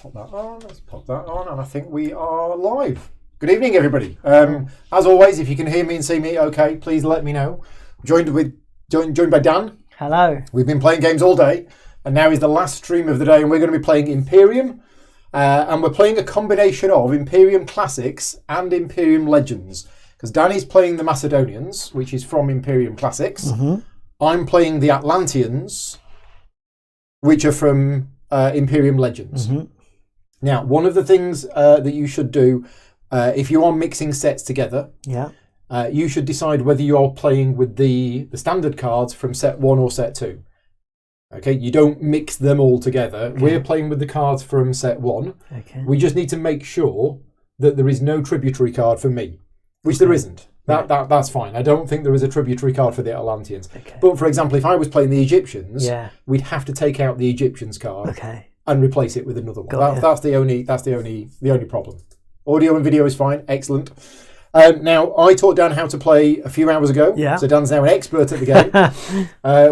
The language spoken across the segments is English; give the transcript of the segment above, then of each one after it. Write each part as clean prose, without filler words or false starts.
pop that on. Let's pop that on, and I think we are live. Good evening, everybody. As always, if you can hear me and see me, okay, please let me know. Joined by Dan. Hello. We've been playing games all day, and now is the last stream of the day, and we're going to be playing Imperium, and we're playing a combination of Imperium Classics and Imperium Legends, because Danny's playing the Macedonians, which is from Imperium Classics. Mm-hmm. I'm playing the Atlanteans, which are from Imperium Legends. Mm-hmm. Now, one of the things that you should do, if you are mixing sets together, you should decide whether you are playing with the standard cards from set 1 or set 2. Okay, you don't mix them all together. Okay. We're playing with the cards from set 1. Okay. We just need to make sure that there is no tributary card for me, which there isn't. That's fine. I don't think there is a tributary card for the Atlanteans. Okay. But for example, if I was playing the Egyptians, we'd have to take out the Egyptians card and replace it with another one. That's the only problem. Audio and video is fine. Excellent. Now, I taught Dan how to play a few hours ago, so Dan's now an expert at the game.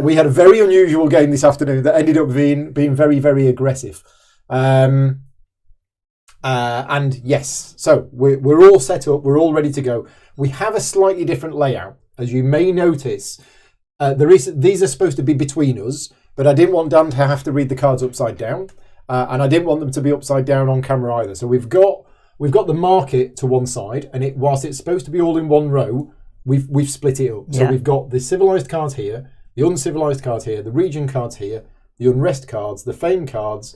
We had a very unusual game this afternoon that ended up being very, very aggressive. And yes, so we're all set up, we're all ready to go. We have a slightly different layout. As you may notice, these are supposed to be between us, but I didn't want Dan to have to read the cards upside down, and I didn't want them to be upside down on camera either. So we've got the market to one side, and whilst it's supposed to be all in one row, we've split it up. So we've got the civilized cards here, the uncivilized cards here, the region cards here, the unrest cards, the fame cards,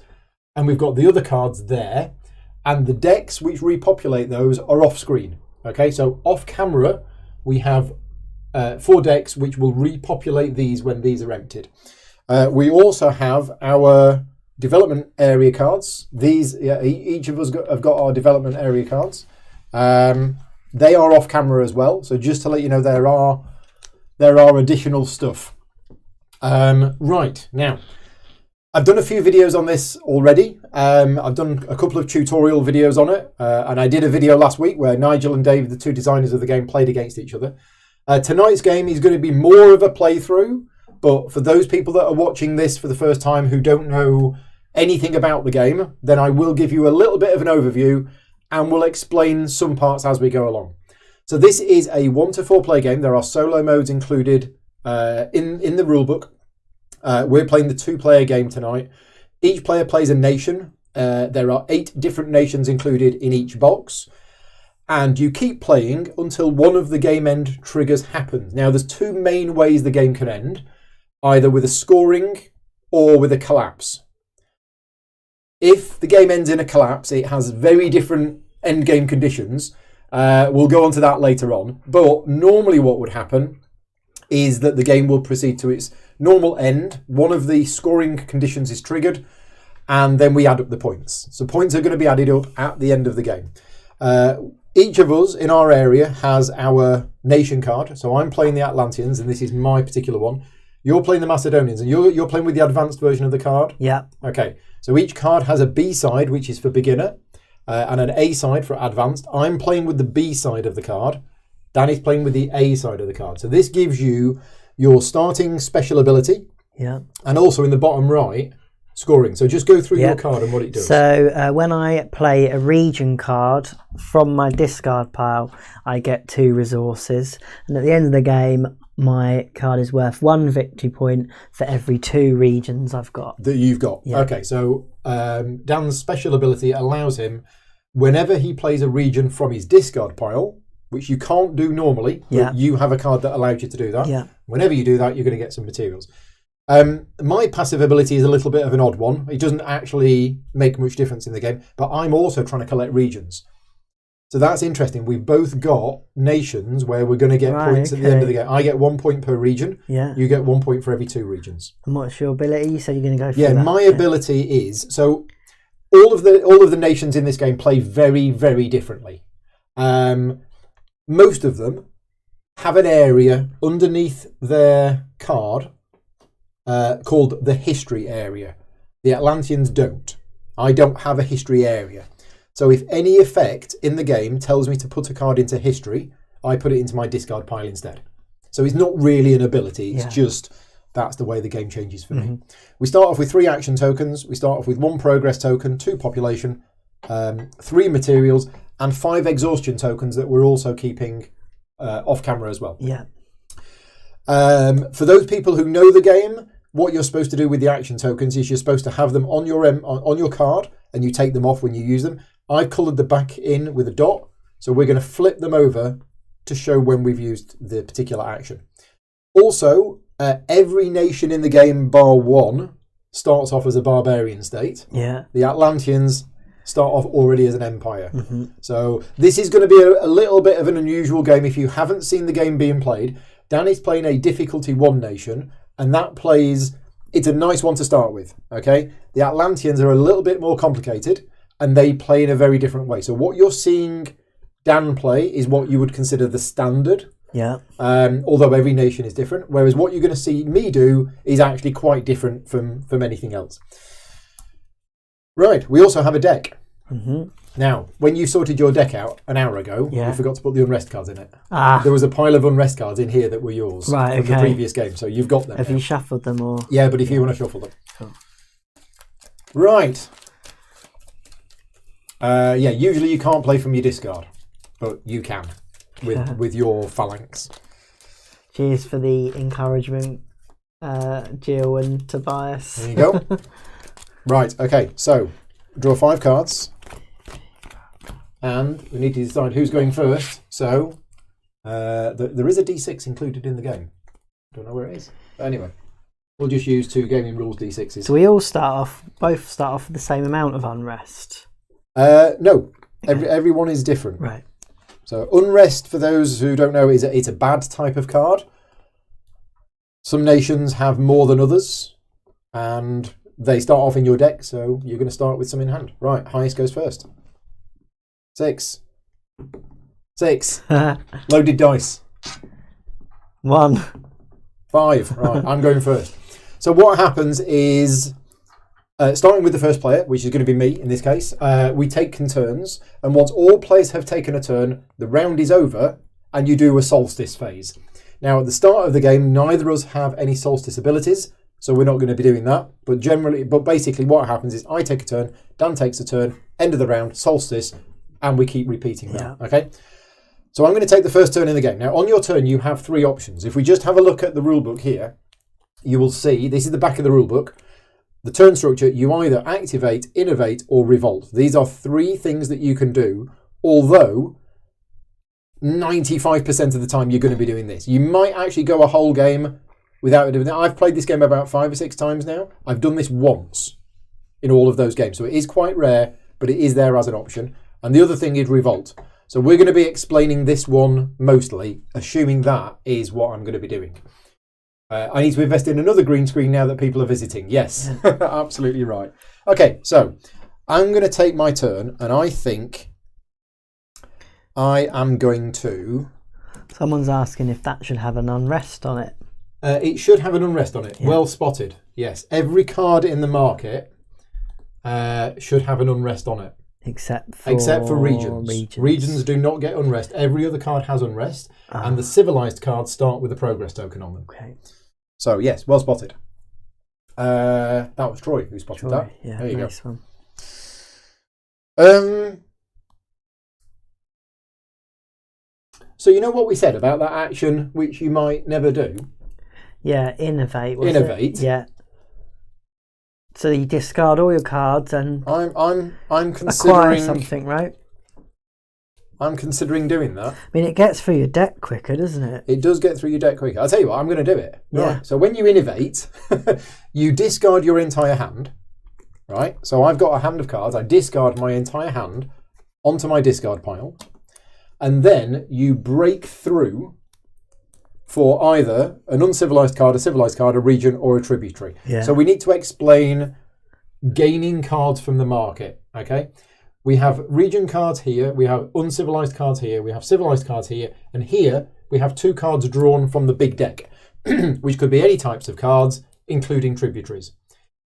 and we've got the other cards there, and the decks which repopulate those are off screen. Okay, so off camera we have 4 decks which will repopulate these when these are emptied. We also have our development area cards. These, each of us have got our development area cards. They are off camera as well. So just to let you know, there are additional stuff. Right, now, I've done a few videos on this already. I've done a couple of tutorial videos on it. And I did a video last week where Nigel and Dave, the 2 designers of the game, played against each other. Tonight's game is going to be more of a playthrough. But for those people that are watching this for the first time who don't know anything about the game, then I will give you a little bit of an overview and we'll explain some parts as we go along. So this is a 1 to 4 player game. There are solo modes included in the rulebook. We're playing the 2-player game tonight. Each player plays a nation. There are 8 different nations included in each box. And you keep playing until one of the game end triggers happens. Now, there's 2 main ways the game can end, either with a scoring or with a collapse. If the game ends in a collapse, it has very different endgame conditions. We'll go on to that later on. But normally what would happen is that the game will proceed to its normal end. One of the scoring conditions is triggered, and then we add up the points. So points are going to be added up at the end of the game. Each of us in our area has our nation card. So I'm playing the Atlanteans, and this is my particular one. You're playing the Macedonians, and you're playing with the advanced version of the card? Yeah. Okay, so each card has a B side, which is for beginner, and an A side for advanced. I'm playing with the B side of the card. Danny's playing with the A side of the card. So this gives you your starting special ability, and also in the bottom right, scoring. So just go through your card and what it does. So when I play a region card from my discard pile, I get 2 resources, and at the end of the game, my card is worth 1 victory point for every 2 regions I've got. That you've got. Yeah. Okay, so Dan's special ability allows him, whenever he plays a region from his discard pile, which you can't do normally, but you have a card that allows you to do that. Yeah. Whenever you do that, you're going to get some materials. My passive ability is a little bit of an odd one. It doesn't actually make much difference in the game, but I'm also trying to collect regions. So that's interesting. We've both got nations where we're going to get points at the end of the game. I get 1 point per region. Yeah. You get 1 point for every 2 regions. And what's your ability? You said you're going to go through that. My ability is, so all of the nations in this game play very, very differently. Most of them have an area underneath their card called the history area. The Atlanteans don't. I don't have a history area. So if any effect in the game tells me to put a card into history, I put it into my discard pile instead. So it's not really an ability. It's just that's the way the game changes for me. We start off with 3 action tokens. We start off with 1 progress token, 2 population, 3 materials, and 5 exhaustion tokens that we're also keeping off camera as well. Yeah. For those people who know the game, what you're supposed to do with the action tokens is you're supposed to have them on your card, and you take them off when you use them. I've coloured the back in with a dot, so we're going to flip them over to show when we've used the particular action. Also, every nation in the game, bar 1, starts off as a barbarian state. Yeah. The Atlanteans start off already as an empire. So this is going to be a little bit of an unusual game if you haven't seen the game being played. Dan is playing a difficulty 1 nation, and that plays... It's a nice one to start with, okay? The Atlanteans are a little bit more complicated, and they play in a very different way. So what you're seeing Dan play is what you would consider the standard. Yeah. Although every nation is different. Whereas what you're going to see me do is actually quite different from anything else. Right, we also have a deck. Now, when you sorted your deck out an hour ago, you forgot to put the unrest cards in it. There was a pile of unrest cards in here that were yours from the previous game, so you've got them. Have you shuffled them or? Yeah, but if you want to shuffle them. Cool. Right. Usually you can't play from your discard, but you can with your phalanx. Cheers for the encouragement, Jill and Tobias. There you go. Right, okay, so draw 5 cards. And we need to decide who's going first. So there is a D6 included in the game. Don't know where it is. But anyway, we'll just use 2 gaming rules D6s. So we all both start off with the same amount of unrest? No, everyone is different. Right. So unrest, for those who don't know, it's a bad type of card. Some nations have more than others, and they start off in your deck, so you're going to start with some in hand. Right, highest goes first. 6. Loaded dice. 1. 5. Right, I'm going first. So what happens is, starting with the first player, which is going to be me in this case, we take turns, and once all players have taken a turn, the round is over, and you do a solstice phase. Now, at the start of the game, neither of us have any solstice abilities, so we're not going to be doing that. But basically what happens is I take a turn, Dan takes a turn, end of the round, solstice, and we keep repeating that, okay? So I'm going to take the first turn in the game. Now, on your turn, you have 3 options. If we just have a look at the rulebook here, you will see, this is the back of the rulebook, the turn structure, you either activate, innovate, or revolt. These are 3 things that you can do, although 95% of the time you're going to be doing this. You might actually go a whole game without doing that. I've played this game about 5 or 6 times now. I've done this once in all of those games. So it is quite rare, but it is there as an option. And the other thing is revolt. So we're going to be explaining this one mostly, assuming that is what I'm going to be doing. I need to invest in another green screen now that people are visiting. Yes, absolutely right. Okay, so I'm going to take my turn, and I think I am going to... Someone's asking if that should have an unrest on it. It should have an unrest on it. Yeah. Well spotted. Yes, every card in the market should have an unrest on it. Except for regions. Regions do not get unrest. Every other card has unrest, and the civilized cards start with a progress token on them. Okay. So yes, well spotted. That was Troy who spotted that. Yeah, there you nice go. One. So you know what we said about that action, which you might never do. Yeah, innovate. Innovate. Yeah. So you discard all your cards and I'm considering acquire something, right? I'm considering doing that. I mean, it gets through your deck quicker, doesn't it? It does get through your deck quicker. I'll tell you what, I'm going to do it. Yeah. Right. So when you innovate, you discard your entire hand, right? So I've got a hand of cards. I discard my entire hand onto my discard pile, and then you break through for either an uncivilized card, a civilized card, a region, or a tributary. Yeah. So we need to explain gaining cards from the market, okay? We have region cards here, we have uncivilized cards here, we have civilized cards here, and here we have 2 cards drawn from the big deck, which could be any types of cards, including tributaries.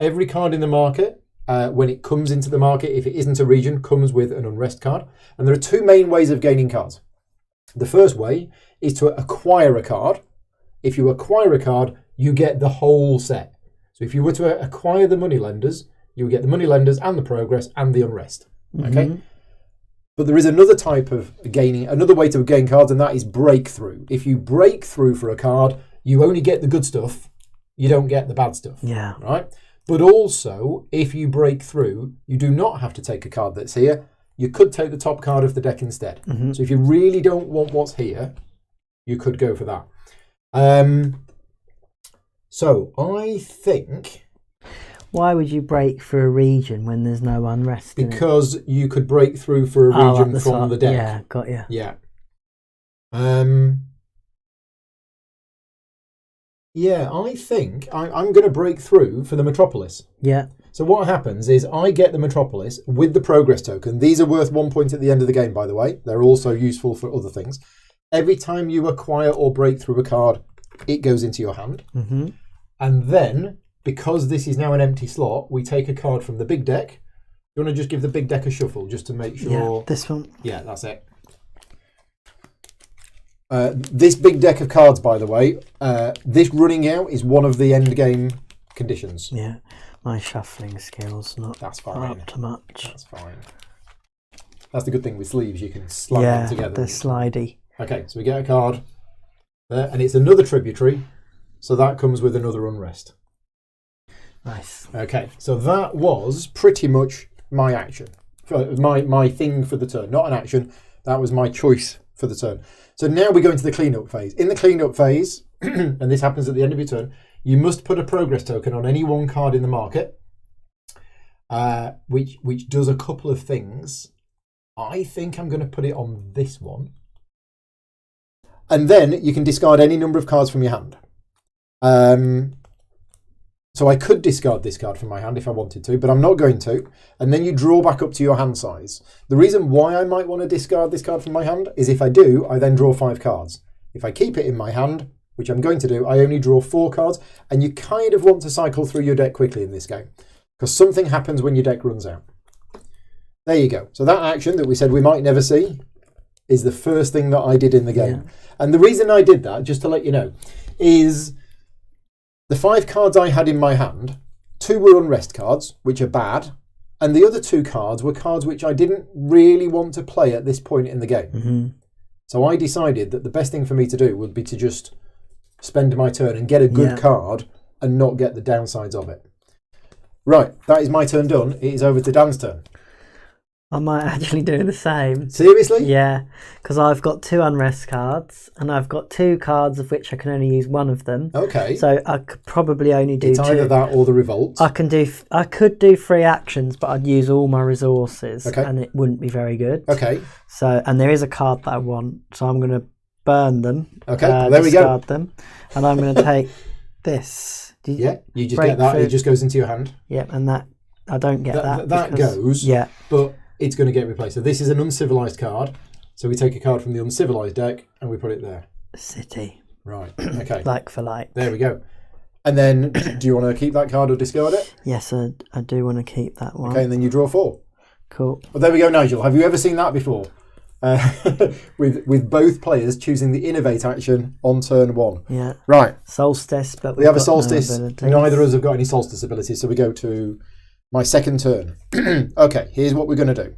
Every card in the market, when it comes into the market, if it isn't a region, comes with an unrest card. And there are 2 main ways of gaining cards. The first way is to acquire a card. If you acquire a card, you get the whole set. So if you were to acquire the moneylenders, you would get the moneylenders and the progress and the unrest. Okay. But there is another type of gaining, another way to gain cards, and that is breakthrough. If you break through for a card, you only get the good stuff. You don't get the bad stuff. Yeah. Right? But also, if you break through, you do not have to take a card that's here. You could take the top card of the deck instead. So if you really don't want what's here, you could go for that. So I think... Why would you break through a region when there's no unrest in it? Because you could break through for a region from the deck. Yeah, got you. Yeah. Yeah, I think I'm going to break through for the Metropolis. Yeah. So what happens is I get the Metropolis with the progress token. These are worth 1 point at the end of the game, by the way. They're also useful for other things. Every time you acquire or break through a card, it goes into your hand. And then, because this is now an empty slot, we take a card from the big deck. You want to just give the big deck a shuffle just to make sure... Yeah, this one. Yeah, that's it. This big deck of cards, by the way, this running out is one of the end game conditions. Yeah, my shuffling skills not That's fine. up to much. That's fine. That's the good thing with sleeves, you can slide them together. The slidey. Okay, so we get a card there, and it's another tributary, so that comes with another unrest. Nice. Okay, so that was pretty much my action, my thing for the turn. Not an action, that was my choice for the turn. So now we go into the cleanup phase. In the cleanup phase, and this happens at the end of your turn, you must put a progress token on any one card in the market, which does a couple of things. I think I'm going to put it on this one. And then you can discard any number of cards from your hand. So I could discard this card from my hand if I wanted to, but I'm not going to. And then you draw back up to your hand size. The reason why I might want to discard this card from my hand is if I do, I then draw 5 cards. If I keep it in my hand, which I'm going to do, I only draw 4 cards. And you kind of want to cycle through your deck quickly in this game, because something happens when your deck runs out. There you go. So that action that we said we might never see is the first thing that I did in the game. Yeah. And the reason I did that, just to let you know, is the 5 cards I had in my hand, 2 were unrest cards, which are bad, and the other 2 cards were cards which I didn't really want to play at this point in the game. So I decided that the best thing for me to do would be to just spend my turn and get a good card and not get the downsides of it. Right, that is my turn done. It is over to Dan's turn. I might actually do the same. Seriously? Yeah, because I've got 2 unrest cards, and I've got 2 cards of which I can only use one of them. Okay. So I could probably only do 2. It's either that or the revolt. I could do 3 actions, but I'd use all my resources, and it wouldn't be very good. Okay. So, and there is a card that I want, so I'm going to burn them. Okay, there we go. Discard them, and I'm going to take this. You just get that. It just goes into your hand. Yep, and that I don't get that. That goes. Yeah, but it's going to get replaced. So this is an uncivilized card. So we take a card from the uncivilized deck and we put it there. City. Right. Okay. Like for like. There we go. And then, do you want to keep that card or discard it? Yes, I do want to keep that one. Okay, and then you draw 4. Cool. Well, there we go, Nigel. Have you ever seen that before? With both players choosing the innovate action on turn 1. Yeah. Right. Solstice, but we have a solstice. Neither of us have got any solstice abilities, so we go to my second turn. Okay, here's what we're going to do.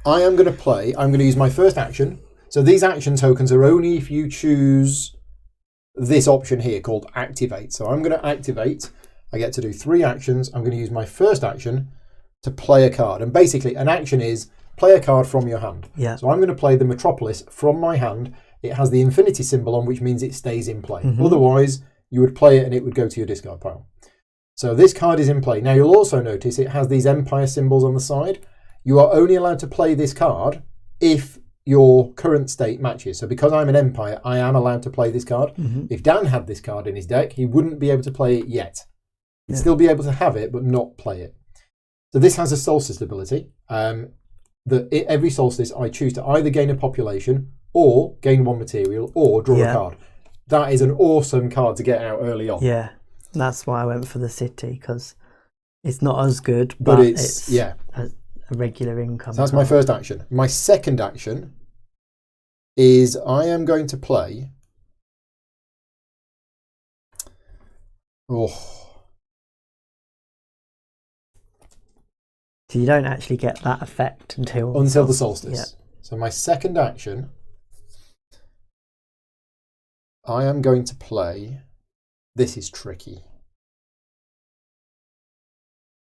I'm going to use my first action. So these action tokens are only if you choose this option here called activate. So I'm going to activate. I get to do 3 actions. I'm going to use my first action to play a card. And basically an action is play a card from your hand. Yeah. So I'm going to play the Metropolis from my hand. It has the infinity symbol on, which means it stays in play. Otherwise, you would play it and it would go to your discard pile. So this card is in play. Now you'll also notice it has these empire symbols on the side. You are only allowed to play this card if your current state matches. So because I'm an empire, I am allowed to play this card. If Dan had this card in his deck, he wouldn't be able to play it yet. He'd still be able to have it, but not play it. So this has a solstice ability. Every solstice I choose to either gain a population or gain 1 material or draw a card. That is an awesome card to get out early on. Yeah. That's why I went for the city, because it's not as good, but it's a regular income. So that's my first action. My second action is I am going to play Oh, So you don't actually get that effect until the solstice. Yeah. So my second action, I am going to play. This is tricky.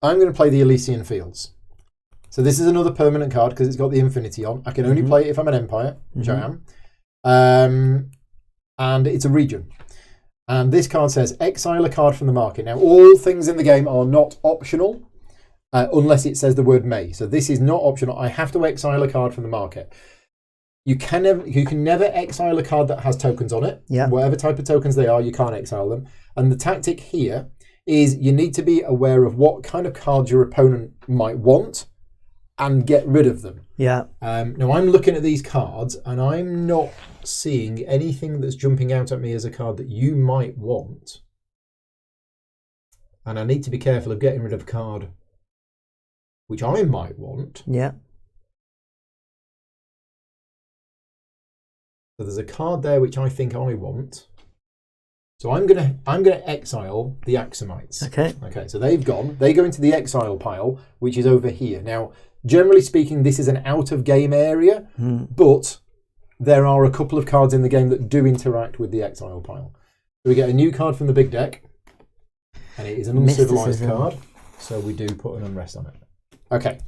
I'm going to play the Elysian Fields. So this is another permanent card because it's got the infinity on. I can only play it if I'm an empire, which I am. And it's a region. And this card says, exile a card from the market. Now, all things in the game are not optional unless it says the word may. So this is not optional. I have to exile a card from the market. You can never exile a card that has tokens on it. Yeah. Whatever type of tokens they are, you can't exile them. And the tactic here is you need to be aware of what kind of cards your opponent might want and get rid of them. Yeah. Now, I'm looking at these cards and I'm not seeing anything that's jumping out at me as a card that you might want. And I need to be careful of getting rid of a card which I might want. Yeah. So there's a card there which I think I want. So I'm gonna exile the Axomites. Okay. Okay, so they've gone. They go into the exile pile, which is over here. Now, generally speaking, this is an out-of-game area, but there are a couple of cards in the game that do interact with the exile pile. So we get a new card from the big deck, and it is an uncivilized card. So we do put an unrest on it. Okay,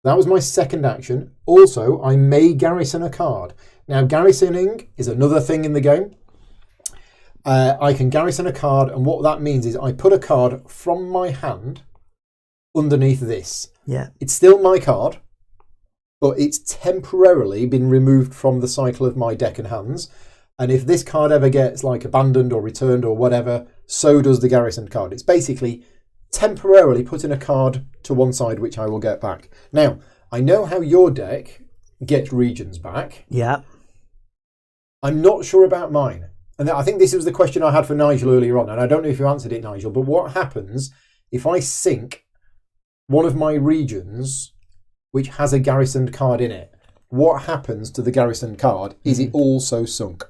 that was my second action. Also, I may garrison a card. Now, garrisoning is another thing in the game. I can garrison a card, and what that means is I put a card from my hand underneath this. Yeah. It's still my card, but it's temporarily been removed from the cycle of my deck and hands. And if this card ever gets like abandoned or returned or whatever, so does the garrisoned card. It's basically temporarily putting a card to one side, which I will get back. Now, I know how your deck gets regions back. Yeah. I'm not sure about mine. And I think this was the question I had for Nigel earlier on, and I don't know if you answered it, Nigel, but what happens if I sink one of my regions which has a garrisoned card in it? What happens to the garrisoned card? Is it also sunk?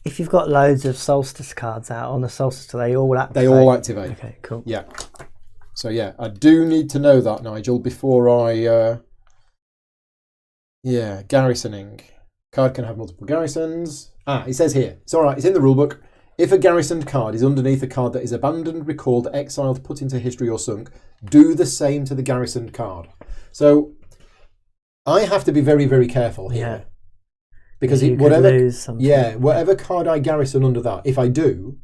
If you've got loads of solstice cards out on the solstice, they all activate? They all activate. Okay, cool. Yeah. So yeah, I do need to know that, Nigel, before I... garrisoning. Card can have multiple garrisons. It says here. It's all right. It's in the rulebook. If a garrisoned card is underneath a card that is abandoned, recalled, exiled, put into history, or sunk, do the same to the garrisoned card. So I have to be very, very careful here. Because whatever card I garrison under that, if I do,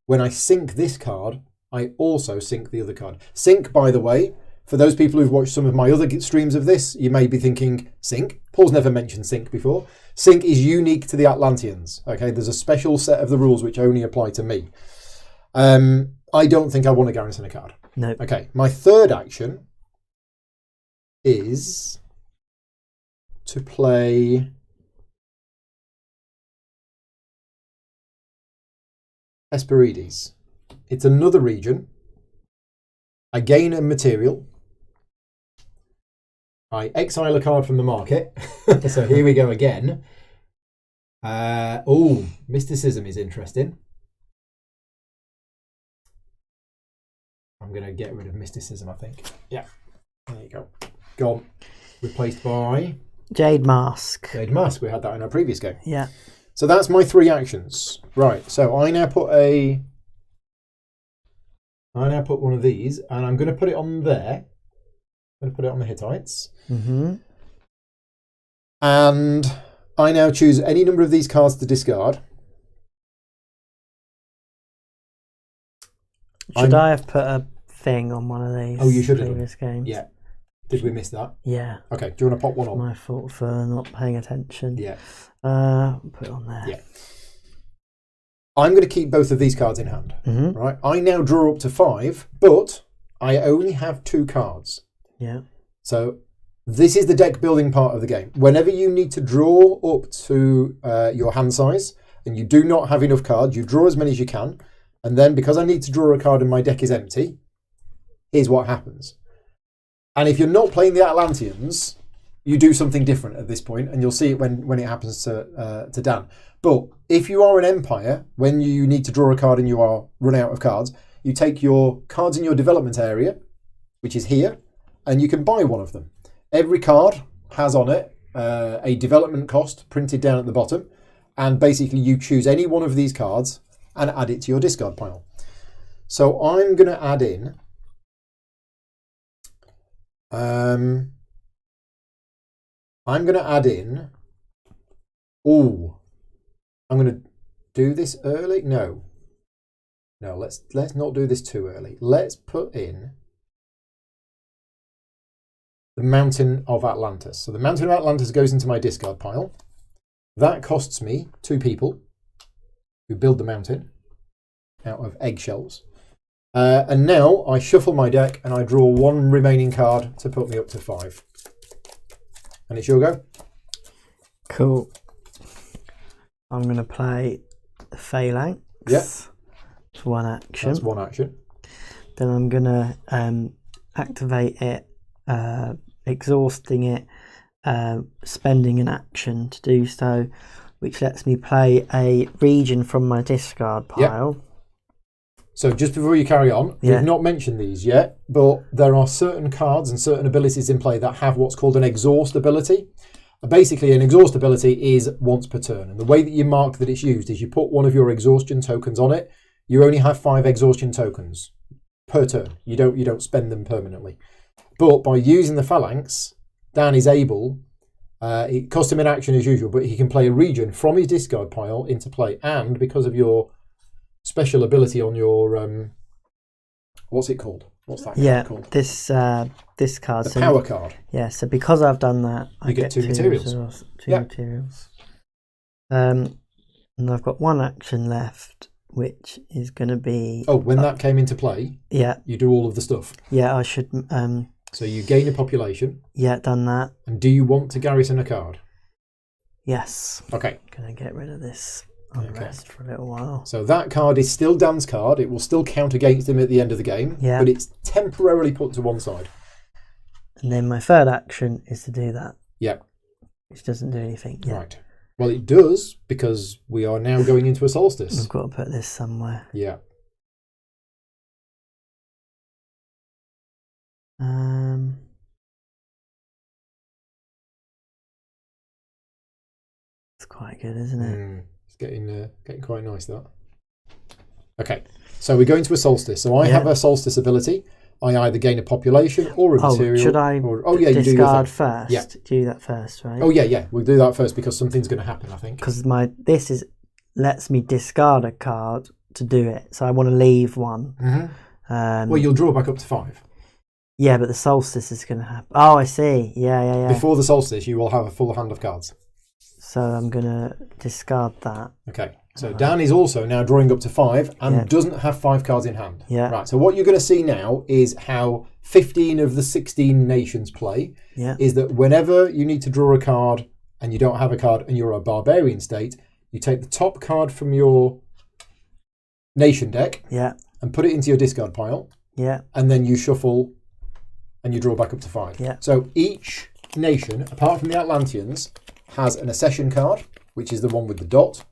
when I sink this card, I also sink the other card. Sink, by the way, for those people who've watched some of my other streams of this, you may be thinking, sink? Paul's never mentioned sink before. Sink is unique to the Atlanteans. Okay, there's a special set of the rules which only apply to me. I don't think I want to garrison a card. No. Okay, my third action is to play Hesperides. It's another region. I gain a material. I exile a card from the market. So here we go again. Mysticism is interesting. I'm going to get rid of mysticism, I think. Yeah, there you go. Gone. Replaced by... Jade Mask. Jade Mask. We had that in our previous game. Yeah. So that's my three actions. Right, so I now put one of these, and I'm going to put it on there. I'm going to put it on the Hittites. Mm-hmm. And I now choose any number of these cards to discard. Should I have put a thing on one of these? Oh, you should have previous games. Yeah. Did we miss that? Yeah. Okay, do you want to pop one on? My fault for not paying attention. Yeah. Put it on there. Yeah. I'm going to keep both of these cards in hand. Mm-hmm. Right. I now draw up to 5, but I only have 2 cards. Yeah. So this is the deck building part of the game. Whenever you need to draw up to your hand size and you do not have enough cards, you draw as many as you can. And then because I need to draw a card and my deck is empty, here's what happens. And if you're not playing the Atlanteans, you do something different at this point, and you'll see it when it happens to Dan. But if you are an Empire, when you need to draw a card and you are run out of cards, you take your cards in your development area, which is here, and you can buy one of them. Every card has on it a development cost printed down at the bottom, and basically you choose any one of these cards and add it to your discard pile. So I'm going to add in I'm going to add in I'm going to do this early. No, let's not do this too early. Let's put in the Mountain of Atlantis. So the Mountain of Atlantis goes into my discard pile. That costs me 2 people who build the mountain out of eggshells. And now I shuffle my deck and I draw 1 remaining card to put me up to 5. And it's your go. Cool. I'm going to play the Phalanx. Yeah. It's 1 action. That's 1 action. Then I'm going to activate it, exhausting it, spending an action to do so, which lets me play a region from my discard pile. Yep. So just before you carry on, we've not mentioned these yet, but there are certain cards and certain abilities in play that have what's called an exhaust ability. Basically, an exhaust ability is once per turn, and the way that you mark that it's used is you put one of your exhaustion tokens on it. You only have 5 exhaustion tokens per turn. You don't spend them permanently. But by using the Phalanx, Dan is able, it costs him an action as usual, but he can play a region from his discard pile into play, and because of your special ability on your what's it called? What's that card called? This card. The power card. Yeah, so because I've done that, I get 2 materials. Two materials. And I've got 1 action left, which is going to be. Oh, when that came into play, you do all of the stuff. Yeah, I should. So you gain a population. Yeah, done that. And do you want to garrison a card? Yes. Okay. Gonna get rid of this unrest for a little while. So that card is still Dan's card. It will still count against him at the end of the game. Yeah. But it's temporarily put to one side. And then my third action is to do that. Yeah. Which doesn't do anything yet. Right. Well, it does, because we are now going into a solstice. I've got to put this somewhere. Yeah. It's quite good, isn't it? It's getting quite nice, that. Okay, so we go into a solstice. So I have a solstice ability. I either gain a population or a material. Should I discard first? Yeah. Do that first, right? Oh, yeah. We'll do that first because something's going to happen, I think. Because this lets me discard a card to do it. So I want to leave one. Mm-hmm. Well, you'll draw back up to 5. Yeah, but the solstice is going to happen. Oh, I see. Yeah. Before the solstice, you will have a full hand of cards. So I'm going to discard that. Okay. So Dan is also now drawing up to 5 and doesn't have 5 cards in hand. Yeah. Right. So what you're going to see now is how 15 of the 16 nations play. Yeah. Is that whenever you need to draw a card and you don't have a card and you're a barbarian state, you take the top card from your nation deck. Yeah. And put it into your discard pile. Yeah. And then you shuffle and you draw back up to 5. Yeah. So each nation, apart from the Atlanteans, has an accession card, which is the one with the dot.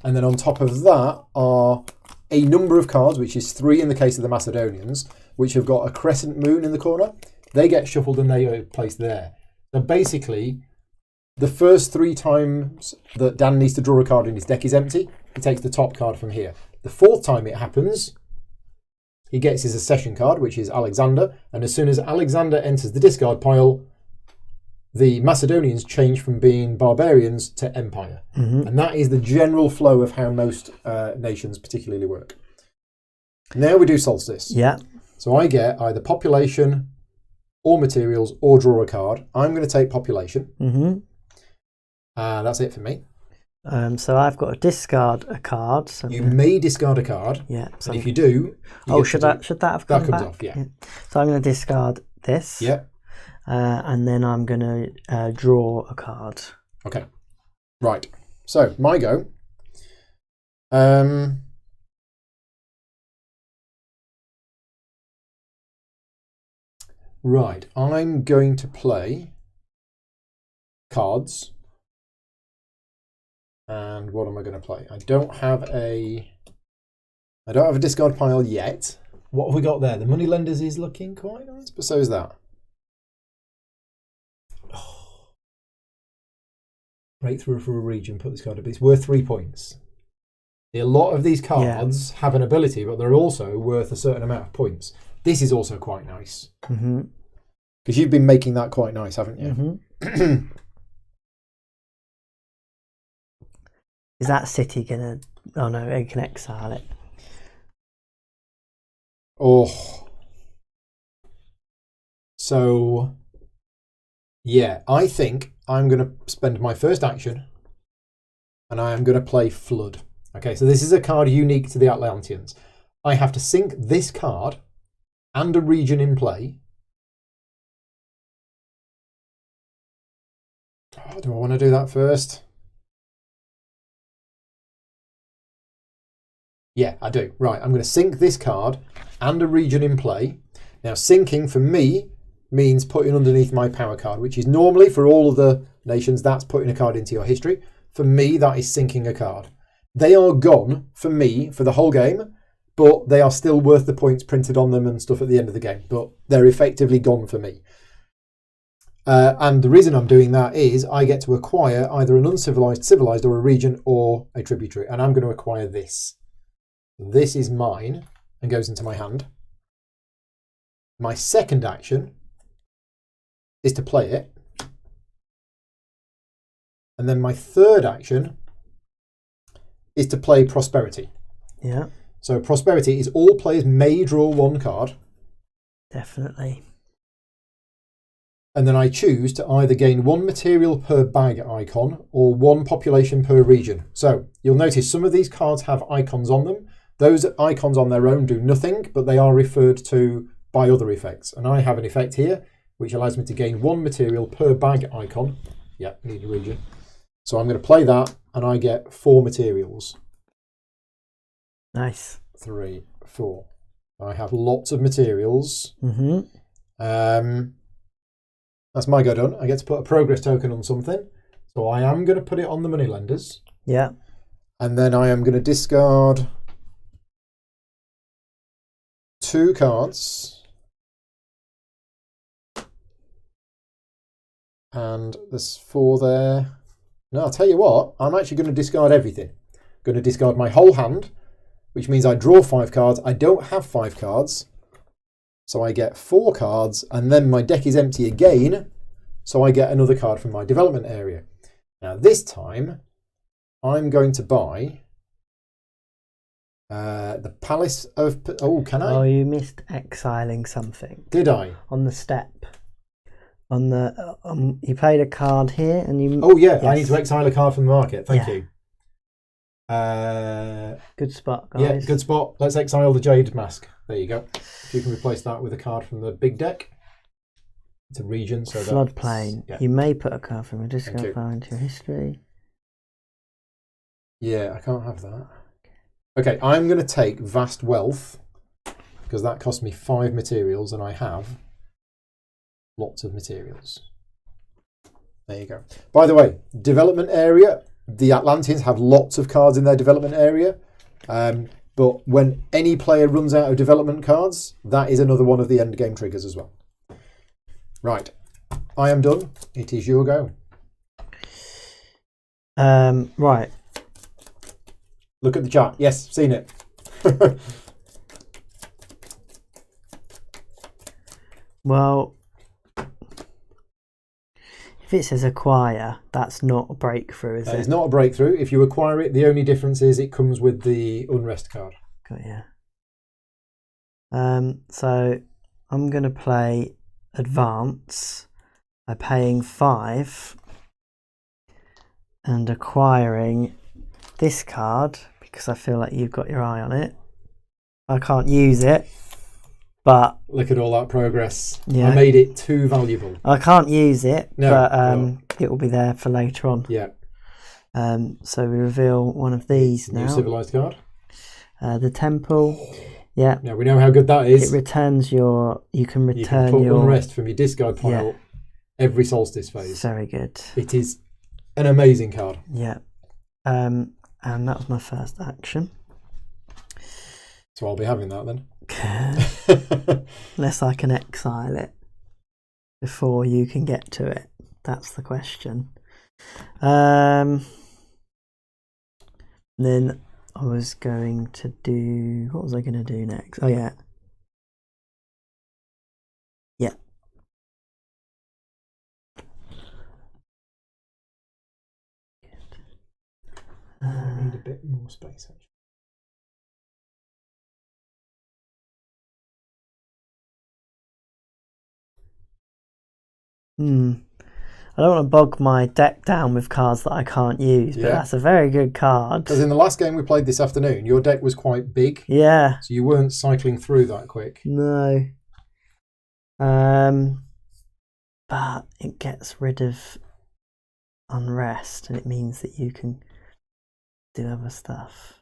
And then on top of that are a number of cards, which is 3 in the case of the Macedonians, which have got a crescent moon in the corner. They get shuffled and they are placed there. So basically, the first 3 times that Dan needs to draw a card and his deck is empty, he takes the top card from here. The 4th time it happens, he gets his accession card, which is Alexander. And as soon as Alexander enters the discard pile, the Macedonians change from being barbarians to empire. Mm-hmm. And that is the general flow of how most nations particularly work. Now we do solstice. Yeah. So I get either population or materials or draw a card. I'm going to take population. Mm-hmm. That's it for me. So I've got to discard a card. So you may discard a card. Yeah. So if you do... should that have come back? That comes off, yeah. So I'm going to discard this. Yeah. And then I'm going to draw a card. Okay. Right. So, my go. Right. I'm going to play cards. And what am I going to play? I don't have a discard pile yet. What have we got there? The Moneylenders is looking quite nice, but so is that. Oh. Breakthrough for a region. Put this card up. It's worth 3 points. A lot of these cards have an ability, but they're also worth a certain amount of points. This is also quite nice. Because you've been making that quite nice, haven't you? Is that city gonna... Oh no, it can exile it. Oh. So, yeah, I think I'm going to spend my first action and I am going to play Flood. Okay, so this is a card unique to the Atlanteans. I have to sink this card and a region in play. Oh, do I want to do that first? Yeah, I do. Right, I'm going to sink this card and a region in play. Now, sinking for me means putting underneath my power card, which is normally for all of the nations, that's putting a card into your history. For me, that is sinking a card. They are gone for me for the whole game, but they are still worth the points printed on them and stuff at the end of the game. But they're effectively gone for me. And the reason I'm doing that is I get to acquire either an uncivilized, civilized, or a region, or a tributary. And I'm going to acquire this. This is mine and goes into my hand. My second action is to play it. And then my third action is to play Prosperity. Yeah. So Prosperity is all players may draw one card. Definitely. And then I choose to either gain 1 material per bag icon or 1 population per region. So you'll notice some of these cards have icons on them. Those icons on their own do nothing, but they are referred to by other effects. And I have an effect here, which allows me to gain 1 material per bag icon. Yeah, need a region. So I'm going to play that, and I get 4 materials. Nice. 3, 4. I have lots of materials. That's my go done. I get to put a progress token on something. So I am going to put it on the Moneylenders. Yeah. And then I am going to discard 2 cards. And there's 4 there. No, I'll tell you what, I'm actually going to discard everything. I'm going to discard my whole hand, which means I draw 5 cards. I don't have 5 cards. So I get 4 cards, and then my deck is empty again. So I get another card from my development area. Now this time, I'm going to buy the Palace of... Oh, can I? Oh, you missed exiling something. Did I? On the step. On the you played a card here, and you... Oh yeah, yes. I need to exile a card from the market. Thank you. Good spot, guys. Yeah, good spot. Let's exile the Jade Mask. There you go. If you can replace that with a card from the big deck. It's a region, so Floodplain. Yeah. You may put a card from a discard pile into your history. Yeah, I can't have that. Okay, I'm going to take Vast Wealth, because that cost me 5 materials, and I have lots of materials. There you go. By the way, development area. The Atlanteans have lots of cards in their development area. But when any player runs out of development cards, that is another one of the endgame triggers as well. Right. I am done. It is your go. Right. Look at the chat. Yes, seen it. Well, if it says acquire, that's not a breakthrough, is it? It's not a breakthrough. If you acquire it, the only difference is it comes with the Unrest card. Got ya. So I'm going to play Advance by paying 5 and acquiring this card because I feel like you've got your eye on it. I can't use it, but... Look at all that progress. Yeah. I made it too valuable. I can't use it, No, but it will be there for later on. Yeah. So we reveal one of these New now. civilized card. The Temple. Yeah. Now we know how good that is. It returns your... You can return put your... Unrest from your discard pile every solstice phase. Very good. It is an amazing card. Yeah. And that was my first action. So I'll be having that then. Unless I can exile it before you can get to it. That's the question. Then I was going to do... What was I going to do next? Oh, yeah. Yeah. I need a bit more space, actually. I don't want to bog my deck down with cards that I can't use, but that's a very good card. Because in the last game we played this afternoon, your deck was quite big. Yeah. So you weren't cycling through that quick. No. But it gets rid of unrest, and it means that you can do other stuff.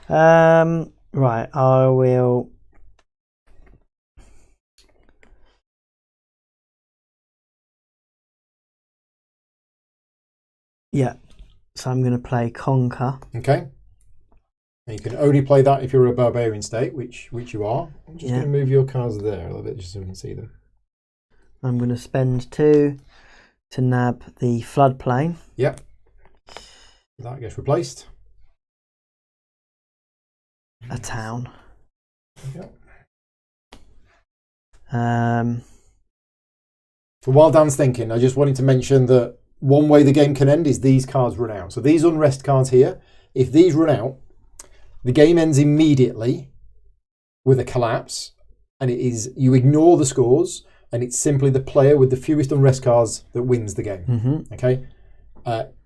Right, I will... Yeah, so I'm going to play Conquer. Okay. And you can only play that if you're a barbarian state, which you are. I'm just going to move your cards there a little bit just so we can see them. I'm going to spend 2 to nab the floodplain. Yep. That gets replaced. A town. Okay. So while Dan's thinking, I just wanted to mention that one way the game can end is these cards run out. So these unrest cards here, if these run out, the game ends immediately with a collapse, and it is you ignore the scores, and it's simply the player with the fewest unrest cards that wins the game. Okay,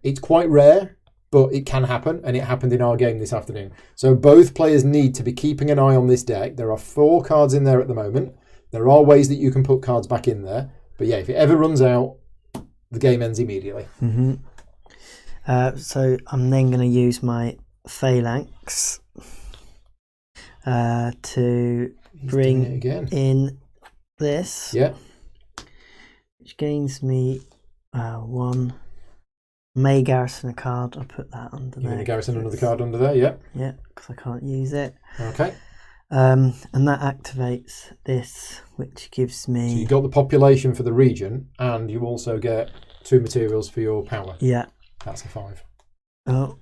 it's quite rare, but it can happen, and it happened in our game this afternoon. So both players need to be keeping an eye on this deck. There are 4 cards in there at the moment. There are ways that you can put cards back in there, but yeah, if it ever runs out, the game ends immediately. So I'm then going to use my phalanx to bring in this. Yeah. Which gains me 1. May garrison a card. I'll put that under there. You're going to garrison another card under there, yeah? Yeah, because I can't use it. Okay. And that activates this, which gives me... So you got the population for the region, and you also get 2 materials for your power. Yeah. That's a 5. Oh.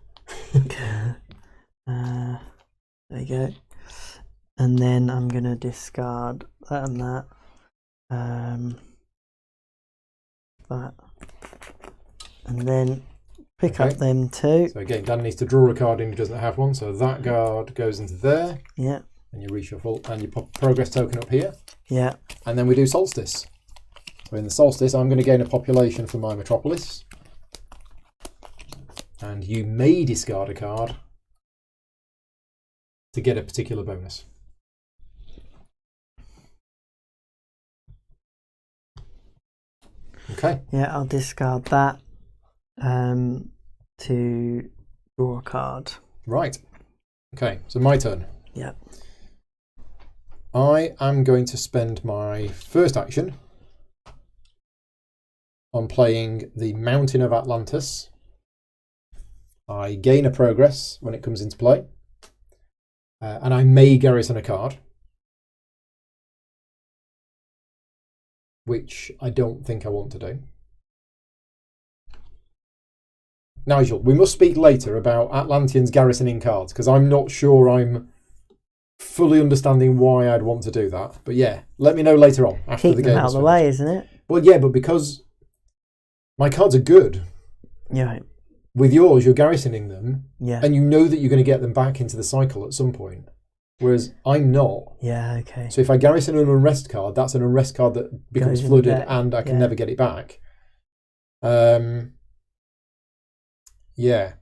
There you go. And then I'm going to discard that and that. That. And then pick up them 2. So again, Dan needs to draw a card in who doesn't have one. So that card goes into there. Yeah. And you reshuffle, and you pop a progress token up here. Yeah. And then we do solstice. So in the solstice, I'm going to gain a population for my metropolis. And you may discard a card to get a particular bonus. Okay. Yeah, I'll discard that to draw a card. Right. Okay, so my turn. Yeah. I am going to spend my first action on playing the Mountain of Atlantis. I gain a progress when it comes into play. And I may garrison a card, which I don't think I want to do. Nigel, we must speak later about Atlanteans garrisoning cards, because I'm not sure I'm fully understanding why I'd want to do that. But yeah, let me know later on after Keep the game them out of the way, isn't it? Well, yeah, but because my cards are good. Yeah. With yours, you're garrisoning them, and you know that you're going to get them back into the cycle at some point. Whereas I'm not. Yeah, okay. So if I garrison an unrest card, that's an unrest card that becomes flooded and I can never get it back. Yeah.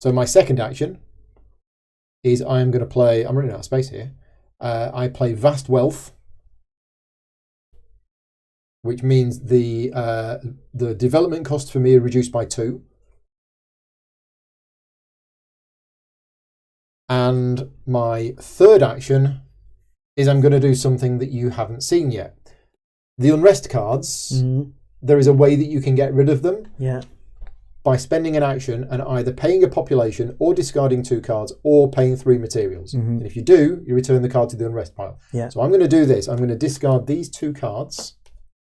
So my second action is I am going to play... I'm running out of space here. I play Vast Wealth, which means the development cost for me are reduced by 2. And my third action is I'm going to do something that you haven't seen yet. The unrest cards, Mm-hmm. there is a way that you can get rid of them. Yeah. By spending an action and either paying a population or discarding 2 cards or paying 3 materials. Mm-hmm. And if you do, you return the card to the unrest pile. Yeah. So I'm going to do this. I'm going to discard these 2 cards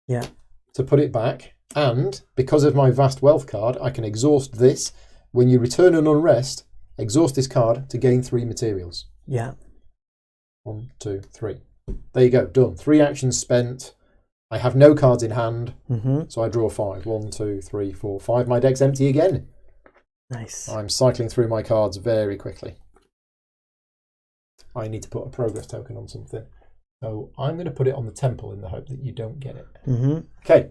to put it back. And because of my vast wealth card, I can exhaust this. When you return an unrest, exhaust this card to gain 3 materials. Yeah. 1, 2, 3. There you go. Done. 3 actions spent. I have no cards in hand, so I draw 5. 1, 2, 3, 4, 5. My deck's empty again. Nice. I'm cycling through my cards very quickly. I need to put a progress token on something. So I'm going to put it on the temple in the hope that you don't get it. Okay.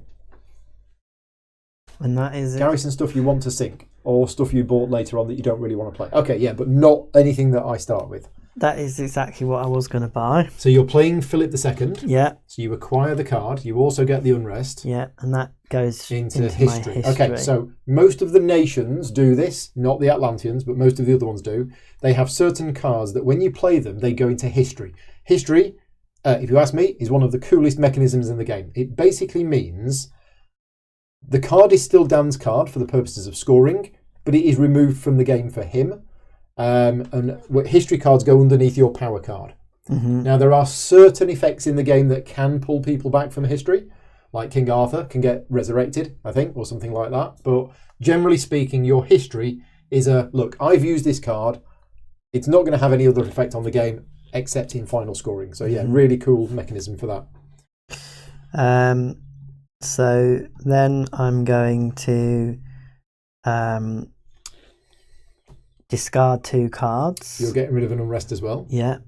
And that is Garrison stuff you want to sink, or stuff you bought later on that you don't really want to play. Okay, yeah, but not anything that I start with. That is exactly what I was going to buy. So you're playing Philip II. Yeah. So you acquire the card. You also get the unrest. Yeah, and that goes into my history. Okay, so most of the nations do this, not the Atlanteans, but most of the other ones do. They have certain cards that when you play them, they go into history. History, if you ask me, is one of the coolest mechanisms in the game. It basically means the card is still Dan's card for the purposes of scoring, but it is removed from the game for him. And history cards go underneath your power card. Now, there are certain effects in the game that can pull people back from history, like King Arthur can get resurrected, I think, or something like that. But generally speaking, your history is look, I've used this card. It's not going to have any other effect on the game except in final scoring. So, yeah, really cool mechanism for that. So then I'm going to discard 2 cards. You're getting rid of an unrest as well. Yeah.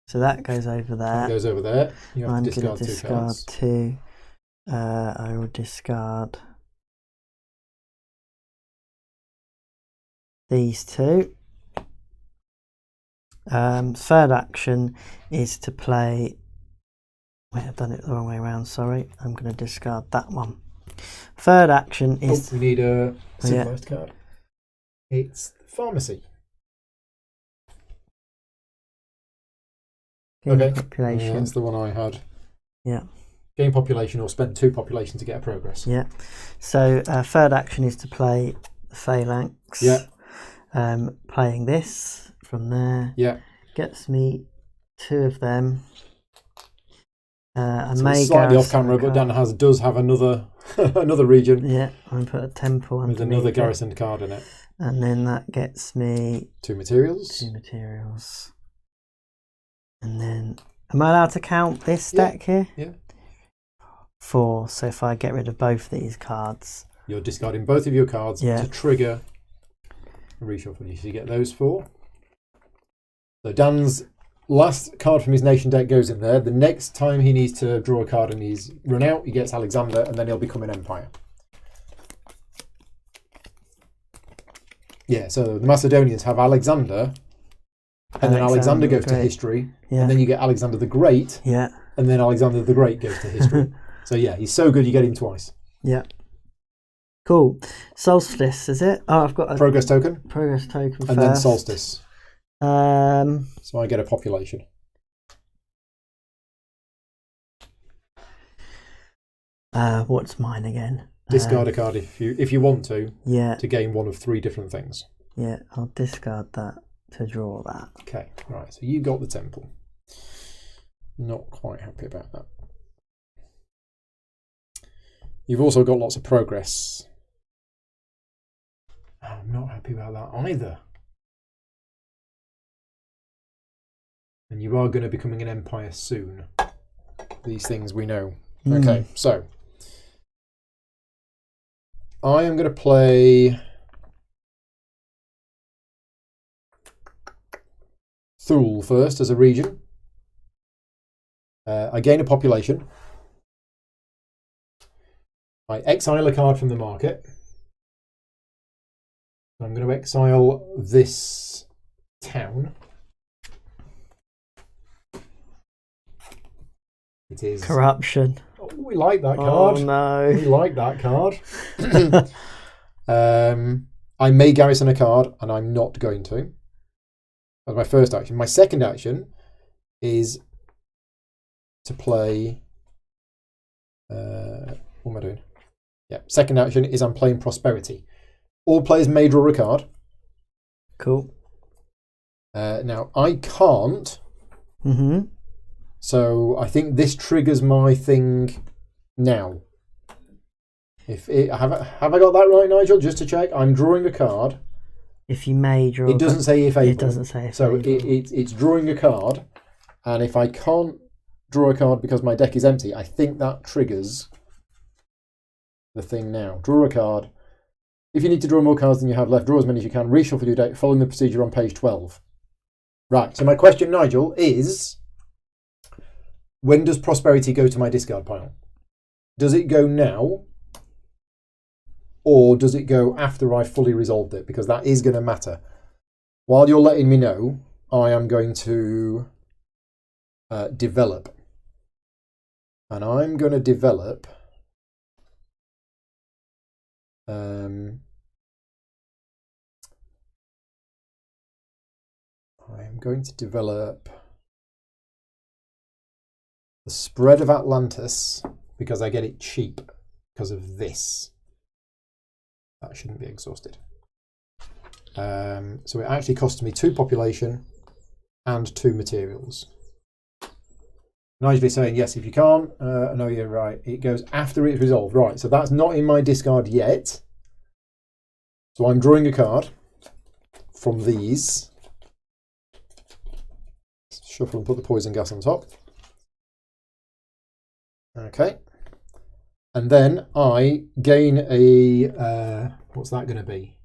So that goes over there. That goes over there. You have I'm to going to discard 2 cards. 2. I will discard these 2. Third action is to play... Wait, I've done it the wrong way around, sorry. I'm going to discard that one. Third action is... we need a civilized card. It's pharmacy. Gain population. Yeah, that's the one I had. Yeah. Gain population or spend 2 population to get a progress. Yeah. So third action is to play the phalanx. Yeah. Playing this from there. Yeah. Gets me 2 of them. I So may it's slightly off camera, but Dan does have another another region. Yeah, I'm put a temple with another garrison card in it. And then that gets me 2 materials. 2 materials. And then, am I allowed to count this deck here? Yeah. 4. So if I get rid of both these cards, you're discarding both of your cards to trigger a reshuffle. You should get those 4. So Dan's last card from his nation deck goes in there. The next time he needs to draw a card and he's run out, he gets Alexander, and then he'll become an empire. Yeah, so the Macedonians have Alexander, and then Alexander goes to history, and then you get Alexander the Great, and then Alexander the Great goes to history. So yeah, he's so good you get him twice. Yeah. Cool. Solstice, is it? Oh, I've got a progress token. Progress token first. And then solstice. So I get a population. What's mine again? Discard a card if you want to. Yeah. To gain one of 3 different things. Yeah, I'll discard that to draw that. Okay, right. So you got the temple. Not quite happy about that. You've also got lots of progress. I'm not happy about that either. And you are going to be becoming an empire soon. These things we know. Okay, so I am going to play Thule first as a region. I gain a population. I exile a card from the market. I'm going to exile this town. It is corruption. Oh, we like that card. Oh no, we like that card. I may garrison a card, and I'm not going to. That's my first action. My second action is to play What am I doing? Yeah, second action is I'm playing Prosperity. All players may draw a card. Cool. Now, I can't. Mm-hmm. So I think this triggers my thing now. Have I got that right, Nigel? Just to check, I'm drawing a card. If you may draw. It doesn't say if able. It doesn't say if so able. It's drawing a card, and if I can't draw a card because my deck is empty, I think that triggers the thing now. Draw a card. If you need to draw more cards than you have left, draw as many as you can. Reshuffle your deck, following the procedure on page 12. Right. So my question, Nigel, is: when does Prosperity go to my discard pile? Does it go now? Or does it go after I've fully resolved it? Because that is going to matter. While you're letting me know, I am going to develop. And I'm going to develop... I'm going to develop the Spread of Atlantis because I get it cheap because of this. That shouldn't be exhausted. So it actually costs me 2 population and 2 materials. Nicely saying, yes, if you can't, no, you're right. It goes after it's resolved. Right, so that's not in my discard yet. So I'm drawing a card from these. Shuffle and put the poison gas on top. Okay. And then I gain a, what's that going to be?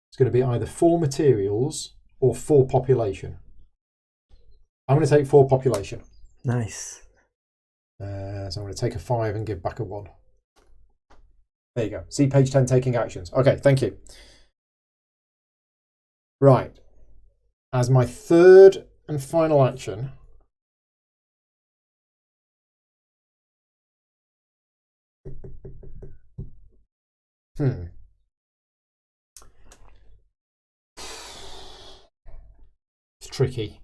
It's going to be either 4 materials or 4 population. I'm going to take 4 population. Nice. So I'm going to take a 5 and give back a 1. There you go. See page 10, taking actions. Okay, thank you. Right. As my third and final action, it's tricky.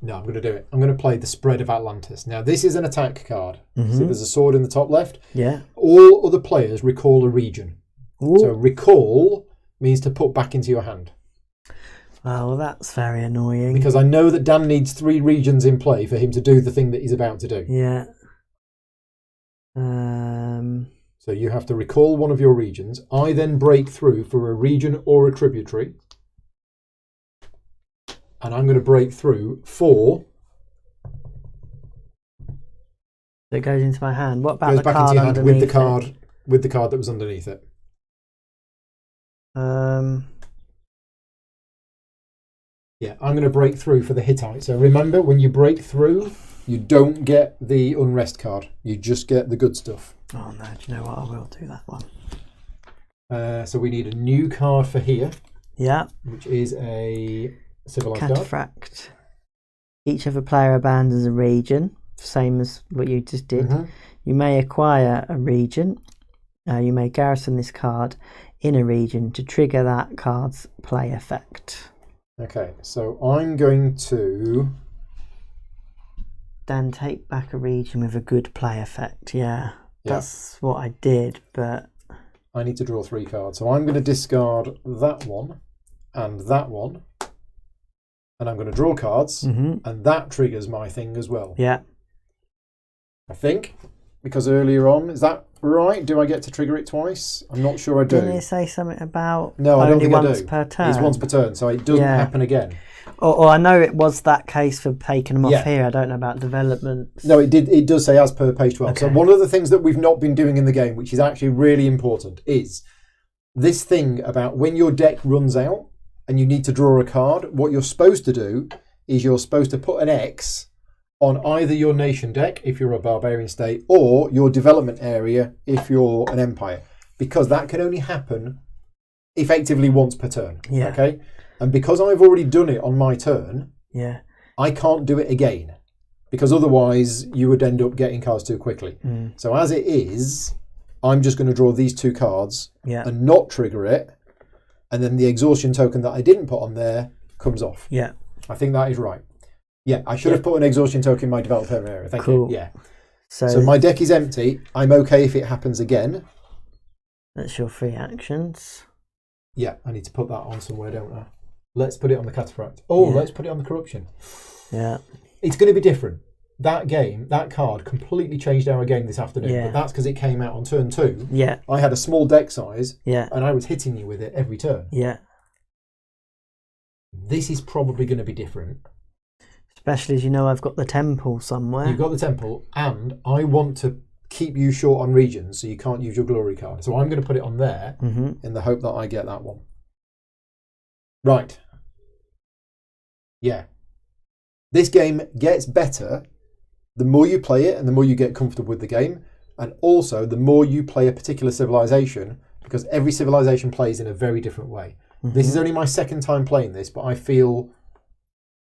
No, I'm going to do it. I'm going to play the Spread of Atlantis. Now, this is an attack card. Mm-hmm. See, there's a sword in the top left. Yeah. All other players recall a region. Ooh. So recall means to put back into your hand. Oh, well, that's very annoying. Because I know that Dan needs 3 regions in play for him to do the thing that he's about to do. Yeah. So you have to recall one of your regions. I then break through for a region or a tributary. And I'm going to break through 4. It goes into my hand. What about Goes the back card into your hand underneath with the card that was underneath it. Yeah, I'm going to break through for the Hittite. So remember, when you break through, you don't get the Unrest card. You just get the good stuff. Oh no, do you know what? I will do that one. So we need a new card for here. Yeah. Which is a civilized card. Cataphract. Each other player abandons a region, same as what you just did. Mm-hmm. You may acquire a region. You may garrison this card in a region to trigger that card's play effect. Okay, so I'm going to... Then take back a region with a good play effect. Yeah, that's what I did, but... I need to draw 3 cards. So I'm going to discard that one and that one. And I'm going to draw cards. Mm-hmm. And that triggers my thing as well. Yeah. I think. Because earlier on, is that right? Do I get to trigger it twice? I'm not sure I do. Didn't you say something about no, I don't think once I do. per turn? It's once per turn, so it doesn't happen again. Or I know it was that case for taking them off here. I don't know about development. No, it does say as per page 12. Okay. So one of the things that we've not been doing in the game, which is actually really important, is this thing about when your deck runs out and you need to draw a card, what you're supposed to do is you're supposed to put an X on either your nation deck, if you're a barbarian state, or your development area, if you're an empire. Because that can only happen effectively once per turn. Yeah. Okay? And because I've already done it on my turn, I can't do it again. Because otherwise you would end up getting cards too quickly. So as it is, I'm just going to draw these 2 cards and not trigger it. And then the exhaustion token that I didn't put on there comes off. Yeah. I think that is right. Yeah, I should have put an exhaustion token in my developer area. Thank Cool. you. Yeah. So my deck is empty. I'm okay if it happens again. that's your 3 actions. Yeah, I need to put that on somewhere, don't I? Let's put it on the cataphract. Oh, let's put it on the corruption. Yeah. It's going to be different. That game, that card completely changed our game this afternoon. Yeah. But that's because it came out on turn 2. Yeah. I had a small deck size. Yeah. And I was hitting you with it every turn. Yeah. This is probably going to be different. Especially as you know, I've got the temple somewhere. You've got the temple, and I want to keep you short on regions, so you can't use your glory card. So I'm going to put it on there in the hope that I get that one. Right. Yeah. This game gets better the more you play it and the more you get comfortable with the game, and also the more you play a particular civilization, because every civilization plays in a very different way. This is only my second time playing this, but I feel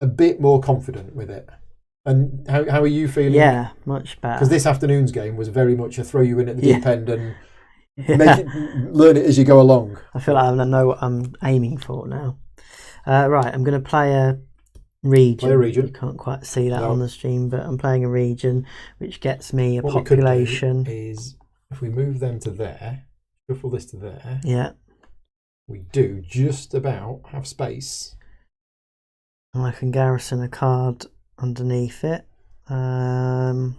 a bit more confident with it. And how are you feeling? Yeah, much better. Because this afternoon's game was very much a throw you in at the deep end and learn it as you go along. I feel like I know what I'm aiming for now. Right, I'm going to play a region. Play a region. You can't quite see that on the stream, but I'm playing a region which gets me a what population. We could do is if we move them to there, shuffle this to there. Yeah. We do just about have space. And I can garrison a card underneath it. In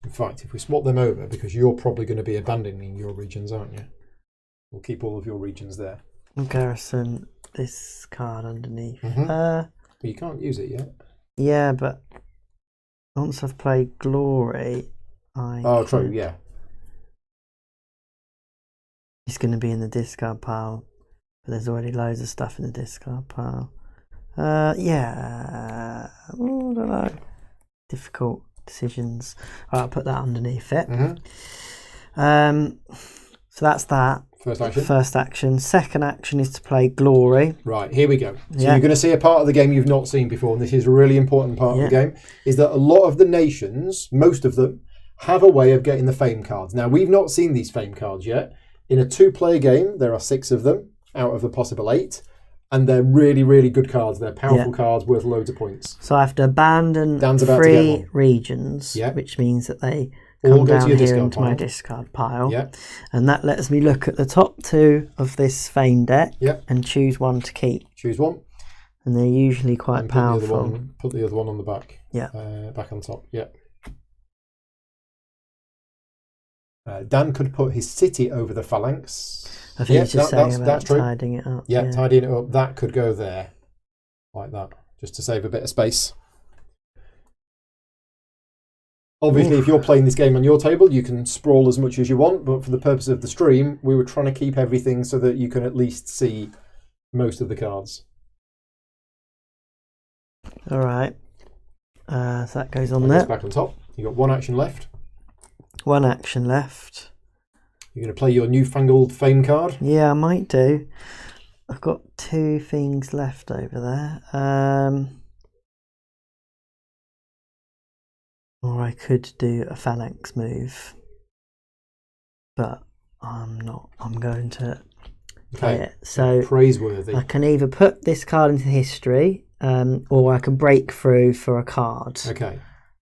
fact, if we swap them over, because you're probably going to be abandoning your regions, aren't you? We'll keep all of your regions there. I'll garrison this card underneath. But you can't use it yet. Yeah, but once I've played Glory, true, yeah. It's going to be in the discard pile, but there's already loads of stuff in the discard pile. Yeah, I don't know. Difficult decisions. All right, I'll put that underneath it. So that's that. First action. Second action is to play Glory. Right, here we go. So you're going to see a part of the game you've not seen before, and this is a really important part of the game, is that a lot of the nations, most of them, have a way of getting the fame cards. Now, we've not seen these fame cards yet. In a 2-player game, there are 6 of them out of the possible 8. And they're really, really good cards. They're powerful cards worth loads of points. So I have to abandon 3 regions, which means that they come down here into my discard pile. And that lets me look at the top 2 of this fame deck and choose one to keep. Choose one. And they're usually quite powerful. Put the other one on the back. Back on top. Dan could put his city over the phalanx. I think he's just saying about tidying it up. Tidying it up. That could go there, like that, just to save a bit of space. Obviously, if you're playing this game on your table, you can sprawl as much as you want, but for the purpose of the stream, we were trying to keep everything so that you can at least see most of the cards. All right. So that goes on there. Back on top. You've got 1 action left. 1 action left. You're going to play your newfangled fame card? Yeah, I might do. I've got 2 things left over there. Or I could do a phalanx move. But I'm not. I'm going to play it. So praiseworthy. I can either put this card into history, or I can break through for a card. Okay.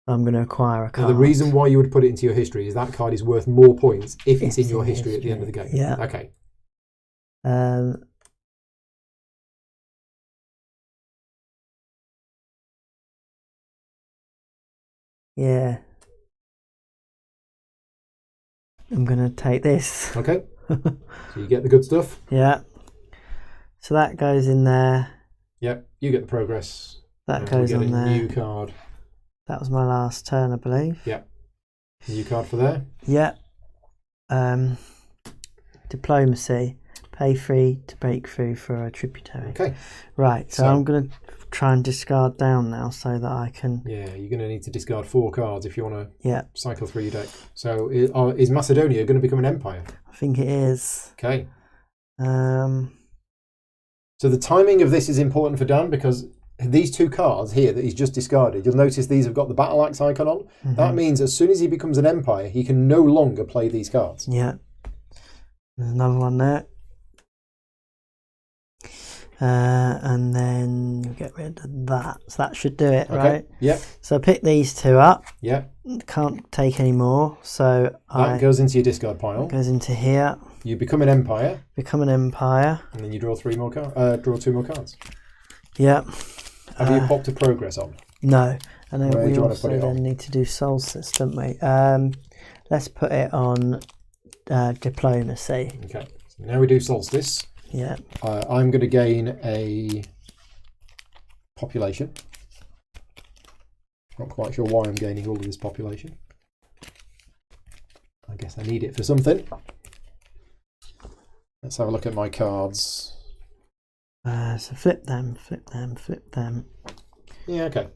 I'm going to acquire a card. Now, the reason why you would put it into your history is that card is worth more points if it's in your history at the end of the game. Yeah. Okay. Yeah. I'm going to take this. Okay. So you get the good stuff. Yeah. So that goes in there. Yep. You get the progress. That goes on there. New card. That was my last turn, I believe. Yeah. New card for there. Yeah. Diplomacy. Pay 3 to break through for a tributary. Okay. Right, so I'm going to try and discard down now so that I can... Yeah, you're going to need to discard 4 cards if you want to cycle through your deck. So is Macedonia going to become an empire? I think it is. Okay. So the timing of this is important for Dan because these 2 cards here that he's just discarded, you'll notice these have got the battle axe icon on. That means as soon as he becomes an empire, he can no longer play these cards. Yeah. There's another one there. And then get rid of that. So that should do it, Okay. right? Yep. So I pick these two up. Yep. Can't take any more. So That goes into your discard pile. goes into here. You become an empire. Become an empire. And then you draw draw 2 more cards. Yep. Have you popped a progress on? No. And then Where do we you want to put also it then on? need to do solstice, don't we? Let's put it on diplomacy. Okay. So now we do solstice. Yeah. I'm going to gain a population. Not quite sure why I'm gaining all of this population. I guess I need it for something. Let's have a look at my cards. So flip them, flip them, flip them. Yeah, okay.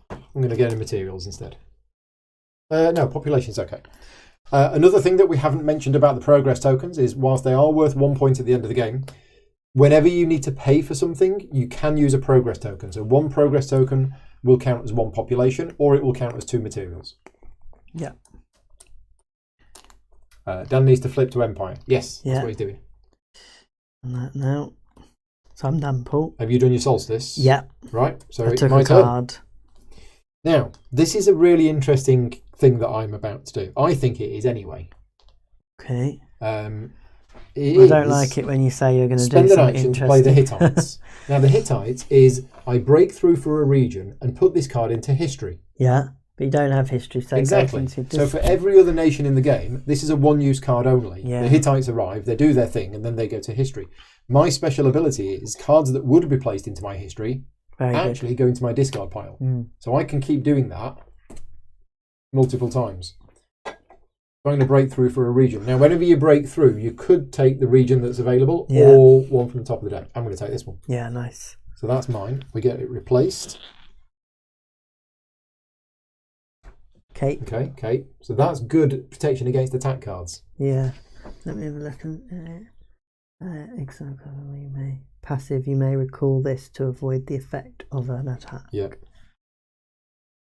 I'm going to get in materials instead. No, population's okay. Another thing that we haven't mentioned about the progress tokens is whilst they are worth 1 point at the end of the game, whenever you need to pay for something, you can use a progress token. So 1 progress token will count as 1 population, or it will count as 2 materials. Yeah. Dan needs to flip to Empire. Yes, Yeah. that's what he's doing. And that now. So I'm done, Paul. Have you done your solstice? Yeah. Right, so I it's took my a turn. card. Now, this is a really interesting thing that I'm about to do. I think it is anyway. Okay. It I don't is like it when you say you're going to do spend an something action to play the interesting. Hittites. Now, the Hittites is I break through for a region and put this card into history. Yeah, but you don't have history, so Exactly. it goes into So for every other nation in the game, this is a one-use card only. Yeah. The Hittites arrive, they do their thing, and then they go to history. My special ability is cards that would be placed into my history Very good. actually go into my discard pile. Mm. So I can keep doing that multiple times. So I'm going to break through for a region. Now, whenever you break through, you could take the region that's available Yeah. or one from the top of the deck. I'm going to take this one. Yeah, nice. So that's mine. We get it replaced. Okay. Okay. So that's good protection against attack cards. Yeah. Let me have a look at example. You may passive. You may recall this to avoid the effect of an attack. Yeah.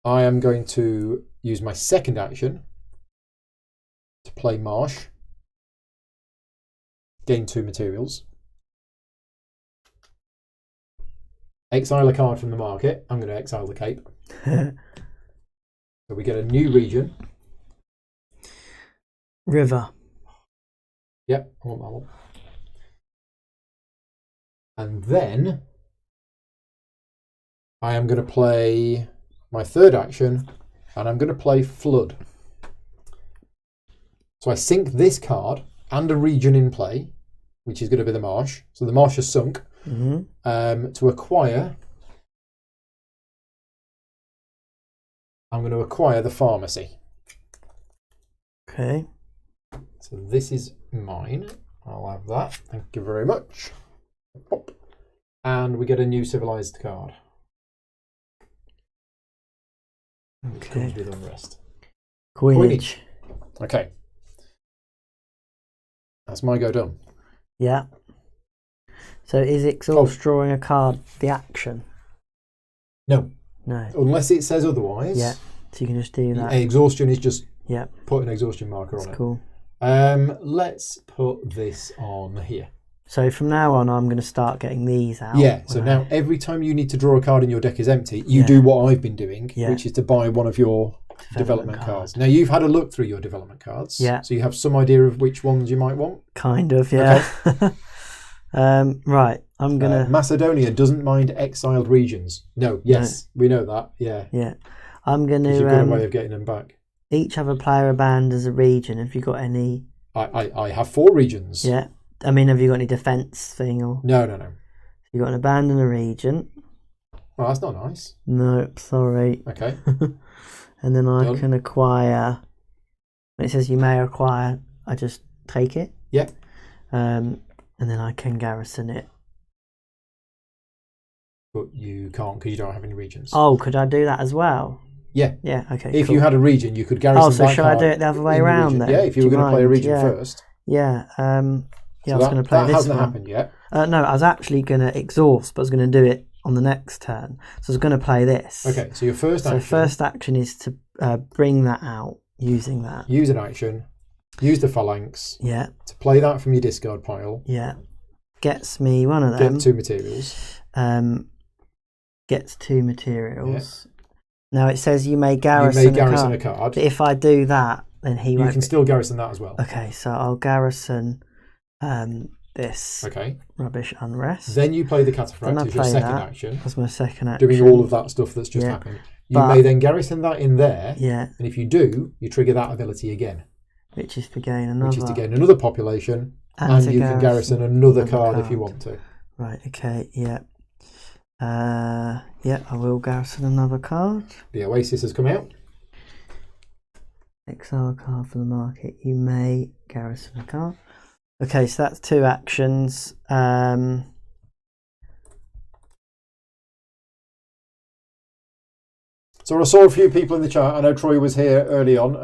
I am going to use my second action to play Marsh. Gain 2 materials. Exile a card from the market. I'm going to exile the cape. So we get a new region. River. Yep, I want that one. And then I am going to play my third action, and I'm going to play Flood. So I sink this card and a region in play, which is going to be the Marsh. So the Marsh has sunk. Mm-hmm. To acquire, I'm going to acquire the Pharmacy. Okay. So this is mine. I'll have that. Thank you very much. Pop. And we get a new civilized card. Which comes Okay. with unrest. Coinage. Okay. That's my go done. Yeah. So is exhaust drawing a card the action? No. No. Unless it says otherwise. Yeah. So you can just do that. Exhaustion is just Yeah. put an exhaustion marker That's on cool. it. Let's put this on here. So from now on, I'm going to start getting these out. Yeah, so when now every time you need to draw a card and your deck is empty, you Yeah. do what I've been doing, Yeah. which is to buy one of your development card. cards. Now, you've had a look through your development cards. Yeah. So you have some idea of which ones you might want. Kind of, yeah. Right, I'm going to... Macedonia doesn't mind exiled regions. No, yes, we know that. Yeah. Yeah. I'm going 'Cause you've got a way to... of getting them back. each have a player abandoned as a region. Have you got any... I have 4 regions. Yeah. I mean, have you got any defence thing? Or No. you got an abandon a region? Oh, that's not nice. No, sorry. Okay. And then I Done. can acquire... When it says you may acquire, I just take it. Yeah. And then I can garrison it. But you can't because you don't have any regions. Oh, could I do that as well? Yeah. Yeah, okay, If cool. you had a region, you could garrison Oh, so that shall I card do it the other way in the around region. then? Yeah, if you Do were you going to play a mind? region Yeah. first. Yeah, I So was going to play that this hasn't one. happened yet. No, I was actually going to exhaust, but I was going to do it on the next turn. So I was going to play this. Okay, so your first So action. first action is to bring that out using that. Use an action. Use the phalanx Yeah, to play that from your discard pile. yeah. gets me one of them. Get 2 materials. Gets 2 materials. Now it says you may garrison, a card. But if I do that, then he won't. You can still garrison that as well. Okay, so I'll garrison this rubbish unrest. Then you play the cataphract as your second action. That's my second action. Doing all of that stuff that's just happened. You may then garrison that in there. Yeah. And if you do, you trigger that ability again. Which is to gain another. Population. And you can garrison another card if you want to. Right, okay, yeah. I will garrison another card. The Oasis has come out. Exile a card from the market. You may garrison a card. Okay, so that's 2 actions. So I saw a few people in the chat. I know Troy was here early on.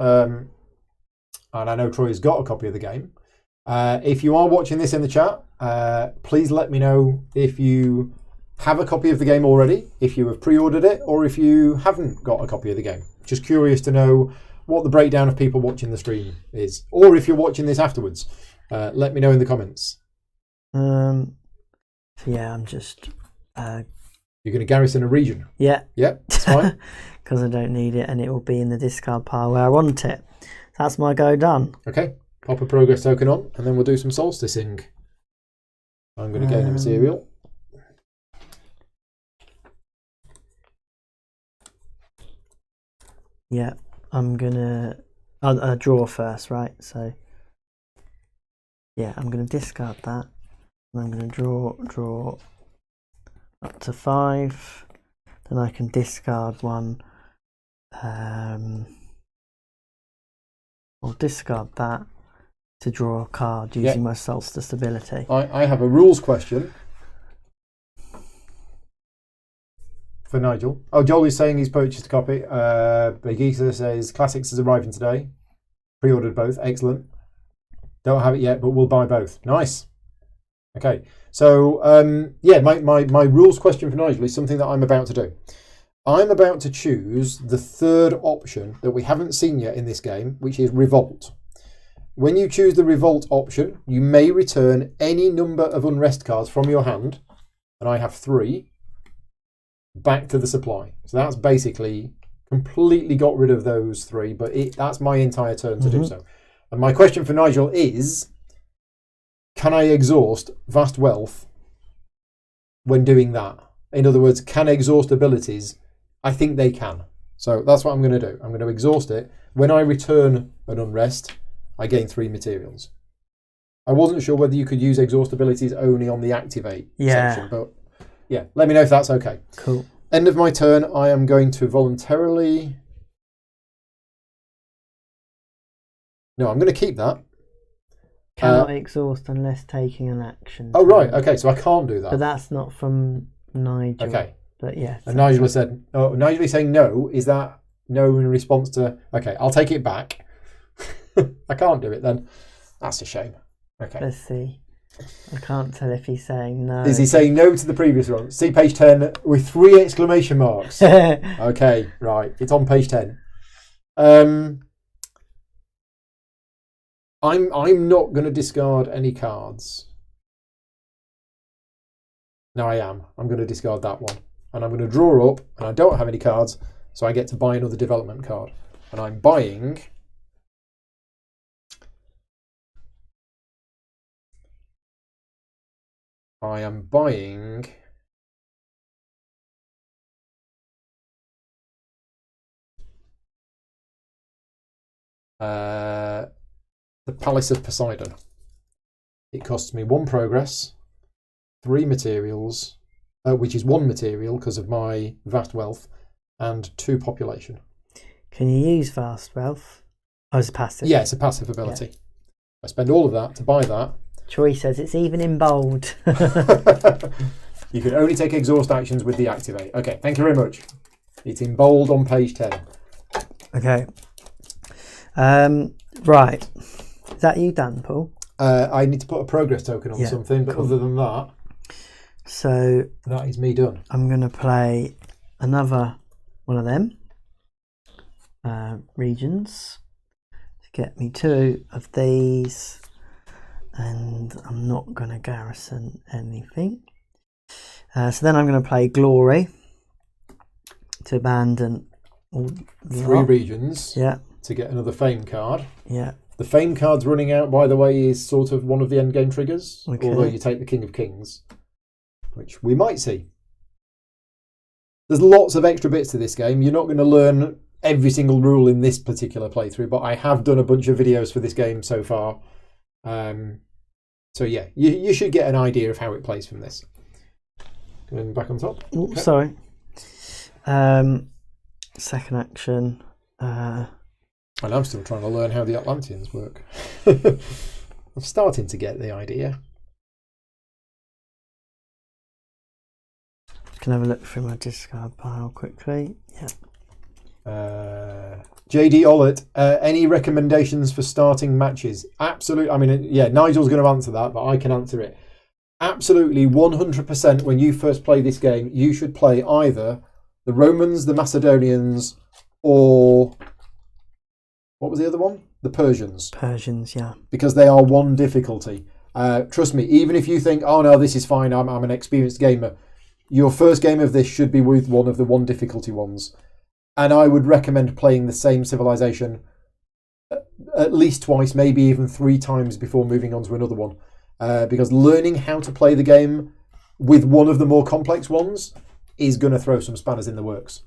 And I know Troy's got a copy of the game. If you are watching this in the chat, please let me know if you have a copy of the game already, if you have pre-ordered it, or if you haven't got a copy of the game. Just curious to know what the breakdown of people watching the stream is, or if you're watching this afterwards. Let me know in the comments. So yeah, I'm just... You're going to garrison a region? Yeah. Yeah, that's fine. Because I don't need it, and it will be in the discard pile where I want it. That's my go done. Okay, pop a progress token on, and then we'll do some solsticing. I'm going to gain a material. Yeah, I'm gonna draw first, right? So yeah, I'm gonna discard that, and I'm gonna draw up to 5. Then I can discard one. I'll discard that to draw a card using my solstice ability. I have a rules question for Nigel. Oh, Jolie's saying he's purchased a copy. Begisa says Classics is arriving today. Pre-ordered both. Excellent. Don't have it yet, but we'll buy both. Nice. Okay. So, my rules question for Nigel is something that I'm about to do. I'm about to choose the 3rd option that we haven't seen yet in this game, which is Revolt. When you choose the Revolt option, you may return any number of Unrest cards from your hand, and I have 3, back to the supply. So that's basically completely got rid of those 3, but that's my entire turn to do so. And my question for Nigel is, can I exhaust Vast Wealth when doing that? In other words, can exhaust abilities? I think they can. So that's what I'm going to do. I'm going to exhaust it. When I return an Unrest, I gain 3 materials. I wasn't sure whether you could use exhaust abilities only on the activate section, but yeah, let me know if that's okay. Cool. End of my turn, I am going to voluntarily... No, I'm going to keep that. Cannot exhaust unless taking an action. Oh, right. Okay, so I can't do that. But that's not from Nigel. Okay. But yeah. And Nigel has said... Oh, Nigel is saying no. Is that no in response to... Okay, I'll take it back. I can't do it then. That's a shame. Okay. Let's see. I can't tell if he's saying no. Is he saying no to the previous one? See page 10 with 3 exclamation marks. Okay, right. It's on page 10. I'm not going to discard any cards. No, I am. I'm going to discard that one. And I'm going to draw up, and I don't have any cards, so I get to buy another development card. And I'm buying... I am buying the Palace of Poseidon. It costs me 1 progress, 3 materials, which is 1 material because of my vast wealth, and 2 population. Can you use vast wealth? Oh, it's a passive. Yeah, it's a passive ability. Yeah. I spend all of that to buy that. Troy says it's even in bold. You can only take exhaust actions with the activate. Okay, thank you very much. It's in bold on page 10. Okay. Right. Is that you done, Paul? I need to put a progress token on something, but other than that, so that is me done. I'm going to play another one of them regions to get me 2 of these. and I'm not going to garrison anything. So then I'm going to play Glory to abandon all 3 regions. Yeah. To get another Fame card. Yeah. The Fame card's running out, by the way, is sort of one of the endgame triggers. Okay. Although you take the King of Kings, which we might see. There's lots of extra bits to this game. You're not going to learn every single rule in this particular playthrough, but I have done a bunch of videos for this game so far. So yeah, you should get an idea of how it plays from this. Going back on top. Oops, Okay. sorry. Second action. And I'm still trying to learn how the Atlanteans work. I'm starting to get the idea. Can have a look through my discard pile quickly. Yeah. JD Ollett, any recommendations for starting matches? Absolutely. I mean, yeah, Nigel's going to answer that, but I can answer it. Absolutely, 100% when you first play this game, you should play either the Romans, the Macedonians, or... what was the other one? The Persians. Persians, yeah. Because they are 1 difficulty. Trust me, even if you think, oh no, this is fine, I'm an experienced gamer, your first game of this should be with one of the 1 difficulty ones. And I would recommend playing the same civilization at least twice, maybe even 3 times before moving on to another one. Because learning how to play the game with one of the more complex ones is going to throw some spanners in the works.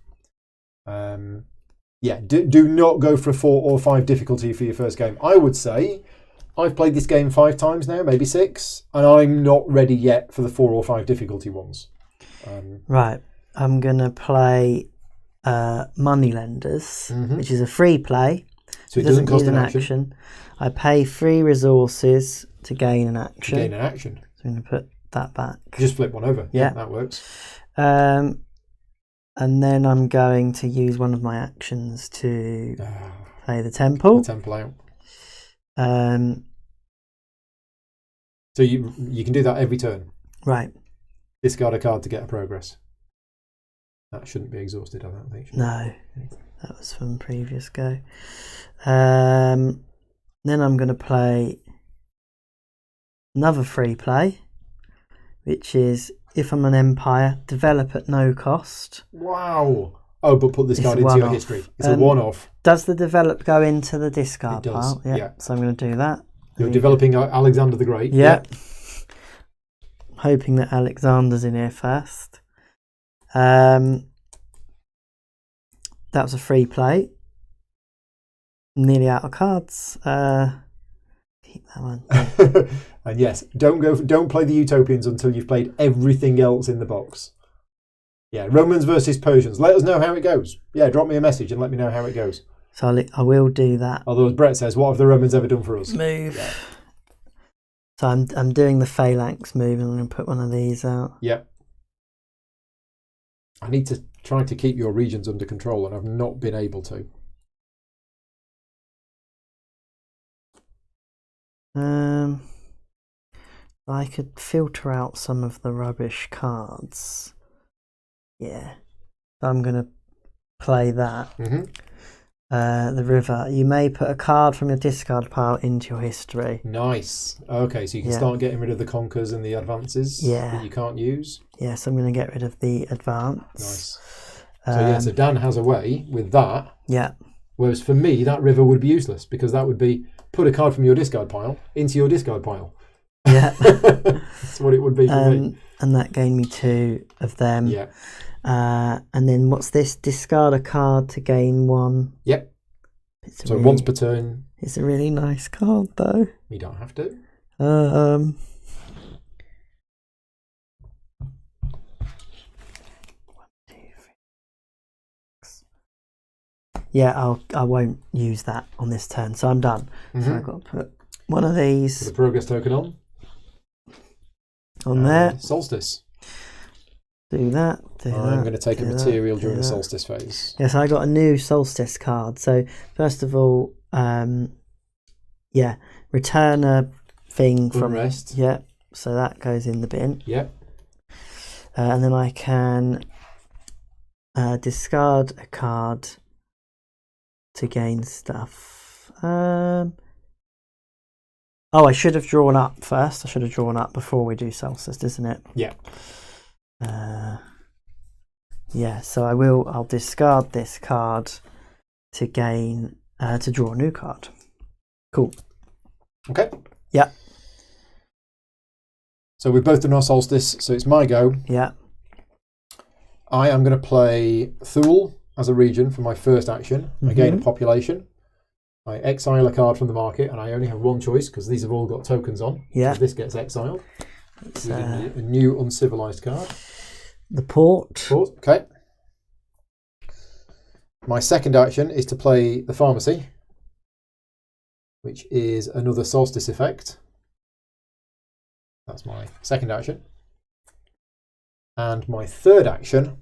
Yeah, do not go for a 4 or 5 difficulty for your first game. I would say I've played this game 5 times now, maybe 6, and I'm not ready yet for the 4 or 5 difficulty ones. Right, I'm going to play Moneylenders, which is a free play. So it doesn't cost need an action. I pay 3 resources to gain an action. To gain an action. So I'm going to put that back. Just flip one over. Yeah. That works. And then I'm going to use one of my actions to play the temple. The temple out. Um, So you can do that every turn. Right. Discard a card to get a progress. That shouldn't be exhausted, I don't think. No, that was from previous go. Then I'm going to play another free play, which is if I'm an empire, develop at no cost. Wow. Oh, but put this It's card a into your one-off. history. It's a one-off. Does the develop go into the discard It does, pile? Yeah. yeah. So I'm going to do that. You're developing Alexander the Great. Yeah. Hoping that Alexander's in here first. That was a free play. I'm nearly out of cards. Keep that one. And yes, don't play the Utopians until you've played everything else in the box. Yeah, Romans versus Persians. Let us know how it goes. Yeah, drop me a message and let me know how it goes. So I will do that. Although, as Brett says, what have the Romans ever done for us? Move. Yeah. So I'm doing the phalanx move, and I'm going to put one of these out. Yeah. I need to try to keep your regions under control, and I've not been able to. I could filter out some of the rubbish cards. Yeah. So I'm going to play that. Mm-hmm. The river. You may put a card from your discard pile into your history. Nice. Okay, so you can start getting rid of the conquers and the advances that you can't use. Yes, I'm going to get rid of the advance. Nice. So Dan has a way with that. Yeah. Whereas for me, that river would be useless because that would be put a card from your discard pile into your discard pile. Yeah. That's what it would be for me. And that gained me 2 of them. Yeah. And then what's this? Discard a card to gain 1. Yep. So once per turn. It's a really nice card, though. You don't have to. 1, 2, 3, 6. Yeah, I won't use that on this turn, so I'm done. Mm-hmm. So I've got to put one of these. Put the progress token on There. Solstice. Do that. I'm going to take a material during the solstice phase. Yes, I got a new solstice card. So first of all, return a thing from rest. Yeah, so that goes in the bin. Yep. And then I can discard a card to gain stuff. Oh, I should have drawn up first. I should have drawn up before we do solstice, isn't it? Yeah. Yeah, so I'll discard this card to gain, to draw a new card. Cool. Okay. Yeah. So we've both done our solstice, so it's my go. Yeah. I am going to play Thule as a region for my first action. I gain a population. I exile a card from the market, and I only have one choice because these have all got tokens on. Yeah. So this gets exiled. It's a new uncivilized card. The port. Okay. My second action is to play the pharmacy, which is another solstice effect. That's my second action. And my third action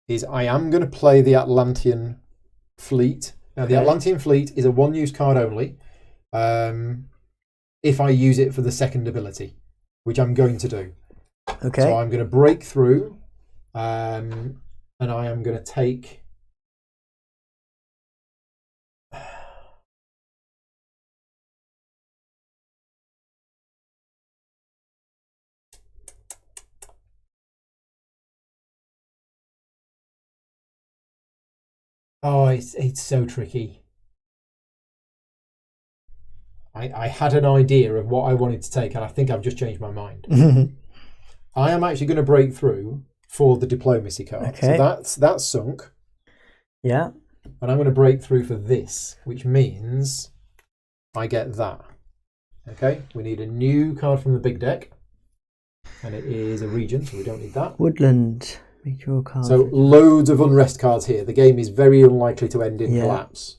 is I am going to play the Atlantean fleet. Now, the Atlantean fleet is a one-use card only. If I use it for the second ability, which I'm going to do. Okay. So I'm going to break through, and I am going to take. Oh, it's so tricky. I had an idea of what I wanted to take, and I think I've just changed my mind. I am actually going to break through for the diplomacy card. Okay. So that's sunk. Yeah. And I'm going to break through for this, which means I get that. Okay, we need a new card from the big deck. And it is a region, so we don't need that. Woodland. Draw card. So loads of unrest cards here. The game is very unlikely to end in collapse.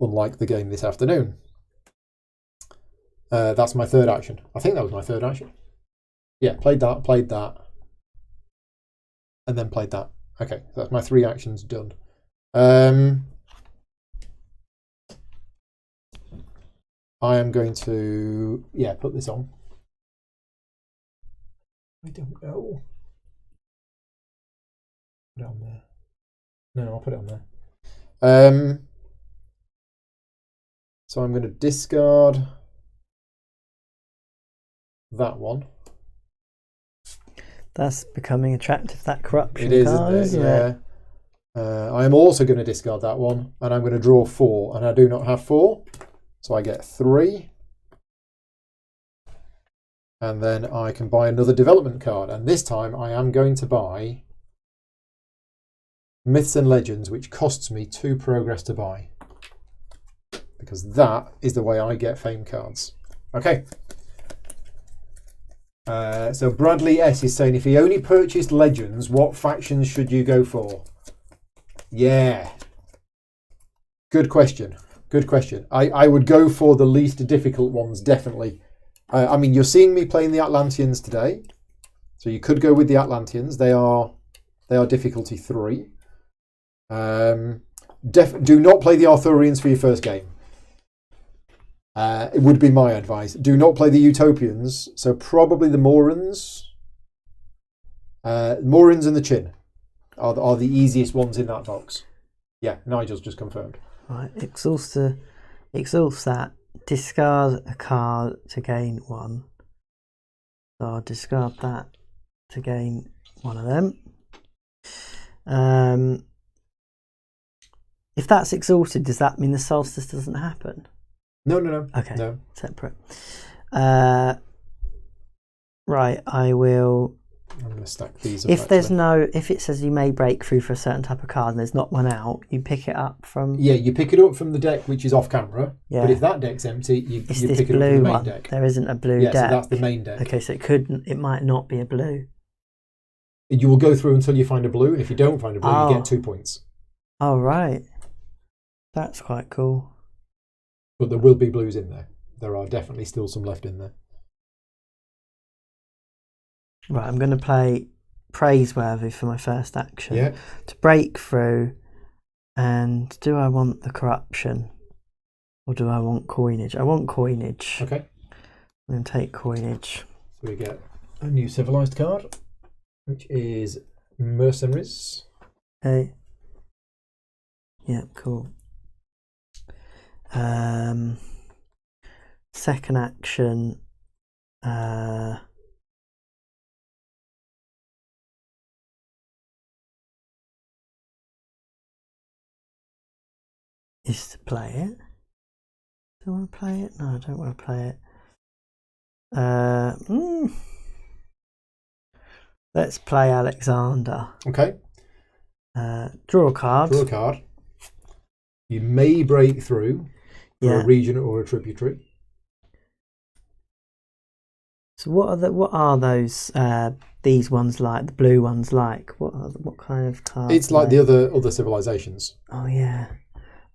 Unlike the game this afternoon. That's my third action. I think that was my third action. Yeah, played that. And then played that. Okay, so that's my three actions done. I am going to, put this on. I don't know. Put it on there. No, I'll put it on there. So I'm going to discard that one. That's becoming attractive, that corruption it is, card, isn't it? I am also going to discard that one, and I'm going to draw 4, and I do not have 4, so I get 3. And then I can buy another development card, and this time I am going to buy Myths and Legends, which costs me 2 progress to buy. Because that is the way I get fame cards. Okay. So Bradley S is saying, if he only purchased Legends, what factions should you go for? Yeah. Good question. Good question. I would go for the least difficult ones, definitely. I mean, you're seeing me playing the Atlanteans today. So you could go with the Atlanteans. They are difficulty 3. Do not play the Arthurians for your first game. It would be my advice. Do not play the Utopians. So probably the Morans. Morans and the Chin are the easiest ones in that box. Yeah, Nigel's just confirmed. Right, exhaust that. Discard a card to gain 1. So I'll discard that to gain 1 of them. If that's exhausted, does that mean the solstice doesn't happen? No. Okay, no. Separate. Right, I will. I'm going to stack these up. If it says you may break through for a certain type of card and there's not one out, you pick it up from. Yeah, you pick it up from the deck, which is off camera. Yeah. But if that deck's empty, you pick it up from blue the main one. deck. There isn't a blue deck. Yeah, so that's the main deck. Okay, so it might not be a blue. You will go through until you find a blue, and if you don't find a blue, you get 2 points. Oh, right. That's quite cool. But there will be blues in there. There are definitely still some left in there. Right, I'm going to play Praiseworthy for my first action. Yeah. To break through. And do I want the corruption? Or do I want coinage? I want coinage. Okay. I'm going to take coinage. So we get a new civilized card, which is Mercenaries. Okay. Yeah, cool. Second action. Is to play it. Do I want to play it? No, I don't want to play it. Let's play Alexander. Okay. Draw a card. Draw a card. You may break through for a region or a tributary. So what are those these ones like? The blue ones like? What kind of cards? It's like the other civilizations. Oh yeah.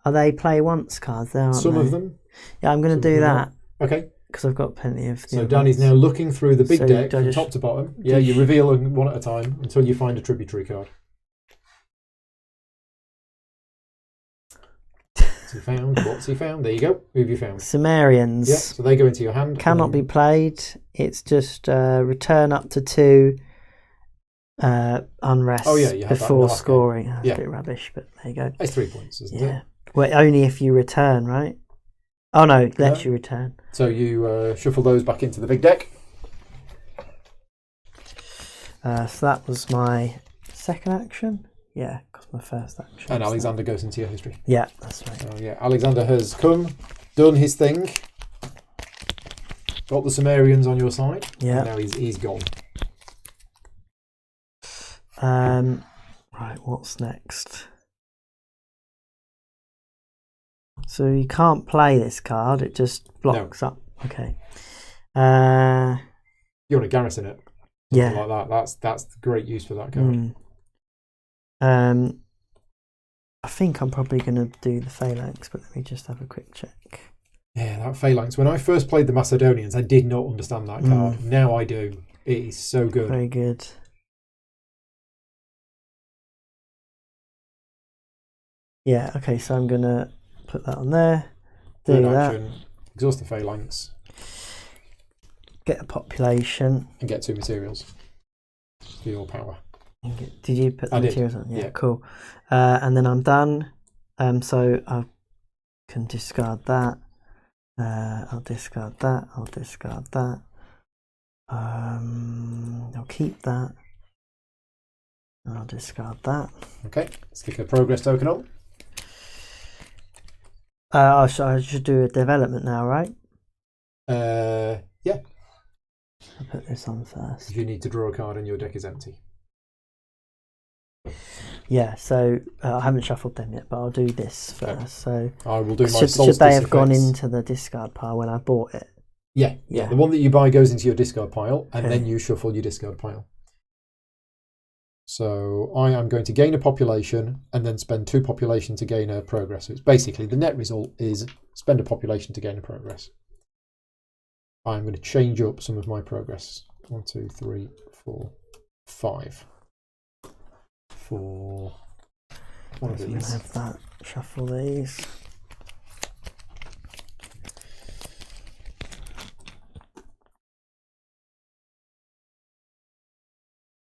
Are they play once cards? There, aren't Some they? of them. Yeah, I'm going to do that. Okay. Because I've got plenty of. So Danny's now looking through the big deck from just, top to bottom. Yeah, you reveal them one at a time until you find a tributary card. What's he found? What's he found? There you go. Who have you found? Sumerians. Yeah, so they go into your hand. Cannot be played. It's just return up to 2 unrest before scoring. Oh, yeah. A bit rubbish, but there you go. That's 3 points, isn't it? Well, only if you return, right? Oh no, it lets you return. So you shuffle those back into the big deck. So that was my second action. Yeah, because my first action. And Alexander goes into your history. Yeah, that's right. Oh yeah, Alexander has come, done his thing, got the Sumerians on your side. Yeah. And now he's gone. Right, what's next? So you can't play this card; it just blocks up. Okay. You want to garrison it? Yeah. Like that. That's great use for that card. I think I'm probably going to do the phalanx, but let me just have a quick check. Yeah, that phalanx. When I first played the Macedonians, I did not understand that card. Now I do. It is so good. Very good. Yeah, okay, so I'm going to put that on there. Do that. Action, exhaust the phalanx. Get a population. And get 2 materials for your power. Did you put the materials on? Yeah, cool. And then I'm done. So I can discard that. I'll discard that. I'll discard that. I'll keep that. I'll discard that. Okay, stick a progress token on. I should do a development now, right? Yeah. I'll put this on first. You need to draw a card and your deck is empty. Yeah, so I haven't shuffled them yet, but I'll do this first. Okay. So I will do my solstice should they have gone into the discard pile when I bought it? Yeah. The one that you buy goes into your discard pile, and then you shuffle your discard pile. So I am going to gain a population and then spend 2 population to gain a progress. So it's basically the net result is spend a population to gain a progress. I'm going to change up some of my progress. 1, 2, 3, 4, 5. For one of these. Have that. Shuffle these.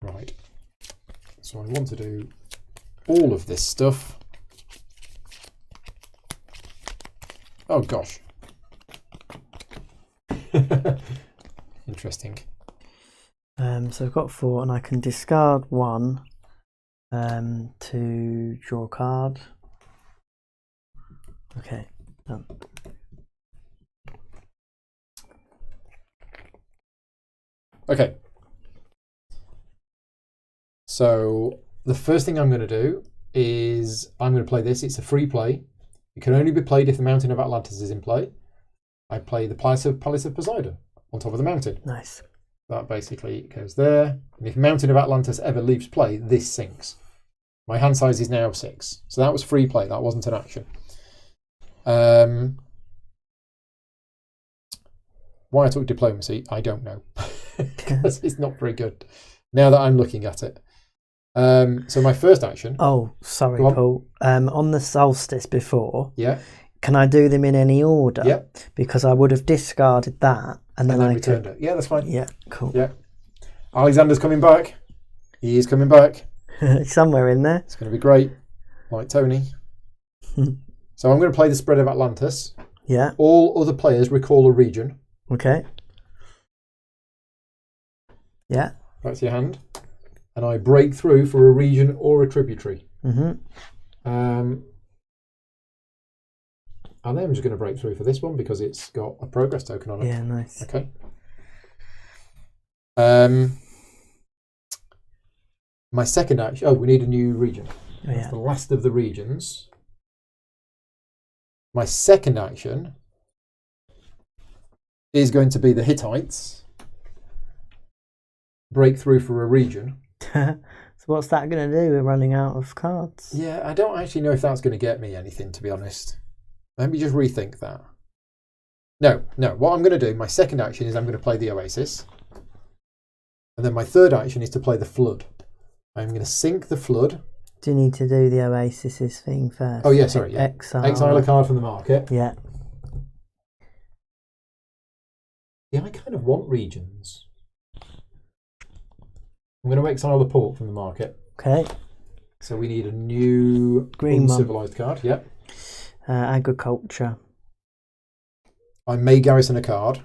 Right. So I want to do all of this stuff. Oh gosh. Interesting. So I've got 4 and I can discard 1 to draw a card. Okay, done. Okay. So the first thing I'm going to do is I'm going to play this. It's a free play. It can only be played if the Mountain of Atlantis is in play. I play the Palace of Poseidon on top of the mountain. Nice. That basically goes there. And if Mountain of Atlantis ever leaves play, this sinks. My hand size is now 6. So that was free play. That wasn't an action. Why I took diplomacy, I don't know. Because it's not very good now that I'm looking at it. So my first action. Oh, sorry, Paul. On the solstice before. Yeah. Can I do them in any order? Yeah. Because I would have discarded that and then I returned it. Yeah, that's fine. Yeah, cool. Yeah. Alexander's coming back. He is coming back. Somewhere in there. It's going to be great. Like Tony. So I'm going to play the Spread of Atlantis. Yeah. All other players recall a region. Okay. Yeah. That's your hand. And I break through for a region or a tributary. Mm-hmm. And then I'm just going to break through for this one because it's got a progress token on it. Yeah, nice. Okay. My second action... Oh, we need a new region. Oh, That's the last of the regions. My second action is going to be the Hittites. Break through for a region. So what's that going to do? We're running out of cards. Yeah, I don't actually know if that's going to get me anything, to be honest. Let me just rethink that. No. What I'm going to do, my second action is I'm going to play the Oasis. And then my third action is to play the Flood. I'm going to sink the Flood. Do you need to do the Oasis's thing first? Oh, yeah, sorry. Yeah. Exile a card from the market. Yeah. Yeah, I kind of want regions. I'm going to exile the port from the market. Okay. So we need a new Green uncivilized card. Yep. Agriculture. I may garrison a card.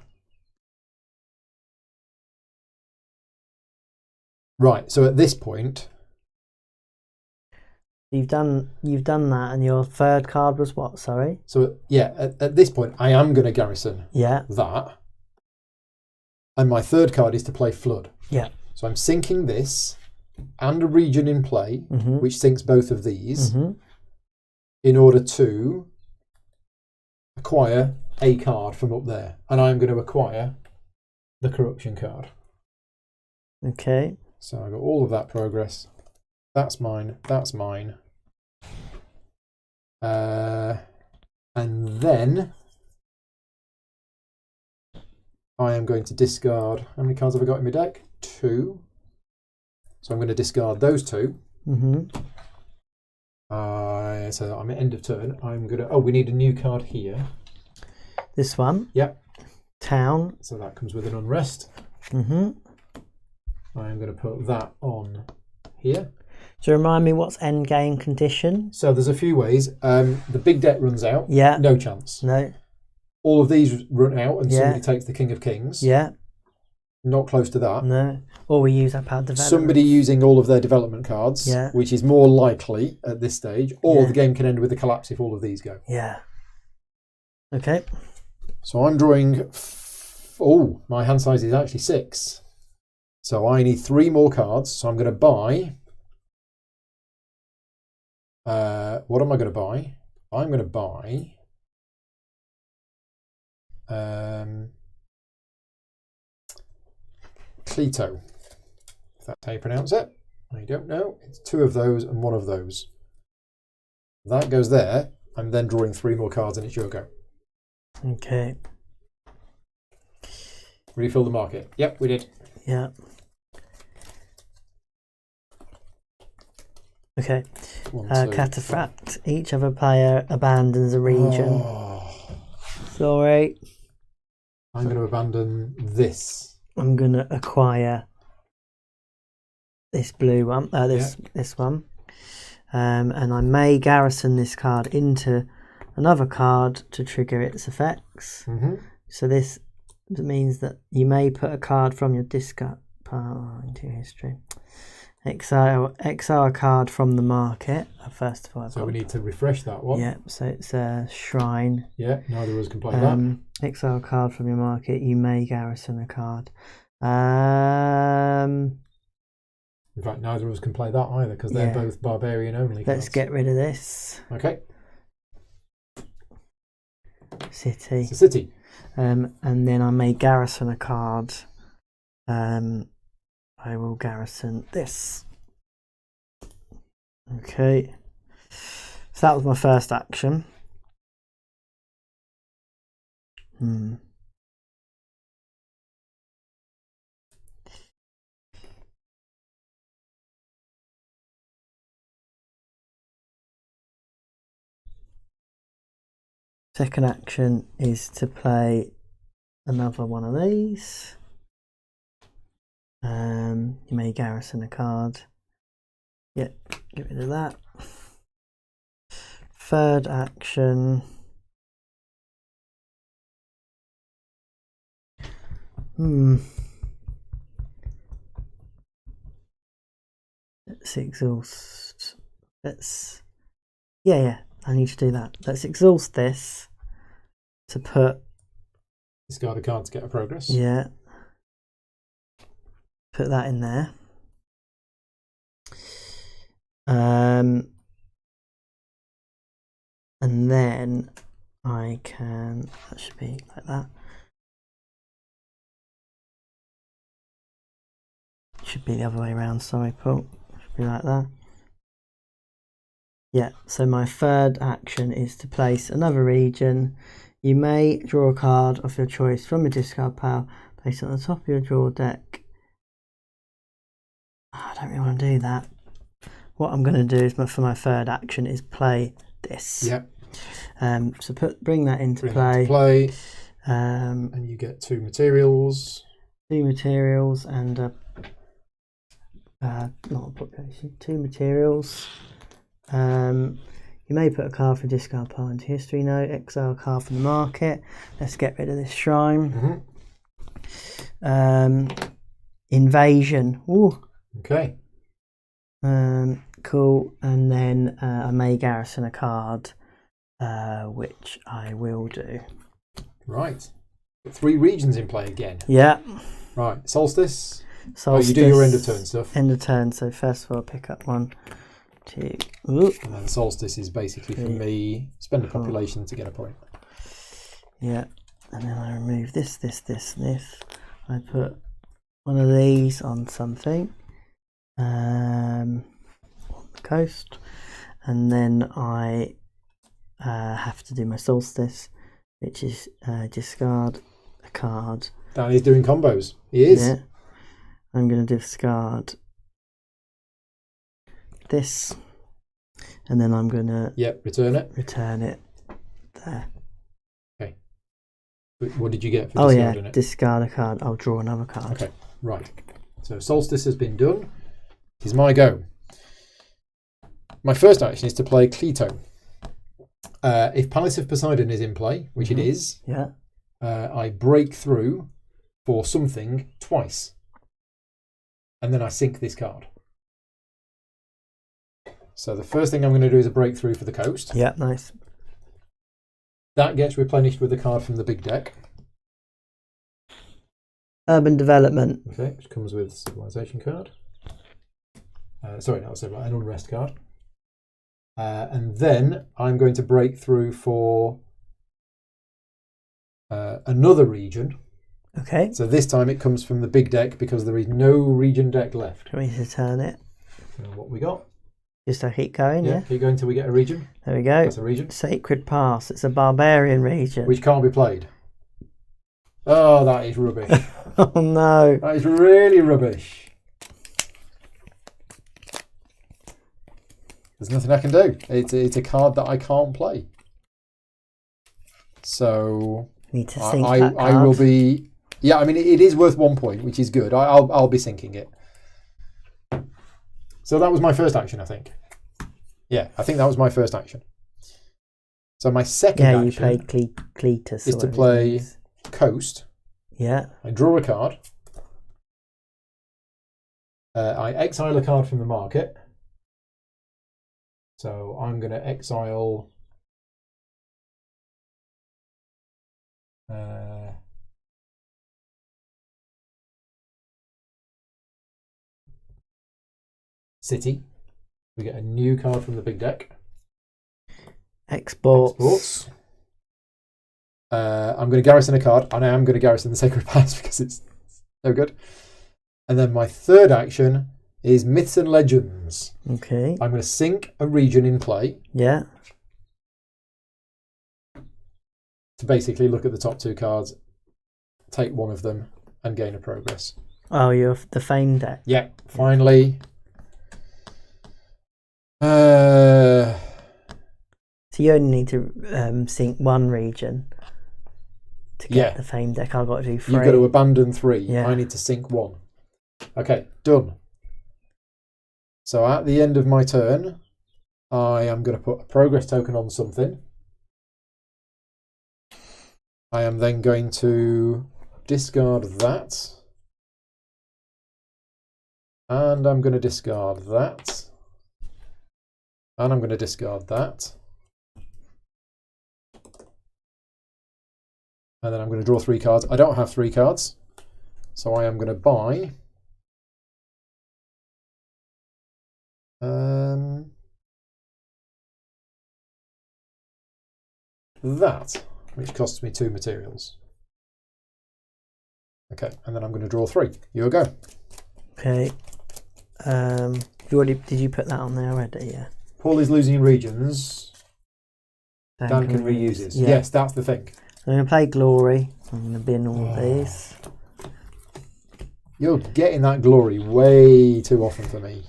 Right. So at this point, You've done that, and your third card was what? Sorry. So yeah, at this point, I am going to garrison. Yeah. That. And my third card is to play Flood. Yeah. So I'm sinking this and a region in play, which sinks both of these, in order to acquire a card from up there. And I'm going to acquire the Corruption card. Okay. So I've got all of that progress. That's mine. That's mine. And then I am going to discard. How many cards have I got in my deck? 2. So I'm going to discard those 2. So I'm at end of turn. I'm going to. Oh, we need a new card here. This one. Yep. Town. So that comes with an unrest. I am going to put that on here. So remind me, what's endgame condition? So there's a few ways. The big deck runs out. Yeah. No chance. No. All of these run out and somebody takes the King of Kings. Yeah. Not close to that. No. Or we use up our development. Somebody using all of their development cards, which is more likely at this stage, or the game can end with a collapse if all of these go. Yeah. Okay. So I'm drawing... Oh, my hand size is actually 6. So I need 3 more cards. So I'm going to buy... what am I going to buy? I'm going to buy... Cleto, if that's how you pronounce it. I don't know. It's 2 of those and 1 of those. That goes there. I'm then drawing 3 more cards and it's your go. Okay. Refill the market. Yep, we did. Yeah. Okay. Cataphract. Each other player abandons a region. Oh. Sorry. I'm going to abandon this. I'm going to acquire this blue one, this one. And I may garrison this card into another card to trigger its effects. So this means that you may put a card from your discard pile into history. Exile a card from the market. First of all, so we need to refresh that one. Yeah, so it's a shrine. Yeah, neither of us can play that. Exile a card from your market. You may garrison a card. In fact, neither of us can play that either because they're both barbarian only cards. Let's get rid of this. Okay. City. It's a city. And then I may garrison a card. I will garrison this. Okay. So that was my first action. Second action is to play another one of these. You may garrison a card. Yep, get rid of that. third action. Let's exhaust. Yeah, I need to do that. Let's exhaust this to put. Discard a card to get a progress. Yeah. Put that in there. And then I can. That should be like that. Should be the other way around. Sorry, Paul. Should be like that. Yeah, so my third action is to place another region. You may draw a card of your choice from your discard pile, place it on the top of your draw deck. I don't really want to do that. What I'm going to do is for my third action is play this. Yep. So bring that into play. And you get 2 materials. 2 materials and not a population. 2 materials. You may put a card from discard pile into history note, exile a card from the market. Let's get rid of this shrine. Invasion. Ooh. Okay. Cool. And then I may garrison a card, which I will do. Right. 3 regions in play again. Yeah. Right. Solstice. Oh, you do your end of turn stuff. End of turn. So first of all, I'll pick up 1, 2. Ooh. And then solstice is basically for me, spend a population to get a point. Yeah. And then I remove this. I put one of these on something. On the coast. And then I have to do my solstice, which is discard a card. Danny's doing combos. He is. Yeah. I'm going to discard this, and then I'm going to return it. Return it there. Okay. What did you get for discarding it? Discard a card. I'll draw another card. Okay, right. So solstice has been done. It is my go. My first action is to play Cleto. If Palace of Poseidon is in play, which it is, I break through for something twice. And then I sink this card. So the first thing I'm going to do is a breakthrough for the coast. Yeah, nice. That gets replenished with a card from the big deck. Urban development. Okay, which comes with civilization card. Sorry, that was an unrest card. And then I'm going to break through for another region. Okay. So this time it comes from the big deck because there is no region deck left. Can we return it? And what we got? Just to keep going, yeah? Keep going till we get a region. There we go. That's a region. Sacred Pass. It's a barbarian region. Which can't be played. Oh, that is rubbish. Oh, no. That is really rubbish. There's nothing I can do. It's a card that I can't play. So Need to sink that card. I will be... Yeah, I mean, it is worth 1 point, which is good. I'll be sinking it. So that was my first action, I think. Yeah, I think that was my first action. So my second action... Yeah, you played Cletus. ...is to play Coast. Yeah. I draw a card. I exile a card from the market. So I'm going to exile... City. We get a new card from the big deck. Exports. I'm going to garrison a card, and I am going to garrison the Sacred Pass because it's no good. And then my third action is Myths and Legends. Okay. I'm going to sink a region in play. Yeah. To basically look at the top 2 cards, take one of them, and gain a progress. Oh, you're the Fame deck. Yeah, finally. So you only need to sink 1 region to get the Fame deck. I've got to do 3. You've got to abandon 3. Yeah. I need to sink 1. Okay, done. So at the end of my turn, I am going to put a progress token on something. I am then going to discard that. And I'm going to discard that. And I'm going to discard that. And then I'm going to draw 3 cards. I don't have 3 cards. So I am going to buy that, which costs me 2 materials. Okay, and then I'm going to draw 3. You go. Okay. Did you put that on there already? Yeah. Paul is losing in regions. Dan can reuse. reuse it. Yeah. Yes, that's the thing. So I'm going to play Glory. I'm going to bin all these. You're getting that glory way too often for me.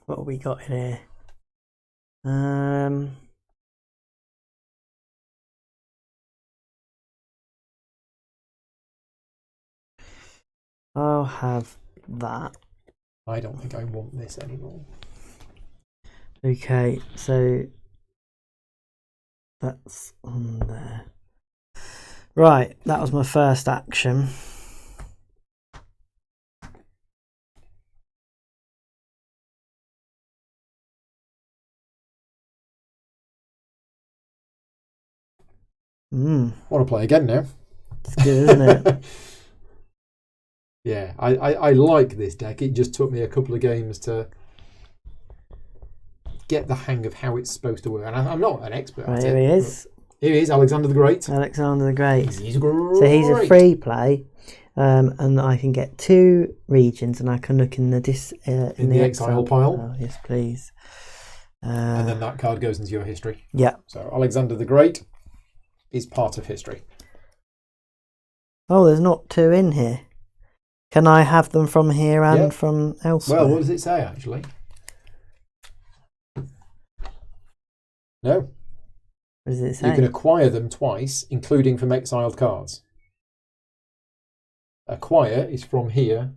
What have we got in here? I'll have that. I don't think I want this anymore. Okay, so that's on there. Right, that was my first action. I want to play again now. It's good, isn't it? Yeah, I like this deck. It just took me a couple of games to get the hang of how it's supposed to work. And I'm not an expert Right, at here it. he is. Here he is, Alexander the Great. Alexander the Great. He's great. So he's a free play, and I can get 2 regions, and I can look in the in the exile pile. Oh, yes, please. And then that card goes into your history. Yeah. So Alexander the Great is part of history. Oh, there's not 2 in here. Can I have them from here and from elsewhere? Well, what does it say actually? No. What does it say? You can acquire them twice, including from exiled cards. Acquire is from here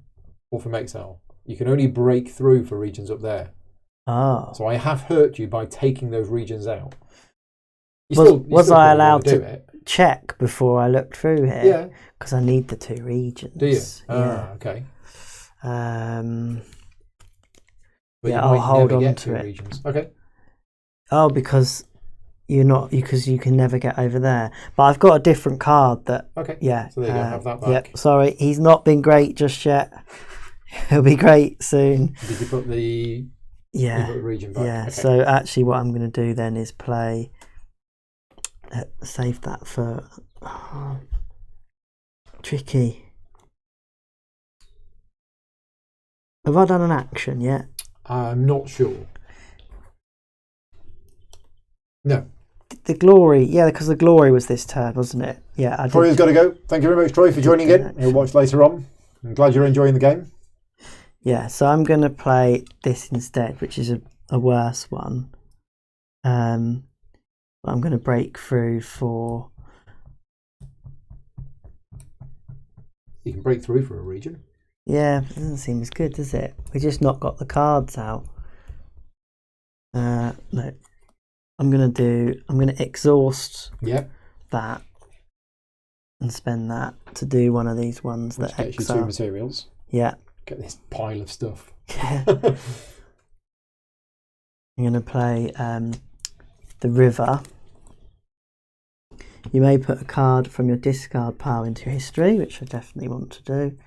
or from exile. You can only break through for regions up there. Oh. So I have hurt you by taking those regions out. Was I allowed to check before I looked through here? Yeah. Because I need the 2 regions. Do you? Yeah. Ah, okay. But I'll hold on to it. Regions. Okay. Oh, because you can never get over there. But I've got a different card that. Okay. Yeah. So there you go. Have that back. Yep. Sorry, he's not been great just yet. He'll be great soon. Did you put the? Yeah. You put the region back? Yeah. Okay. So actually, what I'm going to do then is play. Save that for. Tricky. Have I done an action yet? I'm not sure. No. The glory, yeah, because the glory was this turn, wasn't it? Yeah, I did. Troy's got to go. Thank you very much, Troy, for joining in. You'll watch later on. I'm glad you're enjoying the game. Yeah, so I'm going to play this instead, which is a worse one. I'm going to break through for. You can break through for a region. Yeah, it doesn't seem as good, does it? We just not got the cards out. No. I'm going to exhaust that and spend that to do one of these ones that gets you 2 materials. Yeah. Get this pile of stuff. Yeah. I'm going to play the river. You may put a card from your discard pile into your history, which I definitely want to do.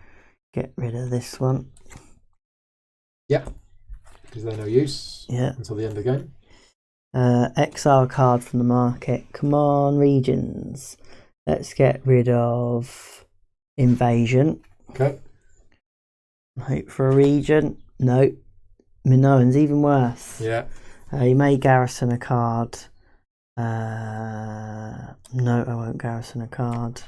Get rid of this one. Yeah, because they're no use until the end of the game. Exile card from the market. Come on, regions. Let's get rid of invasion. Okay. Hope for a region. No. Minoan's even worse. Yeah. You may garrison a card. No, I won't garrison a card.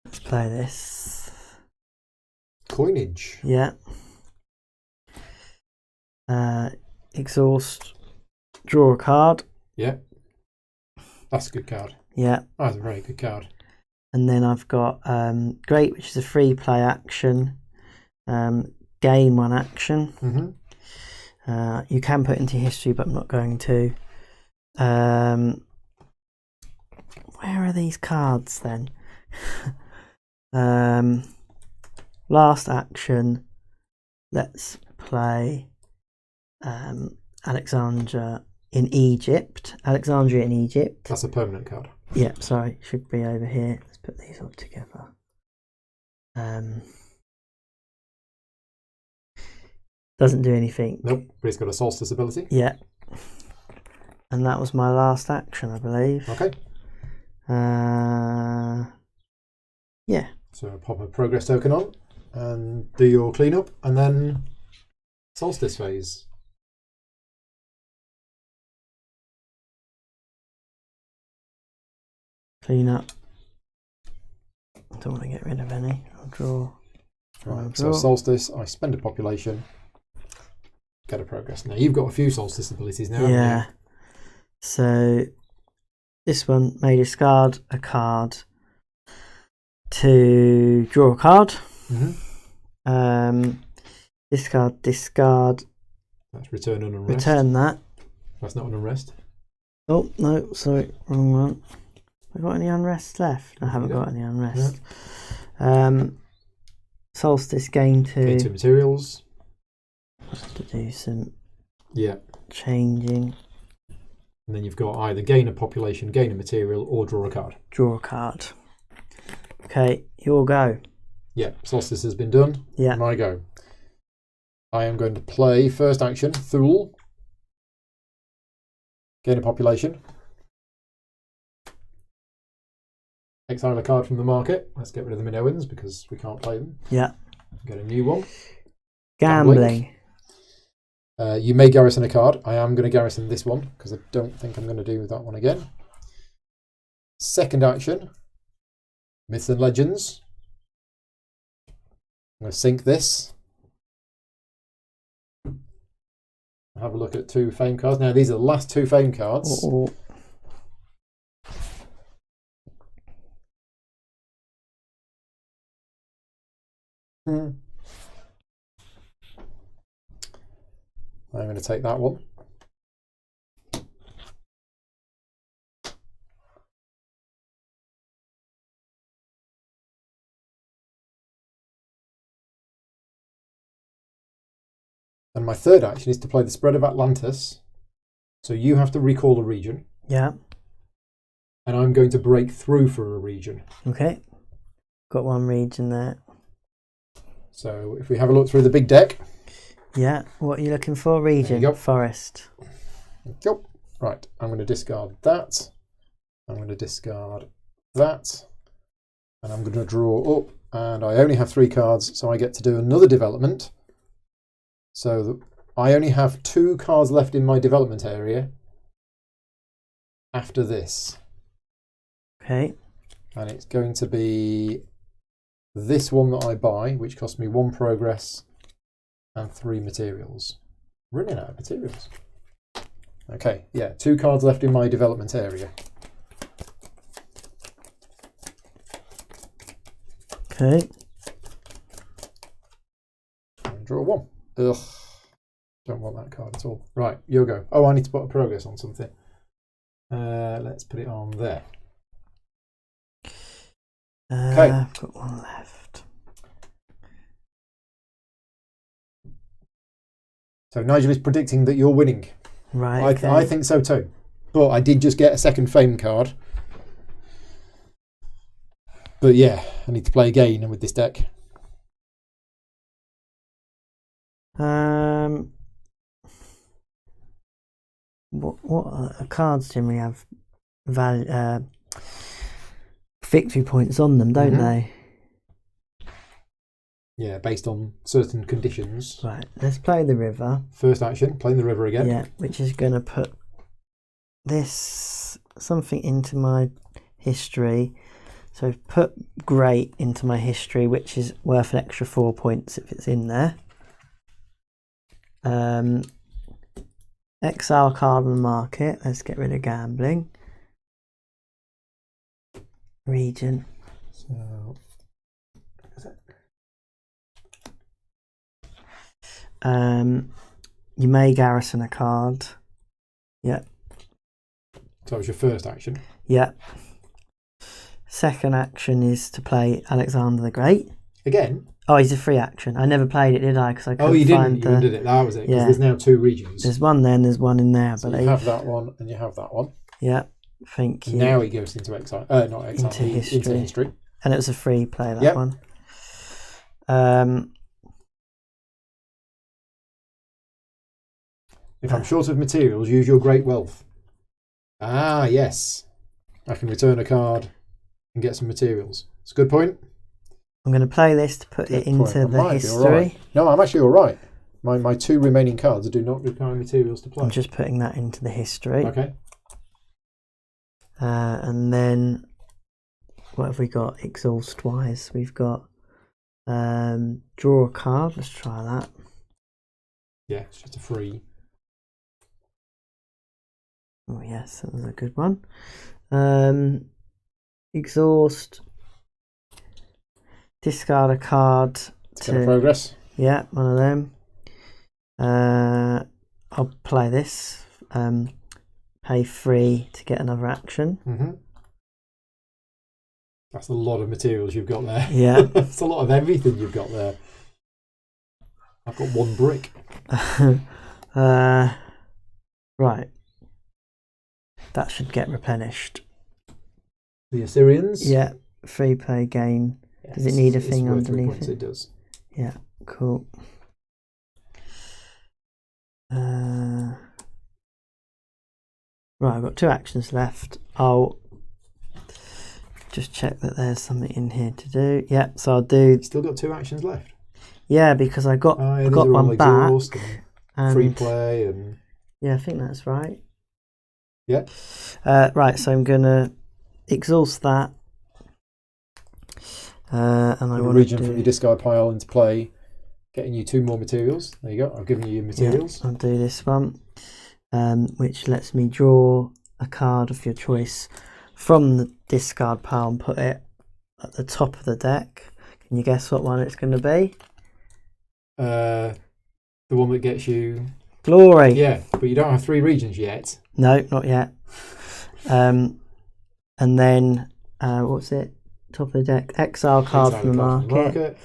Let's play this. Coinage. Yeah. Exhaust. Draw a card. Yeah. That's a good card. Yeah. That's a very good card. And then I've got Great, which is a free play action. Gain 1 action. You can put into history, but I'm not going to. Where are these cards then? Last action. Let's play Alexandria in Egypt. Alexandria in Egypt. That's a permanent card. Yeah, sorry, should be over here. Let's put these all together. Doesn't do anything. Nope, but it's got a solstice ability. Yeah. And that was my last action, I believe. Okay. Yeah. So pop a progress token on and do your cleanup, and then solstice phase. Clean up. I don't want to get rid of any. I'll draw. Right, so solstice, I spend a population, get a progress. Now you've got a few solstice abilities now, haven't Yeah. So this one may discard a card to draw a card. Discard. That's return an unrest. Return that. That's not an unrest. Oh no, sorry, wrong one. Have I got any unrest left? I haven't got any unrest. Solstice gain 2. Gain 2 materials. Just to do some And changing. then you've got either gain a population, gain a material, or draw a card. Draw a card. Okay, your go. Yeah, solstice has been done. Yeah. My go. I am going to play first action, Thule. Gain a population. Exile a card from the market. Let's get rid of the Minoans because we can't play them. Yeah. Get a new one. Gambling. You may garrison a card. I am going to garrison this one because I don't think I'm going to do that one again. Second action, Myths and Legends. I'm going to sink this. Have a look at 2 fame cards. Now these are the last 2 fame cards. I'm going to take that one. And my third action is to play the Spread of Atlantis. So you have to recall a region. Yeah. And I'm going to break through for a region. Okay. Got one region there. So if we have a look through the big deck. Yeah. What are you looking for? Region. There you go. Forest. Yep. Right. I'm going to discard that. I'm going to discard that. And I'm going to draw up. And I only have 3 cards, so I get to do another development. So I only have 2 cards left in my development area after this. Okay. And it's going to be this one that I buy, which cost me 1 progress and 3 materials. Running out of materials. Okay, yeah, 2 cards left in my development area. Okay. And draw 1. Ugh. Don't want that card at all. Right, you'll go. Oh, I need to put a progress on something. Let's put it on there. Okay. I've got 1 left. So Nigel is predicting that you're winning. Right. Okay. I think so too. But I did just get a second fame card. But yeah, I need to play again with this deck. What cards generally have victory points on them, don't they? Yeah, based on certain conditions. Right, let's play the river. First action, playing the river again. Yeah, which is going to put something into my history. So I've put great into my history, which is worth an extra 4 points if it's in there. Exile card on the market. Let's get rid of gambling. Region. So, is it? You may garrison a card. Yep. So that was your first action. Yep. Second action is to play Alexander the Great. Again? Oh, he's a free action. I never played it, did I? Because I couldn't you find didn't. You did it. That was it. Because there's now 2 regions. There's one there and there's one in there, I so believe. you have that one and you have that one. Yeah, thank you. And now he goes into exile. Not exile. Into history. Into history. And it was a free play, that one. If I'm short of materials, use your great wealth. Ah, yes. I can return a card and get some materials. It's a good point. I'm going to play this to put it into the history. Right. No, I'm actually all right. My 2 remaining cards do not require materials to play. I'm just putting that into the history. Okay. And then, what have we got exhaust-wise? We've got draw a card. Let's try that. Yeah, it's just a free. Oh, yes, that was a good one. Exhaust. Discard a card. To progress. Yeah, one of them. I'll play this. Pay 3 to get another action. Mm-hmm. That's a lot of materials you've got there. Yeah. That's a lot of everything you've got there. I've got 1 brick. Right. That should get replenished. The Assyrians? Yeah. Free play gain. Yes, does it need a it's thing worth 3 underneath points, it? It does. Yeah, cool. Right, I've got 2 actions left. I'll just check that there's something in here to do. Yeah, so I'll do. Still got 2 actions left. Yeah, because I got I got one back. And free play and. Yeah, I think that's right. Yeah. Right, so I'm gonna exhaust that. And I want to region from your discard pile into play, getting you 2 more materials. There you go. I've given you your materials. Yeah, I'll do this one, which lets me draw a card of your choice from the discard pile and put it at the top of the deck. Can you guess what one it's going to be? The one that gets you glory. Yeah, but you don't have 3 regions yet. No, not yet. And then what's it? Top of the deck, exile card from the market.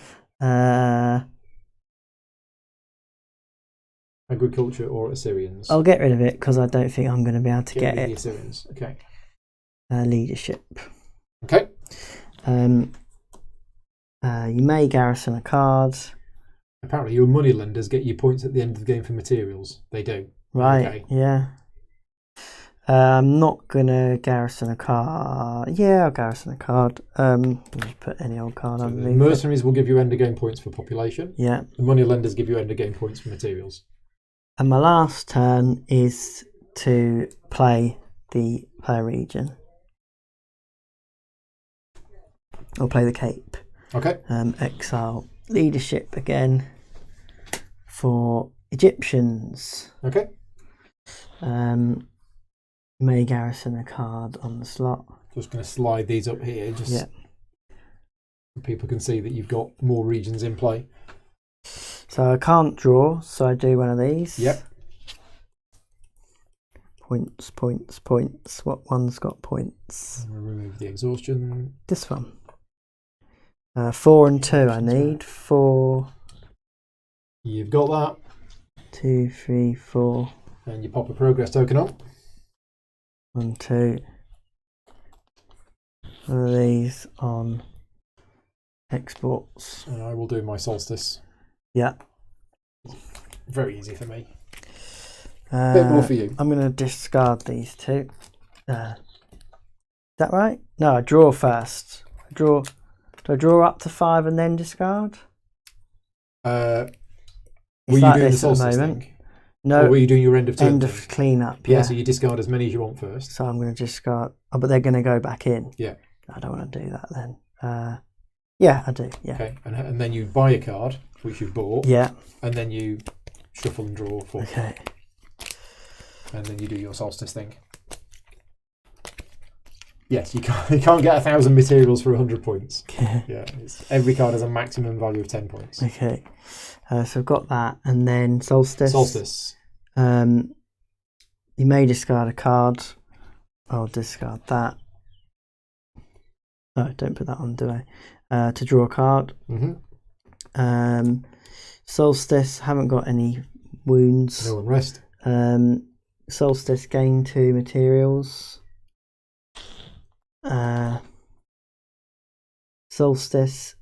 Agriculture or Assyrians. I'll get rid of it because I don't think I'm going to be able to get rid of it. the Assyrians. Okay. Leadership. Okay. You may garrison a card. Apparently, your money lenders get you points at the end of the game for materials. They do. Right. Okay. Yeah. I'm not gonna garrison a card. Yeah, I'll garrison a card. Just put any old card underneath. The mercenaries will give you end of game points for population. Yeah. The money lenders give you end of game points for materials. And my last turn is to play the player region. I'll play the Cape. Okay. Exile leadership again for Egyptians. Okay. May garrison a card on the slot. Just going to slide these up here, just so people can see that you've got more regions in play. So I can't draw, so I do one of these. Yep. Points, points, points. What one's got points? And we'll remove the exhaustion. This one. 4 and 2 I need. 4. You've got that. 2, 3, 4. And you pop a progress token on. 1, 2. One of these on exports. And I will do my solstice. Yeah. Very easy for me. Bit more for you. I'm going to discard these 2. Is that right? No, I draw first. Do I draw up to 5 and then discard? Were you doing the solstice thing? No. Or were you doing your end of turn? End of cleanup. Yeah. So you discard as many as you want first. So I'm going to discard. Oh, but they're going to go back in. Yeah. I don't want to do that then. Yeah, I do. Yeah. Okay. And then you buy a card, which you've bought. Yeah. And then you shuffle and draw 4. Okay. And then you do your solstice thing. Yes, you can't get 1,000 materials for 100 points. Okay. Yeah, every card has a maximum value of 10 points. Okay. So I've got that, and then Solstice. Solstice. You may discard a card. I'll discard that. Oh, don't put that on, do I? To draw a card. Solstice, haven't got any wounds. No unrest. Solstice, gain 2 materials. Solstice,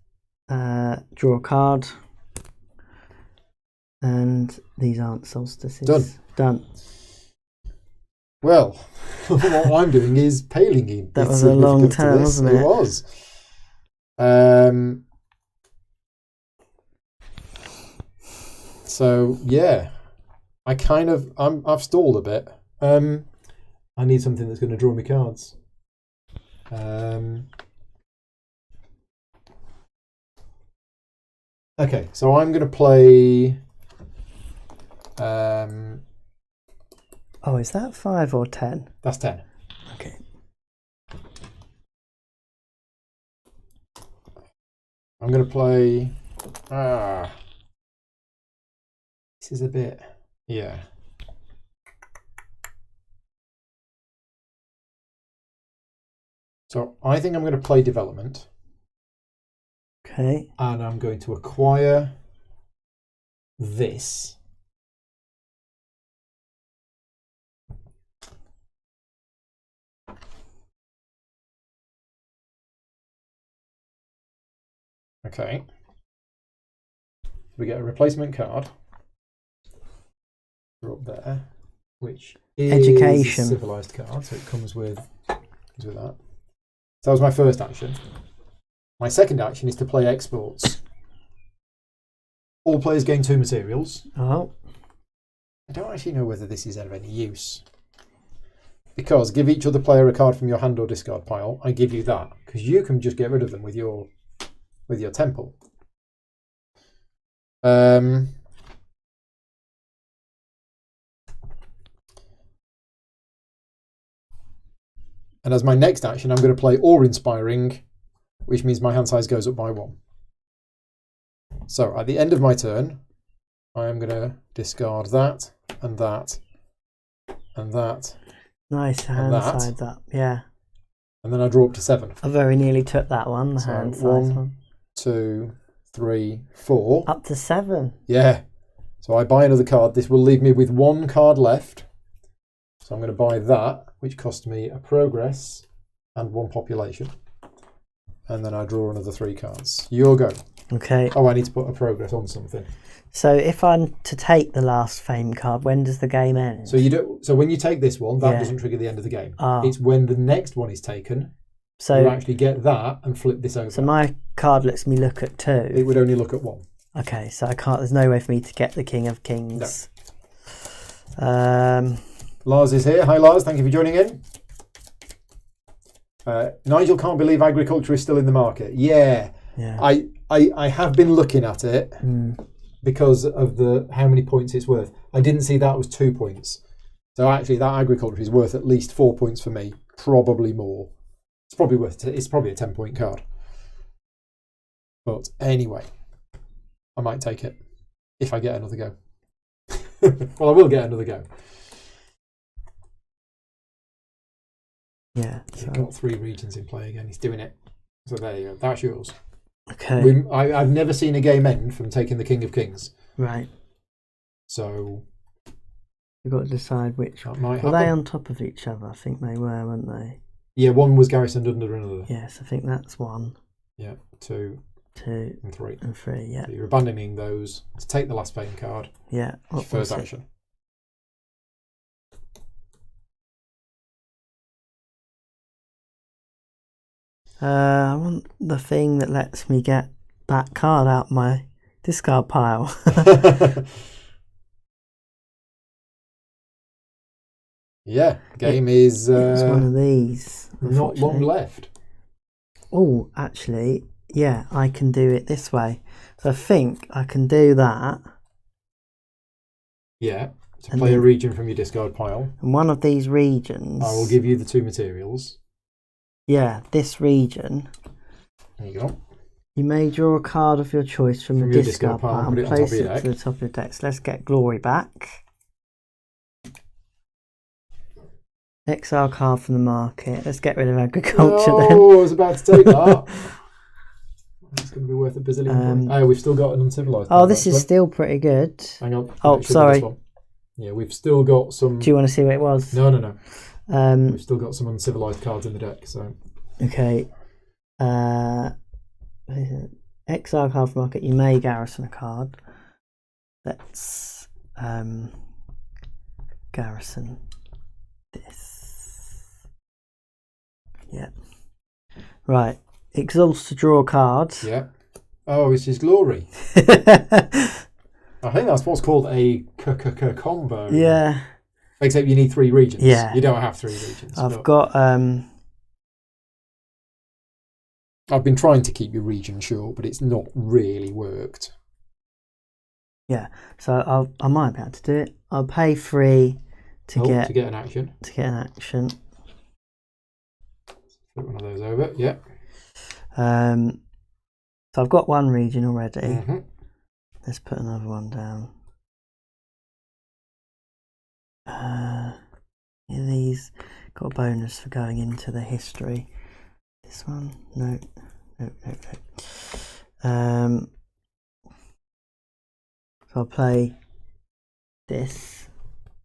draw a card. And these aren't solstices. Done. Well, what I'm doing is paling in. That was a long turn, wasn't it? It was. So yeah, I've stalled a bit. I need something that's going to draw me cards. Okay, so I'm going to play. Oh, is that 5 or 10? That's 10. Okay. I'm going to play. This is a bit. Yeah. So I think I'm going to play development. Okay. And I'm going to acquire this. Okay. We get a replacement card. We're up there, which is Education. a civilized card, so it comes with that. So that was my first action. My second action is to play exports. All players gain 2 materials. Oh. I don't actually know whether this is of any use. Because give each other player a card from your hand or discard pile. I give you that, because you can just get rid of them with your temple. And as my next action, I'm going to play awe-inspiring, which means my hand size goes up by 1. So at the end of my turn, I am going to discard that and that and that. Nice hand size up, yeah. And then I draw up to 7. I very nearly took that one, the hand size 1. 2, 3, 4. Up to 7. Yeah. So I buy another card. This will leave me with 1 card left. So I'm going to buy that, which cost me a progress and 1 population. And then I draw another 3 cards. Your go. Okay. Oh, I need to put a progress on something. So if I'm to take the last fame card, when does the game end? So you do. So when you take this one, that doesn't trigger the end of the game. It's when the next one is taken. So you actually get that and flip this over. So my card lets me look at 2. It would only look at 1. Okay, so I can't. There's no way for me to get the King of Kings. No. Lars is here. Hi, Lars. Thank you for joining in. Nigel can't believe agriculture is still in the market. Yeah. I have been looking at it because of how many points it's worth. I didn't see that was 2 points. So actually, that agriculture is worth at least 4 points for me. Probably more. It's probably a 10-point card. But anyway, I might take it if I get another go. Well, I will get another go. Yeah. He's got 3 regions in play again. He's doing it. So there you go. That's yours. Okay. I've never seen a game end from taking the King of Kings. Right. So you've got to decide which. Were they on top of each other? I think they were, weren't they? Yeah, one was garrisoned under another. Yes, I think that's 1. Yeah, 2, and 3. And 3, yeah. So you're abandoning those to take the last fame card. Yeah. First action. I want the thing that lets me get that card out my discard pile. Yeah, game is... it's one of these. Not long left. Oh, actually, yeah, I can do it this way. So I think I can do that. Yeah, to play a region from your discard pile. And one of these regions... I will give you the 2 materials. Yeah, this region. There you go. You may draw a card of your choice from the your discard pile and place it to the top of your deck. So let's get glory back. Exile card from the market. Let's get rid of agriculture then. Oh, I was about to take that. It's going to be worth a bazillion points. Oh, we've still got an uncivilized. Oh, this is still pretty good. Hang on. Oh, sorry. Yeah, we've still got some. Do you want to see what it was? No. We've still got some uncivilized cards in the deck. So. Okay. Exile card from market. You may garrison a card. Let's garrison this. Yeah. Right. Exhaust to draw cards. Yeah. Oh, it's his glory. I think that's what's called a combo. Yeah. Except you need 3 regions. Yeah. You don't have 3 regions. I've got I've been trying to keep your region short, but it's not really worked. Yeah. So I might be able to do it. I'll pay 3 to get an action. To get an action. Put one of those over. Yeah. So I've got 1 region already. Mm-hmm. Let's put another one down. These got a bonus for going into the history. This one, no. So I'll play this.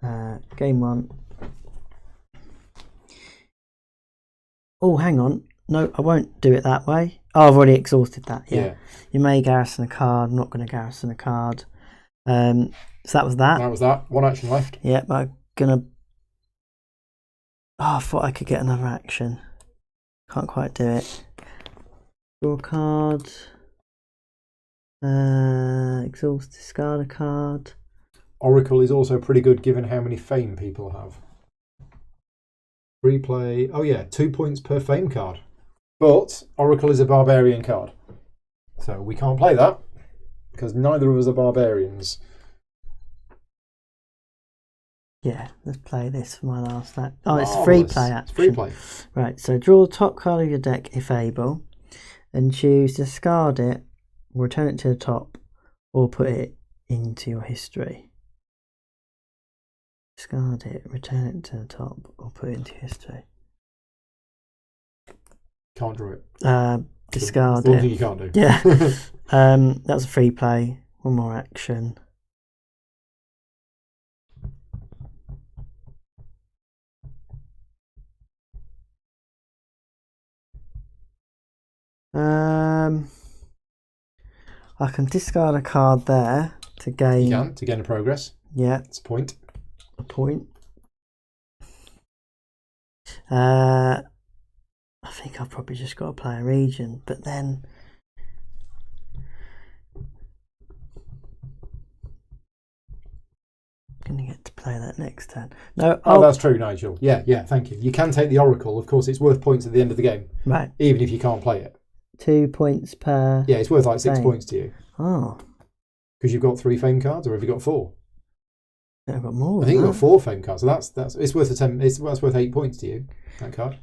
Game 1. Oh, hang on. No, I won't do it that way. Oh, I've already exhausted that. Yeah. You may garrison a card. I'm not going to garrison a card. So that was that. That was that. 1 action left. Yeah, but I'm gonna. Oh, I thought I could get another action. Can't quite do it. Draw a card. Exhaust, discard a card. Oracle is also pretty good given how many fame people have. Free play. Oh yeah, 2 points per fame card. But Oracle is a barbarian card. So we can't play that because neither of us are barbarians. Yeah, let's play this for my last act. Oh, Marvelous. It's free play action. It's free play. Right, so draw the top card of your deck if able, and choose to discard it, return it to the top, or put it into your history. Discard it, return it to the top, or put it into history. Can't draw it. Discard That's the one it. thing you can't do. Yeah. That's a free play. 1 more action. I can discard a card there to gain. You can, to gain a progress. Yeah. It's a point. A point. I think I've probably just got to play a region, but then I'm going to get to play that next turn. No. Oh, that's true, Nigel. Yeah, thank you. You can take the Oracle. Of course, it's worth points at the end of the game. Right. Even if you can't play it. 2 points per. Yeah, it's worth like 6 fame. points to you. Oh. Because you've got 3 fame cards, or have you got 4? I've got more. I think you've got 4 fame cards. So that's it's worth that's worth 8 points to you. That card.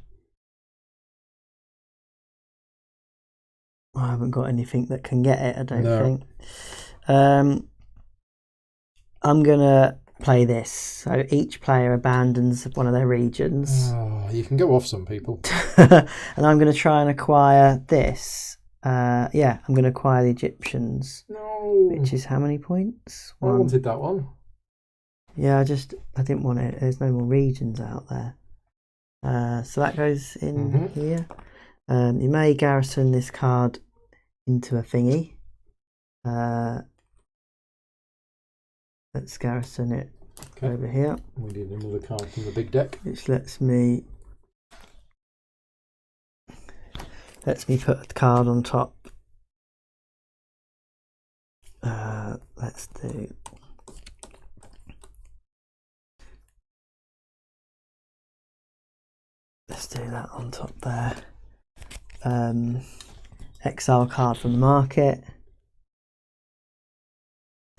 I haven't got anything that can get it. I don't No. think. I'm gonna play this. So each player abandons one of their regions. Oh, you can go off some people. And I'm going to try and acquire this. I'm going to acquire the Egyptians. No. Which is how many points? I wanted that one. Yeah, I didn't want it. There's no more regions out there. So that goes in here. You may garrison this card into a thingy. Let's garrison it over here. We need another card from the big deck. Which lets me put a card on top. Let's do that on top there. Exile card from the market.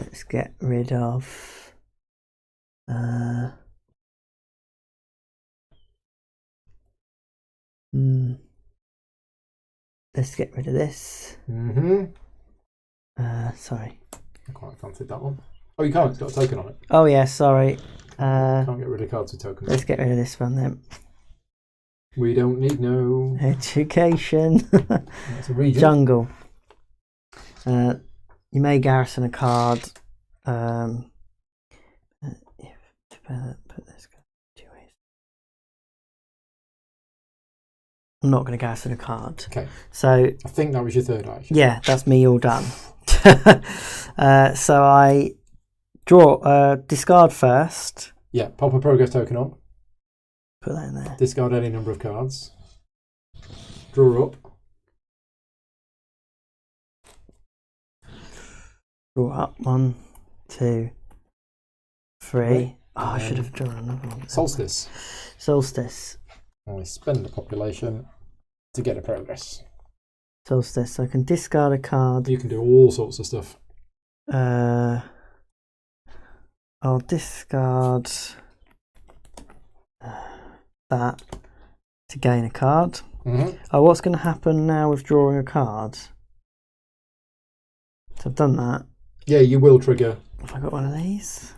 Let's get rid of let's get rid of this. Sorry. I quite fancied that one. Oh, you can't. It's got a token on it. Oh yeah, sorry. Can't get rid of cards with tokens. Let's get rid of this one then. We don't need no Education. That's a region. Jungle. You may garrison a card. Put this card 2 ways. I'm not going to garrison a card. Okay. So I think that was your third action. yeah, that's me all done. So I draw, discard first. Yeah, pop a progress token on. Put that in there. Discard any number of cards. Draw up. Draw up 1, 2, 3. Right. Oh, I should have drawn another one. Solstice. Solstice. I spend the population to get a progress. Solstice. So I can discard a card. You can do all sorts of stuff. I'll discard that to gain a card. Oh, what's going to happen now with drawing a card? So I've done that. Yeah, you will trigger. Have I got one of these?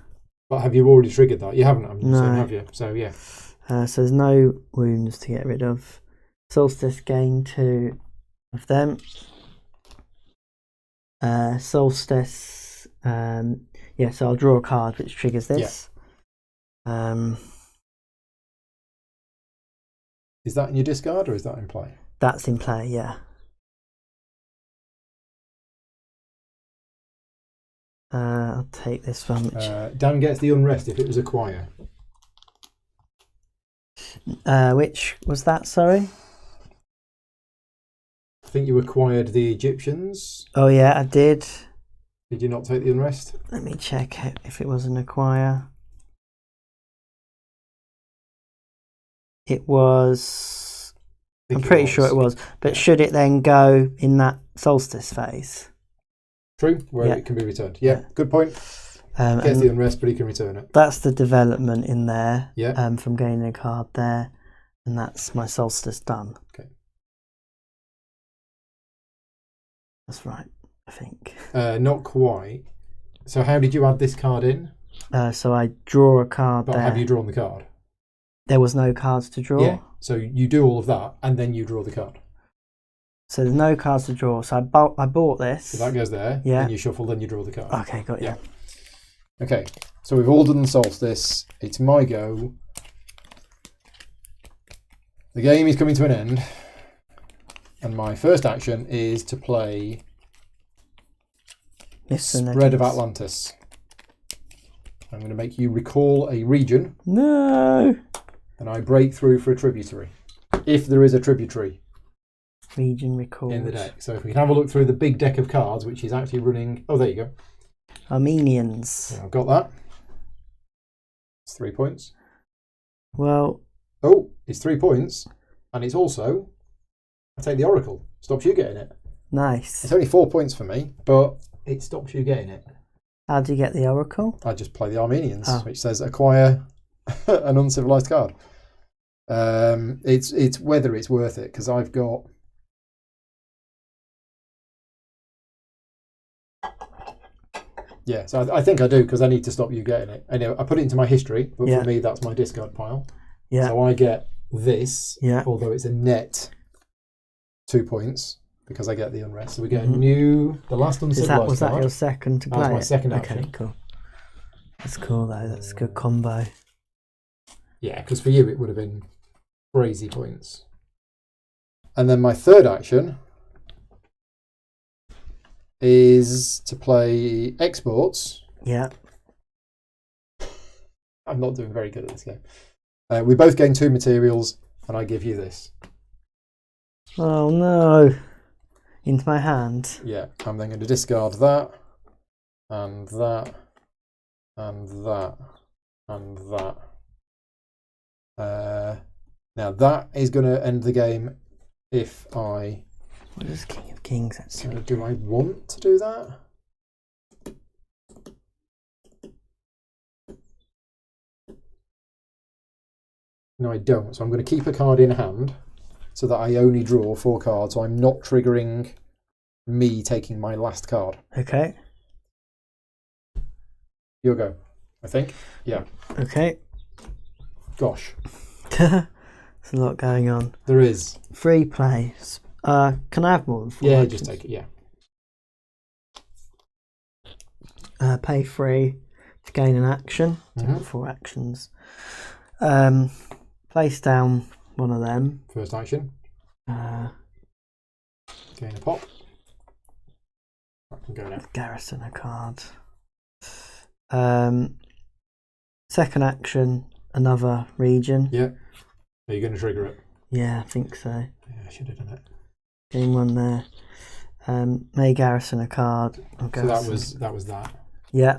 But have you already triggered that? You haven't, I'm No. saying, have you? So yeah. So there's no wounds to get rid of. Solstice, gain 2 of them. Solstice. Yeah, so I'll draw a card which triggers this. Is that in your discard or is that in play? That's in play, yeah. I'll take this one. Dan gets the unrest if it was acquire. Which was that, sorry? I think you acquired the Egyptians. Oh yeah, I did. Did you not take the unrest? Let me check if it was an acquire. It was. I'm pretty sure it was. But should it then go in that solstice phase? True, where Yeah. it can be returned. Yeah, good point. And Gets the unrest, but he can return it. that's the development in there. Yeah. From gaining a card there, and that's my solstice done. Okay. That's right, I think. Not quite. So how did you add this card in? So I draw a card But there. have you drawn the card? There was no cards to draw. Yeah. So you do all of that, and then you draw the card. So there's no cards to draw. So I bought this. So that goes there. Yeah. Then you shuffle, then you draw the card. Okay, got you. Yeah. Okay. So we've all done solstice. It's my go. The game is coming to an end, and my first action is to play Spread of Atlantis. I'm going to make you recall a region. No. And I break through for a tributary, if there is a tributary Region record in the deck. So if we can have a look through the big deck of cards, which is actually running. Oh, there you go. Armenians. So I've got that. It's 3 points. Well. Oh, it's 3 points, and it's also. I take the Oracle. Stops you getting it. Nice. It's only 4 points for me, but it stops you getting it. How do you get the Oracle? I just play the Armenians, which says acquire an uncivilized card. It's whether it's worth it, because I've got. Yeah, so I think I do, because I need to stop you getting it. Anyway, I put it into my history, but for me that's my discard pile. Yeah. So I get this, Yeah. although it's a net 2 points, because I get the unrest. So we get a new, the last uncivilized Was that card. your second to play? That was my it? second Okay, action. cool. That's cool though. That's a good combo. Yeah, because for you it would have been crazy points. And then my third action is to play exports. Yeah. I'm not doing very good at this game. We both gain 2 materials, and I give you this. Oh no. Into my hand. Yeah, I'm then going to discard that, and that, and that, and that. Now that is going to end the game if I... What is King of Kings actually? do I want to do that? No, I don't. So I'm going to keep a card in hand. so that I only draw 4 cards, so I'm not triggering me taking my last card. Okay. You'll go, I think. Yeah. Okay. Gosh. There's a lot going on. There is. Free plays. Can I have more than 4 Yeah, actions? just take it, yeah. Pay 3 to gain an action. Mhm. 4 actions. Place down one of them. First action. Gain a pop. I can go now. Garrison a card. Second action, another region. Yeah. Are you going to trigger it? Yeah, I think so. Yeah, I should have done it. Gain one there. May garrison a card. So that was that. Yeah.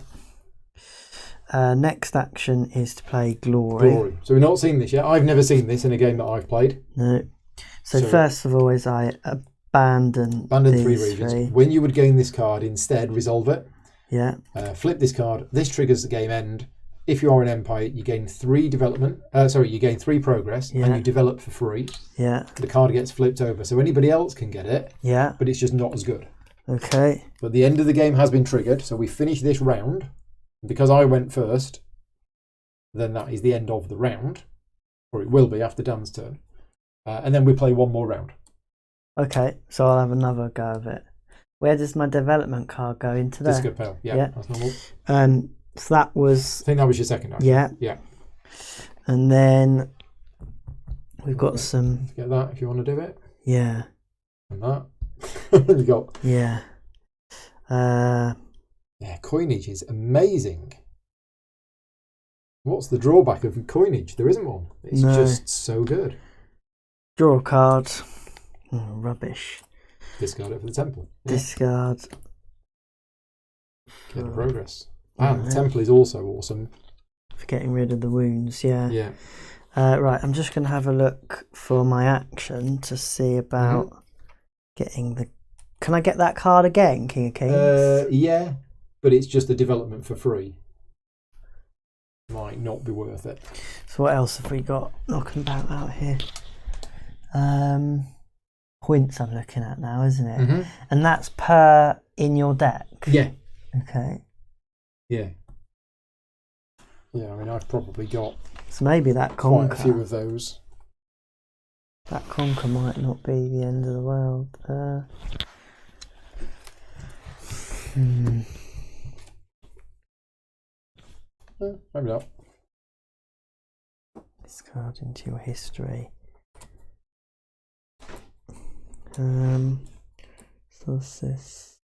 Next action is to play glory. Glory. So we've not seen this yet. I've never seen this in a game that I've played. No. So first of all is I abandon 3 these regions. 3. When you would gain this card, instead resolve it. Yeah. Flip this card. This triggers the game end. If you are an empire, you gain 3 development. You gain 3 progress, and you develop for free. Yeah. The card gets flipped over, so anybody else can get it. Yeah. But it's just not as good. Okay. But the end of the game has been triggered, so we finish this round. Because I went first, then that is the end of the round, or it will be after Dan's turn. And then we play one more round. Okay, so I'll have another go of it. Where does my development card go into there? Disco pale. Yeah, that's normal. So that was... I think that was your second action. Yeah. Yeah. And then we've got some... Get that if you want to do it. Yeah. And that. You got... Yeah. Yeah, coinage is amazing. What's the drawback of coinage? There isn't one. It's just so good. Draw a card. Oh, rubbish. Discard it for the temple. Yeah. Discard. Get the progress. And the temple is also awesome. For getting rid of the wounds, yeah. Yeah. Right, I'm just going to have a look for my action to see about getting the... Can I get that card again, King of Kings? Yeah, but it's just a development for free. Might not be worth it. So what else have we got knocking about out here? Points I'm looking at now, isn't it? Mm-hmm. And that's per in your deck? Yeah. Okay. Yeah. Yeah, I mean, I've probably got So maybe that quite conquer. a few of those. That conquer might not be the end of the world. Maybe not. Discard into your history. So what's this?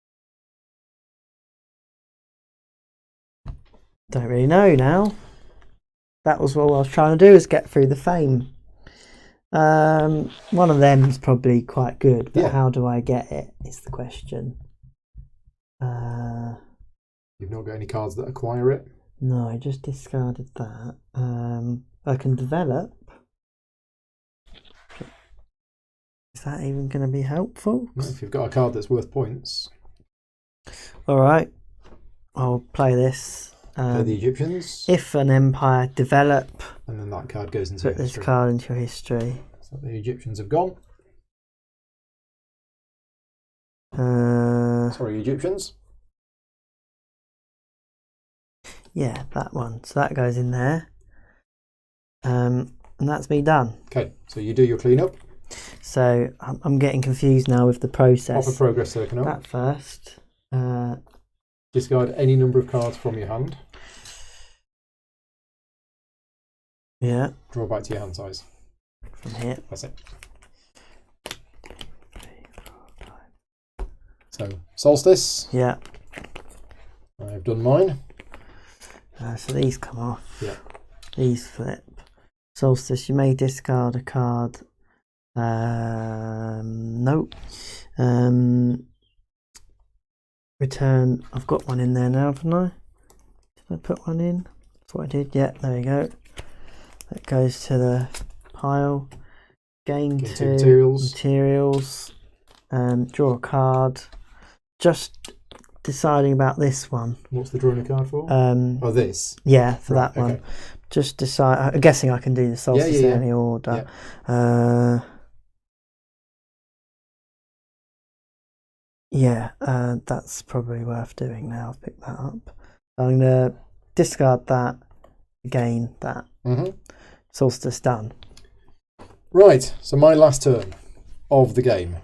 Don't really know now. That was what I was trying to do, is get through the fame. One of them's probably quite good, but how do I get it is the question. You've not got any cards that acquire it? No, I just discarded that. I can develop. Is that even going to be helpful? No, if you've got a card that's worth points. Alright, I'll play this. Play the Egyptians. If an empire develop, and then that card goes into put this card into your history. So the Egyptians have gone. Sorry, Egyptians. Yeah, that one. So that goes in there. And that's me done. Okay, so you do your cleanup. So I'm getting confused now with the process. Pop a progress circle. That first. Discard any number of cards from your hand. Yeah. Draw back to your hand size. From here. That's it. So, solstice. Yeah. I've done mine. So these come off. Yeah. These flip. Solstice, you may discard a card. Nope. Return. I've got one in there now, haven't I? Did I put one in? That's what I did. Yeah, there you go. That goes to the pile. Gain 2 materials. Draw a card. Just deciding about this one. What's the drawing a card for? This? Yeah, for right, that one. Okay. Just decide. I'm guessing I can do the solstice in any order. Yeah. Yeah, that's probably worth doing now. I've picked that up. I'm going to discard that, gain that. Solstice done. Right, so my last turn of the game.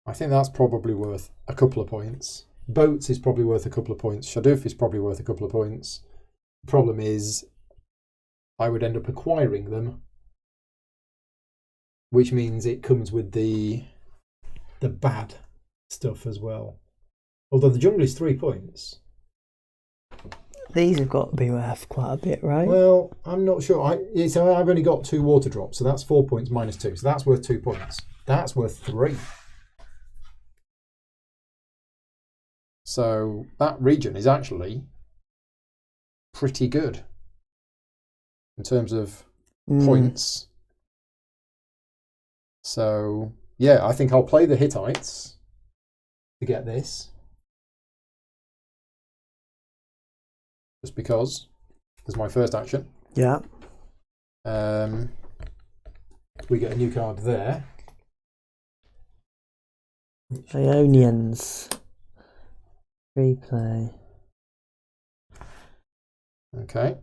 I think that's probably worth a couple of points. Boats is probably worth a couple of points. Shaduf is probably worth a couple of points. The problem is I would end up acquiring them, which means it comes with the bad stuff as well. Although the jungle is 3 points. These have got to be worth quite a bit, right? Well, I'm not sure. So I've only got 2 water drops, so that's 4 points minus 2. So that's worth 2 points. That's worth 3. So that region is actually pretty good in terms of points. So yeah, I think I'll play the Hittites to get this. Just because there's my first action. Yeah. We get a new card there. Ionians. Free play. Okay.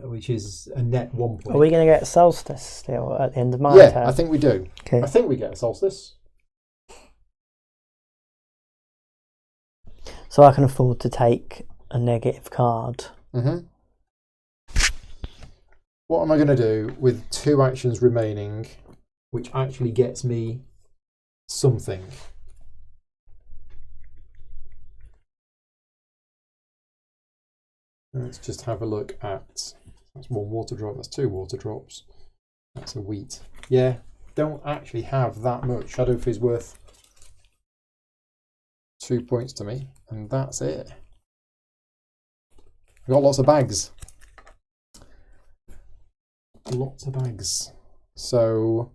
Which is a net 1 point. Are we going to get Solstice still at the end of my turn? Yeah, I think we do. Okay. I think we get a Solstice. So I can afford to take a negative card. What am I going to do with 2 actions remaining, which actually gets me something? Let's just have a look at... That's 1 water drop, that's 2 water drops. That's a wheat. Yeah, don't actually have that much. Shadow is worth 2 points to me, and that's it. We've got lots of bags. Lots of bags. So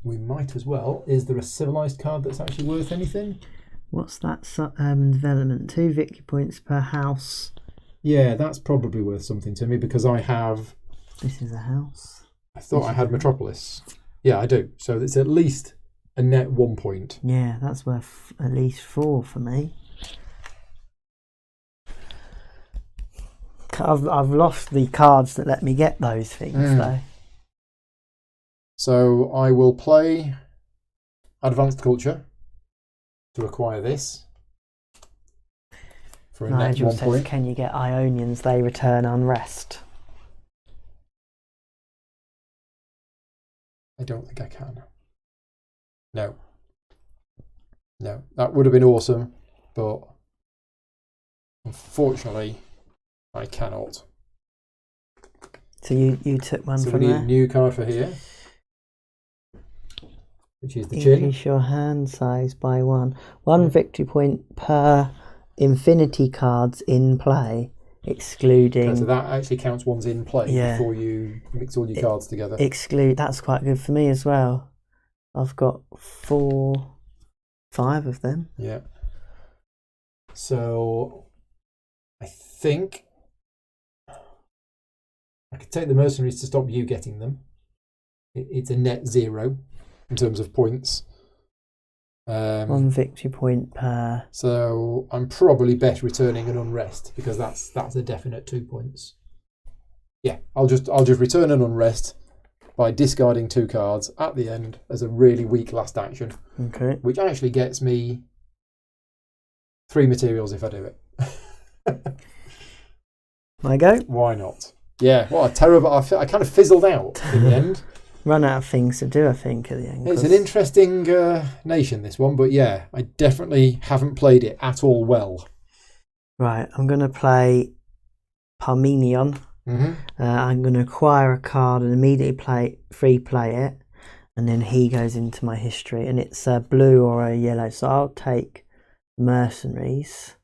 we might as well. Is there a civilized card that's actually worth anything? What's that development? 2 victory points per house. Yeah, that's probably worth something to me because I have... This is a house. I thought I had Metropolis. Yeah, I do. So it's at least a net 1 point. Yeah, that's worth at least 4 for me. I've lost the cards that let me get those things though. So I will play Advanced Culture to acquire this for a Nigel net 1 says, point. can you get Ionians? They return unrest. I don't think I can. No. No, that would have been awesome, but unfortunately I cannot. So you took one So from we need there? a new card for here, which is the chin. Increase your hand size by 1. 1 victory point per infinity cards in play, excluding... Okay, so that actually counts ones in play before you mix all your cards together. That's quite good for me as well. I've got 5 of them. Yeah. So I think I could take the mercenaries to stop you getting them. It's a net 0 in terms of points. 1 victory point per. So I'm probably best returning an unrest because that's a definite 2 points. Yeah, I'll just return an unrest by discarding 2 cards at the end as a really weak last action. Okay. Which actually gets me 3 materials if I do it. My go? Why not? Yeah, what a terrible... I kind of fizzled out in the end. Run out of things to do, I think, at the end. It's an interesting nation, this one, but yeah, I definitely haven't played it at all well. Right, I'm going to play Parmenion. I'm going to acquire a card and immediately free play it, and then he goes into my history, and it's a blue or a yellow, so I'll take mercenaries.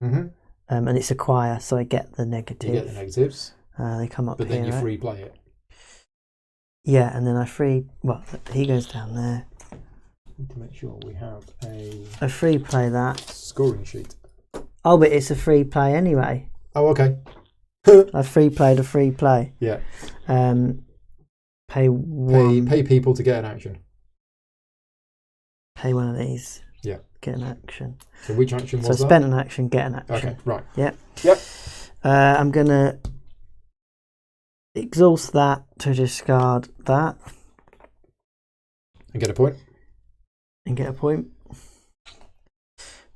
And it's acquire, so I get the negative. You get the negatives. They come up but here, then you right? free play it. Yeah, and then I free... Well, he goes down there. Need to make sure we have a I free play that. scoring sheet. Oh, but it's a free play anyway. Oh, okay. I free played a free play. Yeah. Pay one. Pay people to get an action. Pay one of these. Yeah. Get an action. So which action So was that? spend an action, get an action. Okay, right. Yep. Yep. I'm going to exhaust that to discard that. And get a point. And get a point.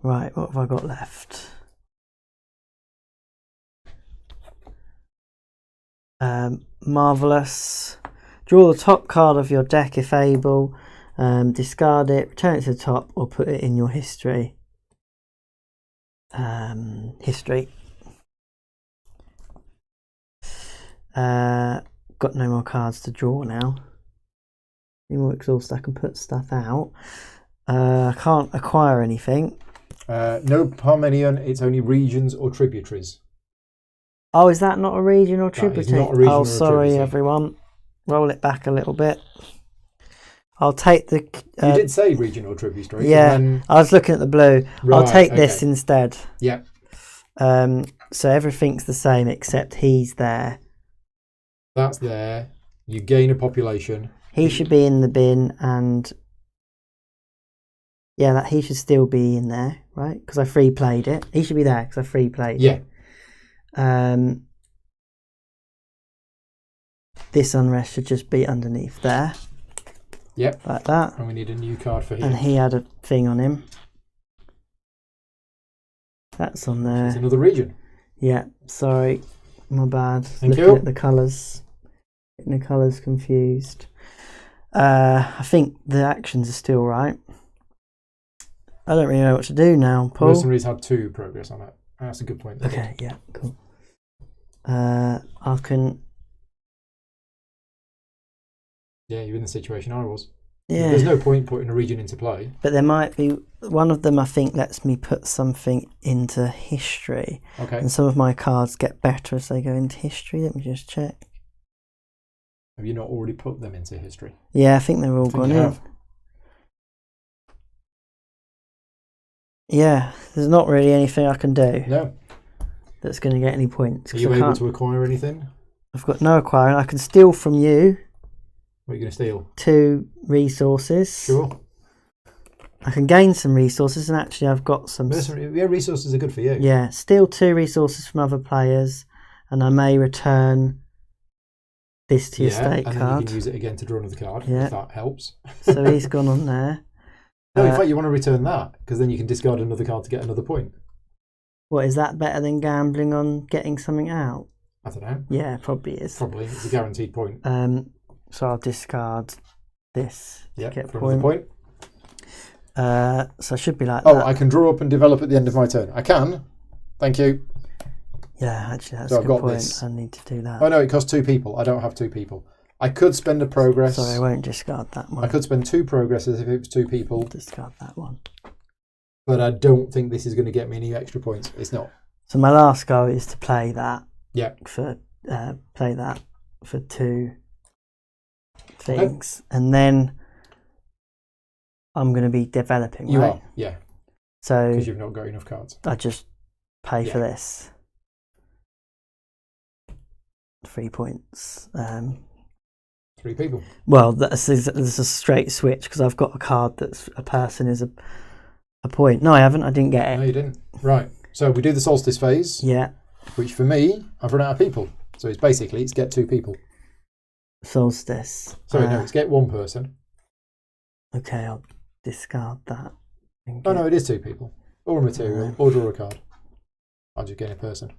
Right, what have I got left? Marvellous. Draw the top card of your deck if able. Discard it, return it to the top, or put it in your history. History. Got no more cards to draw now. Any more exhaust, I can put stuff out. I can't acquire anything. No Parmenion, it's only regions or tributaries. Oh, is that not a region or tributary? not a region oh, or a sorry, tributary. everyone. Roll it back a little bit. I'll take the... you did say region or tributary. Yeah, then... I was looking at the blue. Right, I'll take this instead. Yeah. So everything's the same except he's there. That's there. You gain a population. He should be in the bin and... Yeah, he should still be in there, right? Because I free played it. He should be there because I free played Yeah. it. This unrest should just be underneath there. Yep. Like that. And we need a new card for him. And he had a thing on him. That's on there. It's another region. Yeah, sorry. My bad. Thank Looking you. at the colours. Getting the colours confused. I think the actions are still right. I don't really know what to do now, Paul. Mercenaries had 2 progress on it. That's a good point. Okay, yeah, cool. I can... Yeah, you're in the situation I was. Yeah. There's no point putting a region into play. But there might be... One of them, I think, lets me put something into history. Okay. And some of my cards get better as they go into history. Let me just check. Have you not already put them into history? Yeah, I think they're all gone in. Yeah, there's not really anything I can do. No. That's going to get any points. Are you able to acquire anything? I've got no acquiring. I can steal from you. What are you going to steal? 2 resources. Sure. I can gain some resources, and actually I've got some... Yeah, resources are good for you. Yeah, steal 2 resources from other players, and I may return this to your stake and card. then you can use it again to draw another card, if that helps. So he's gone on there. No, in fact, you want to return that, because then you can discard another card to get another point. What, is that better than gambling on getting something out? I don't know. Yeah, probably is. Probably. It's a guaranteed point. So I'll discard this to get for a point. another point. So I should be like that. that. I can draw up and develop at the end of my turn. I can. Thank you. Yeah, actually, that's So a I've good got point. this. I need to do that. Oh no, it costs 2 people. I don't have 2 people. I could spend a progress. Sorry, I won't discard that one. I could spend 2 progresses if it was 2 people. Discard that one. But I don't think this is going to get me any extra points. It's not. So my last go is to play that. Yeah. For play that for 2 things, and then I'm going to be developing. You right? are, yeah. So because you've not got enough cards. I just pay for this. 3 points. 3 people. Well, that's a straight switch because I've got a card that's a person is a point. No, I haven't. I didn't get it. No, you didn't. Right. So we do the solstice phase. Yeah. Which for me, I've run out of people. So it's basically it's get 2 people. Solstice. Sorry, no, it's get 1 person. Okay, I'll discard that. Oh no, it is 2 people. Or a material, or draw a card. I'll just gain a person.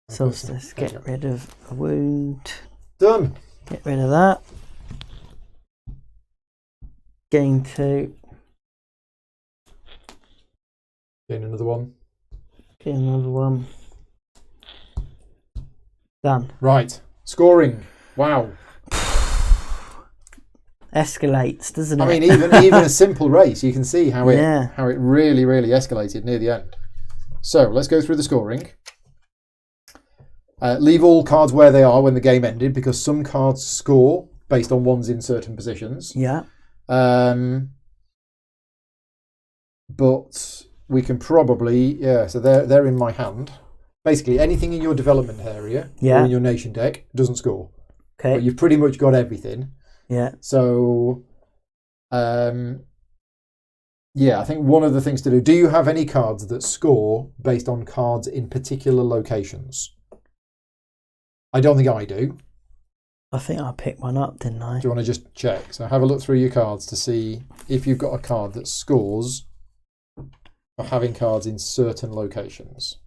Solstice, get rid of a wound. Done. Get rid of that. Gain 2. Gain another 1. Gain another 1. Done. Right. Scoring. Wow. Escalates, doesn't it? I mean, even a simple race, you can see how it Yeah. how it really escalated near the end. So let's go through the scoring. Leave all cards where they are when the game ended because some cards score based on ones in certain positions. Yeah. But we can probably so they're in my hand. basically anything in your development area or in your nation deck doesn't score. Okay. But you've pretty much got everything. Yeah. So, I think one of the things to do you have any cards that score based on cards in particular locations? I don't think I do. I think I picked one up, didn't I? Do you want to just check? So have a look through your cards to see if you've got a card that scores for having cards in certain locations.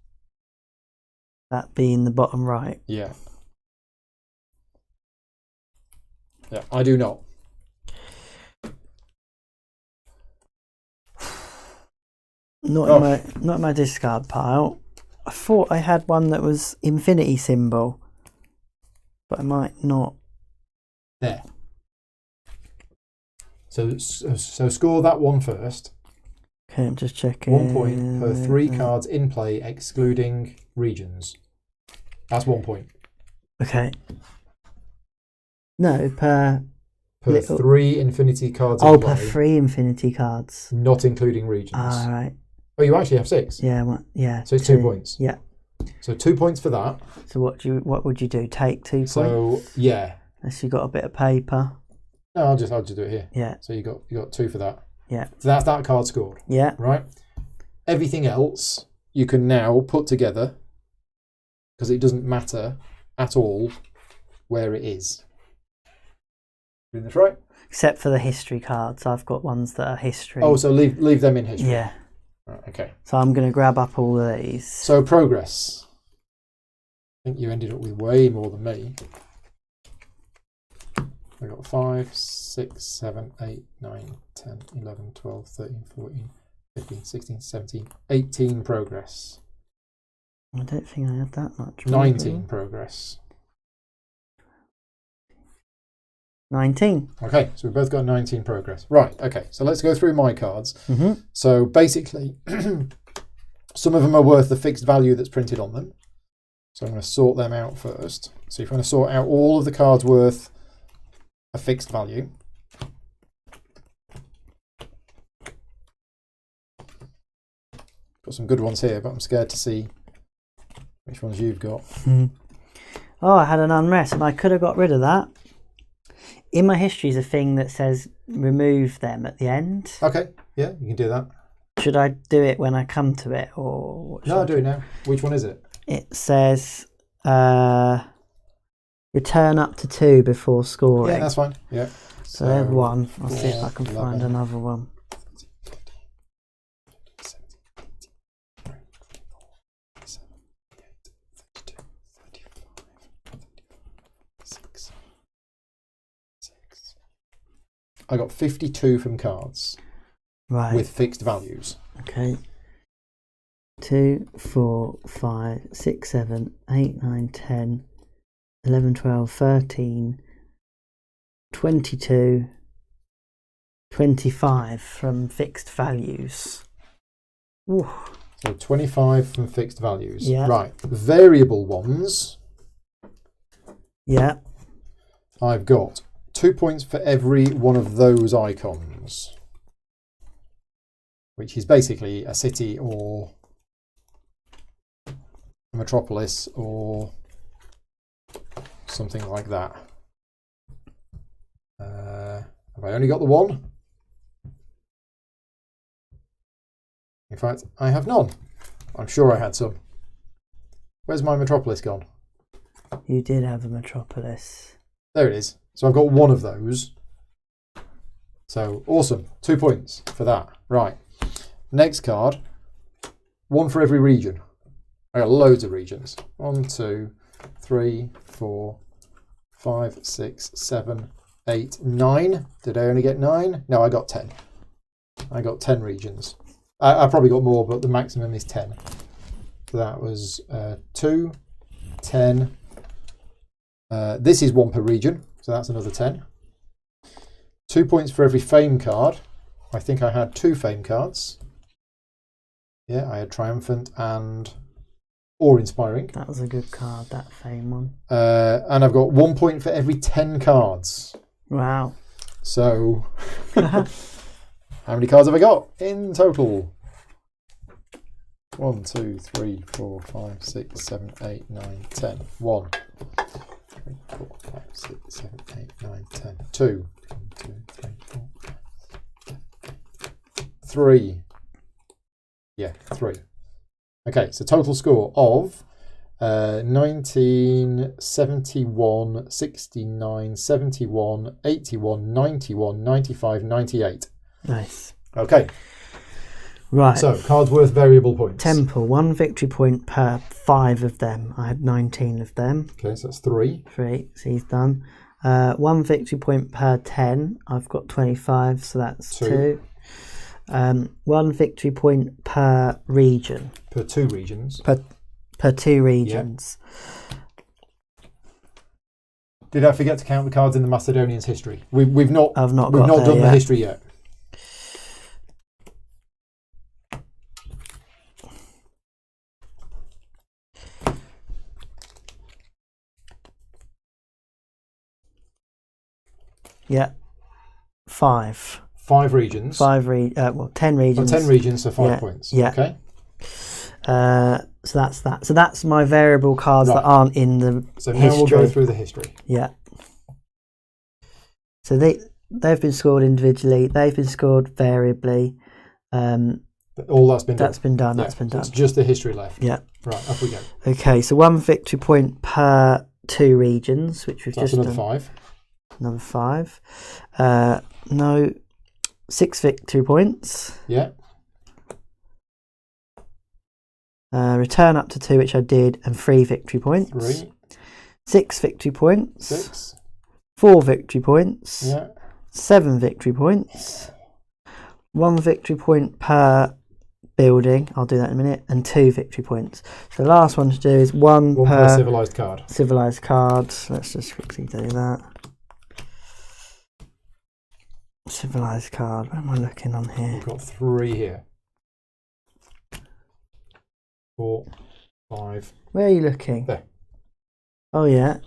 That being the bottom right. Yeah. Yeah, I do not. Not in my discard pile. I thought I had one that was infinity symbol, but I might not. There. So score that one first. Okay, I'm just checking. 1 point per 3 cards in play, excluding regions. That's 1 point. Okay. No, per 3 infinity cards in play. Per 3 infinity cards. Not including regions. Ah, right. Oh, you actually have 6? Yeah. So it's 2 points. Yeah. So 2 points for that. So what would you do? Take 2 points? So, yeah. Unless you got a bit of paper. No, I'll just do it here. Yeah. So you got 2 for that. Yeah. So that's that card scored. Yeah. Right? Everything else you can now put together because it doesn't matter at all where it is. Doing this right? Except for the history cards. I've got ones that are history. Oh, so leave them in history. Yeah. Right, okay. So I'm going to grab up all of these. So progress. I think you ended up with way more than me. I got 5, 6, 7, 8, 9, 10, 11, 12, 13, 14, 15, 16, 17, 18 progress. I don't think I had that much. 19 progress. 19. Okay, so we've both got 19 progress. Right, okay, so let's go through my cards. Mm-hmm. So basically, some of them are worth the fixed value that's printed on them. So I'm going to sort them out first. So if I'm going to sort out all of the cards worth a fixed value. Got some good ones here, but I'm scared to see which ones you've got. Oh, I had an unrest and I could have got rid of that. In my history is a thing that says remove them at the end. Okay, yeah, you can do that. Should I do it when I come to it, or what No, I'll do it now. Which one is it? It says return up to 2 before scoring. Yeah, that's fine. Yeah. So I have one. I'll see if I can find another one. I got 52 from cards. Right. With fixed values. Okay. 2, 4, 5, 6, 7, 8, 9, 10, 11, 12, 13, 22, 25 from fixed values. Ooh. So 25 from fixed values. Yeah. Right. Variable ones. Yeah. I've got 2 points for every one of those icons, which is basically a city or a metropolis or something like that. Have I only got the one? In fact, I have none. I'm sure I had some. Where's my metropolis gone? You did have a metropolis. There it is. So I've got one of those. So awesome. 2 points for that. Right. Next card. One for every region. I got loads of regions. 1, 2, 3, 4, 5, 6, 7, 8, 9. Did I only get 9? No, I got 10. I got 10 regions. I probably got more, but the maximum is 10. So that was 2, 10. This is 1 per region. So that's another 10. 2 points for every fame card. I think I had 2 fame cards. Yeah, I had Triumphant and Awe-inspiring. That was a good card, that fame one. And I've got 1 point for every 10 cards. Wow. So, how many cards have I got in total? 1, 2, 3, 4, 5, 6, 7, 8, 9, 10. 1, 3, 4, 5, 6, 7, 8, 9, 10. 2, 2, 3, 4, 3. Yeah, 3. Okay, so total score of 19, 71, 69, 71, 81, 91, 95, 98. Nice. Okay. Right. So, cards worth variable points. Temple, 1 victory point per 5 of them. I had 19 of them. Okay, so that's 3. 3, so he's done. 1 victory point per 10. I've got 25, so that's 2. 1 victory point per region. Per 2 regions. Per 2 regions. Yeah. Did I forget to count the cards in the Macedonians' history? We've not I've not we've got not there done yet. the history yet. Yeah. 5. 5 regions. 10 regions. 10 regions, so 5 Yeah, points. yeah. Okay. So that's that. So that's my variable cards Right. that aren't in the So now history. we'll go through the history. Yeah. So they've been scored individually. They've been scored variably. All that's been done. That's been done. Yeah, That's been so done. it's just the history left. Yeah. Right, up we go. Okay. So 1 victory point per 2 regions, which we've So that's just another done. 5. Another 5. No. 6 victory points. Yeah. Return up to 2, which I did, and 3 victory points. 3. 6 victory points. 6. 4 victory points. Yeah. 7 victory points. 1 victory point per building. I'll do that in a minute. And 2 victory points. So the last one to do is 1 1 per civilized card. civilized card. Let's just quickly do that. Civilized card. Where am I looking on here? We've got 3 here. 4, 5. Where are you looking? There. Oh yeah.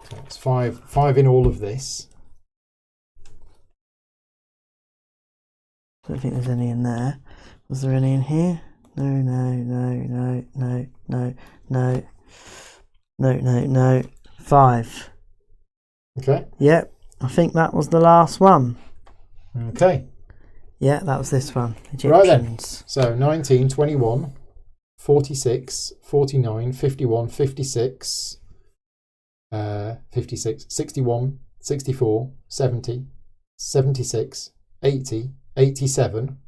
So it's 5 in all of this. Don't think there's any in there. Was there any in here? No. 5. Okay. Yep. I think that was the last one. Okay. Yeah, that was this one. Egyptians. Right then. So 19, 21, 46, 49, 51, 56, 56, 61, 64, 70, 76, 80, 87,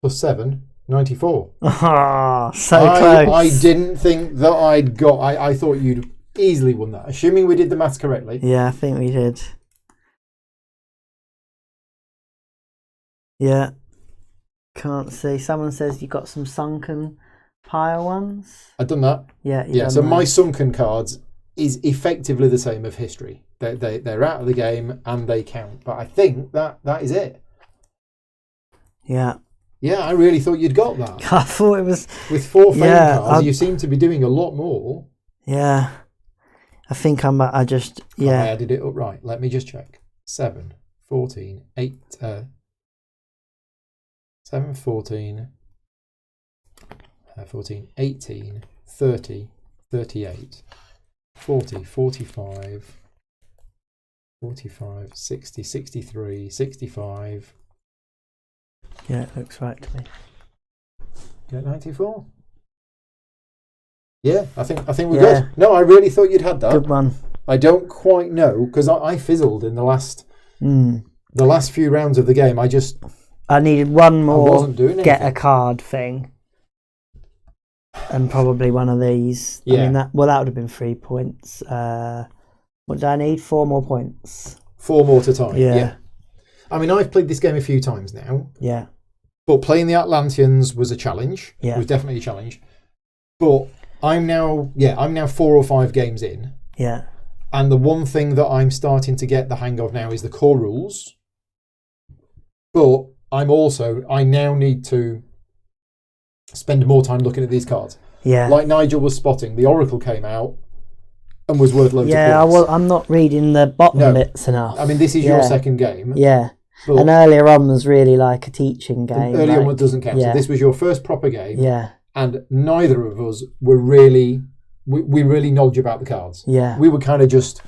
plus 7, 94. Ah, so close. I didn't think that I'd got... I thought you'd easily won that. Assuming we did the maths correctly. Yeah, I think we did. Yeah. Can't see. Someone says you got some sunken pile ones. I've done that. Yeah. Yeah, so my sunken cards is effectively the same of history. They're out of the game and they count. But I think that is it. Yeah. Yeah, I really thought you'd got that. I thought it was. With 4 fame Yeah, cards, you seem to be doing a lot more. Yeah. I think I just. Yeah. I added it up right. Let me just check. 7, 14, 8... 7, 14, 14, 18, 30, 38, 40, 45, 45, 60, 63, 65. Yeah, it looks right to me. Get 94? Yeah, I think we're Yeah. good. No, I really thought you'd had that. Good one. I don't quite know, because I fizzled in the last few rounds of the game. I needed one more wasn't doing get a anything. card thing. And probably one of these. Yeah. I mean, that would have been 3 points. What did I need? 4 more points. 4 more to time. Yeah. I mean, I've played this game a few times now. Yeah. But playing the Atlanteans was a challenge. Yeah. It was definitely a challenge. But I'm now 4 or 5 games in. Yeah. And the one thing that I'm starting to get the hang of now is the core rules. But I now need to spend more time looking at these cards. Yeah. Like Nigel was spotting, the Oracle came out and was worth loads of Yeah, points. I'm not reading the bottom No. bits enough. I mean, this is your second game. Yeah. But And earlier on was really like a teaching game. earlier like, one doesn't count. yeah. So this was your first proper game, Yeah, and neither of us were really, we really knowledge about the cards. yeah, We were kind of just,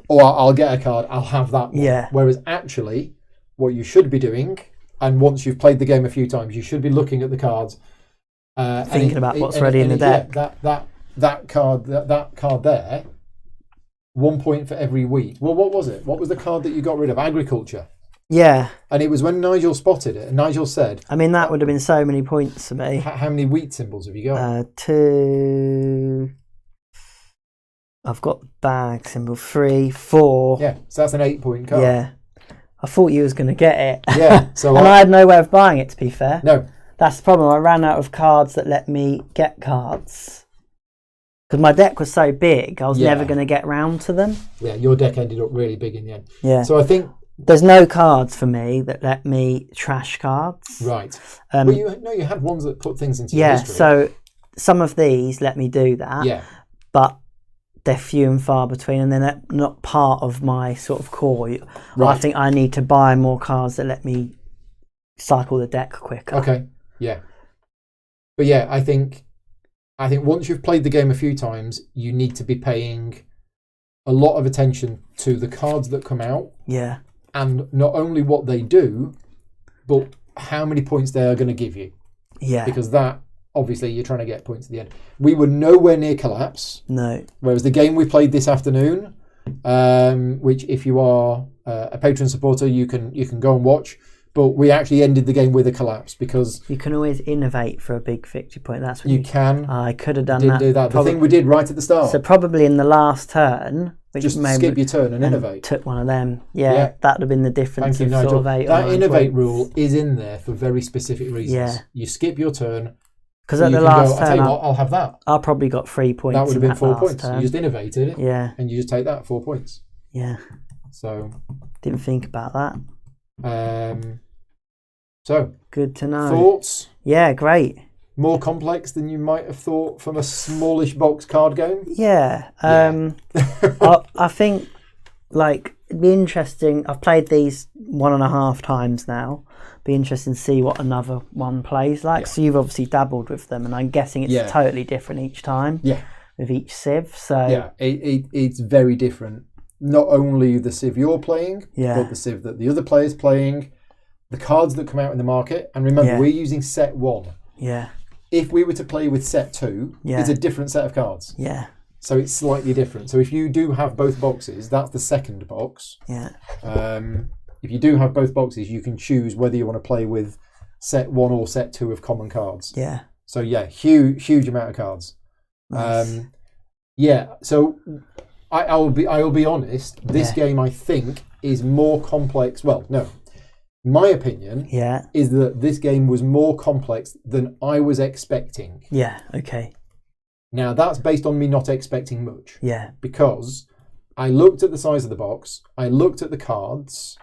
oh, I'll get a card, I'll have that one. yeah, Whereas actually, what you should be doing, and once you've played the game a few times, you should be looking at the cards, thinking about what's ready in the deck. Yeah, that card there, 1 point for every wheat. Well, what was it? What was the card that you got rid of? Agriculture. Yeah. And it was when Nigel spotted it, and Nigel said, I mean, that would have been so many points for me. how many wheat symbols have you got? 2. I've got bag symbol 3, 4. Yeah, so that's an 8-point card. Yeah. I thought you was going to get it. Yeah. So and I had no way of buying it, to be fair. No. That's the problem. I ran out of cards that let me get cards. Because my deck was so big, I was never going to get round to them. Yeah, your deck ended up really big in the end. Yeah. So I think... There's no cards for me that let me trash cards. Right. Well, you had ones that put things into your history. So some of these let me do that. Yeah. But they're few and far between, and they're not part of my sort of core. Right. I think I need to buy more cards that let me cycle the deck quicker. Okay. Yeah. But yeah, I think once you've played the game a few times, you need to be paying a lot of attention to the cards that come out. Yeah. And not only what they do, but how many points they are going to give you. Yeah. Because that, obviously, you're trying to get points at the end. We were nowhere near collapse. No. Whereas the game we played this afternoon, which if you are a patron supporter, you can go and watch. But we actually ended the game with a collapse because you can always innovate for a big victory point. That's what you can. I could have done Didn't that. do that. The thing we did right at the start. So probably in the last turn, which just skip your turn and innovate. Took one of them. Yeah, that would have been the difference. Thank you, of Nigel. Sort of 8 that or 9 innovate points. rule is in there for very specific reasons. Yeah. You skip your turn. Because at the last I'll tell turn, you what, I'll have that. I probably got 3 points. That would have been 4 points. Turn. You just innovated it. Yeah. And you just take that 4 points. Yeah. So. Didn't think about that. So. Good to know. Thoughts? Yeah, great. More complex than you might have thought from a smallish box card game? Yeah. I think, like, it'd be interesting. I've played these 1.5 times now. Be interesting to see what another one plays like. Yeah. So you've obviously dabbled with them, and I'm guessing it's totally different each time. Yeah. With each civ. So yeah, it's very different. Not only the civ you're playing, but the civ that the other player's playing, the cards that come out in the market. And remember, we're using set 1. Yeah. If we were to play with set 2, it's a different set of cards. Yeah. So it's slightly different. So if you do have both boxes, that's the second box. Yeah. If you do have both boxes, you can choose whether you want to play with set 1 or set 2 of common cards. Yeah. So yeah, huge amount of cards. Nice. So I will be honest. This game I think is more complex. Well, no, my opinion is that this game was more complex than I was expecting. Yeah. Okay. Now that's based on me not expecting much. Yeah. Because I looked at the size of the box, I looked at the cards,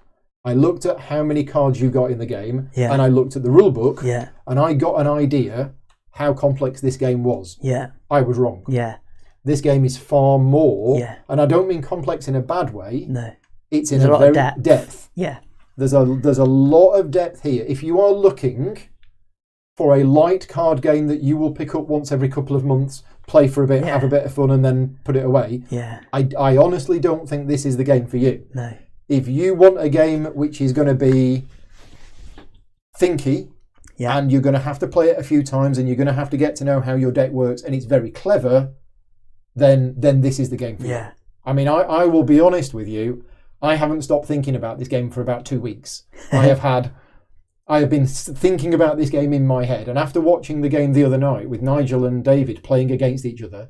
I looked at how many cards you got in the game, and I looked at the rule book, and I got an idea how complex this game was. Yeah. I was wrong. Yeah. This game is far more, and I don't mean complex in a bad way. No. It's in a very depth. Yeah. There's a lot of depth here. If you are looking for a light card game that you will pick up once every couple of months, play for a bit, have a bit of fun, and then put it away, I honestly don't think this is the game for you. No. If you want a game which is going to be thinky, and you're going to have to play it a few times, and you're going to have to get to know how your deck works, and it's very clever, then this is the game for you. I mean, I will be honest with you. I haven't stopped thinking about this game for about 2 weeks. I have been thinking about this game in my head, and after watching the game the other night with Nigel and David playing against each other,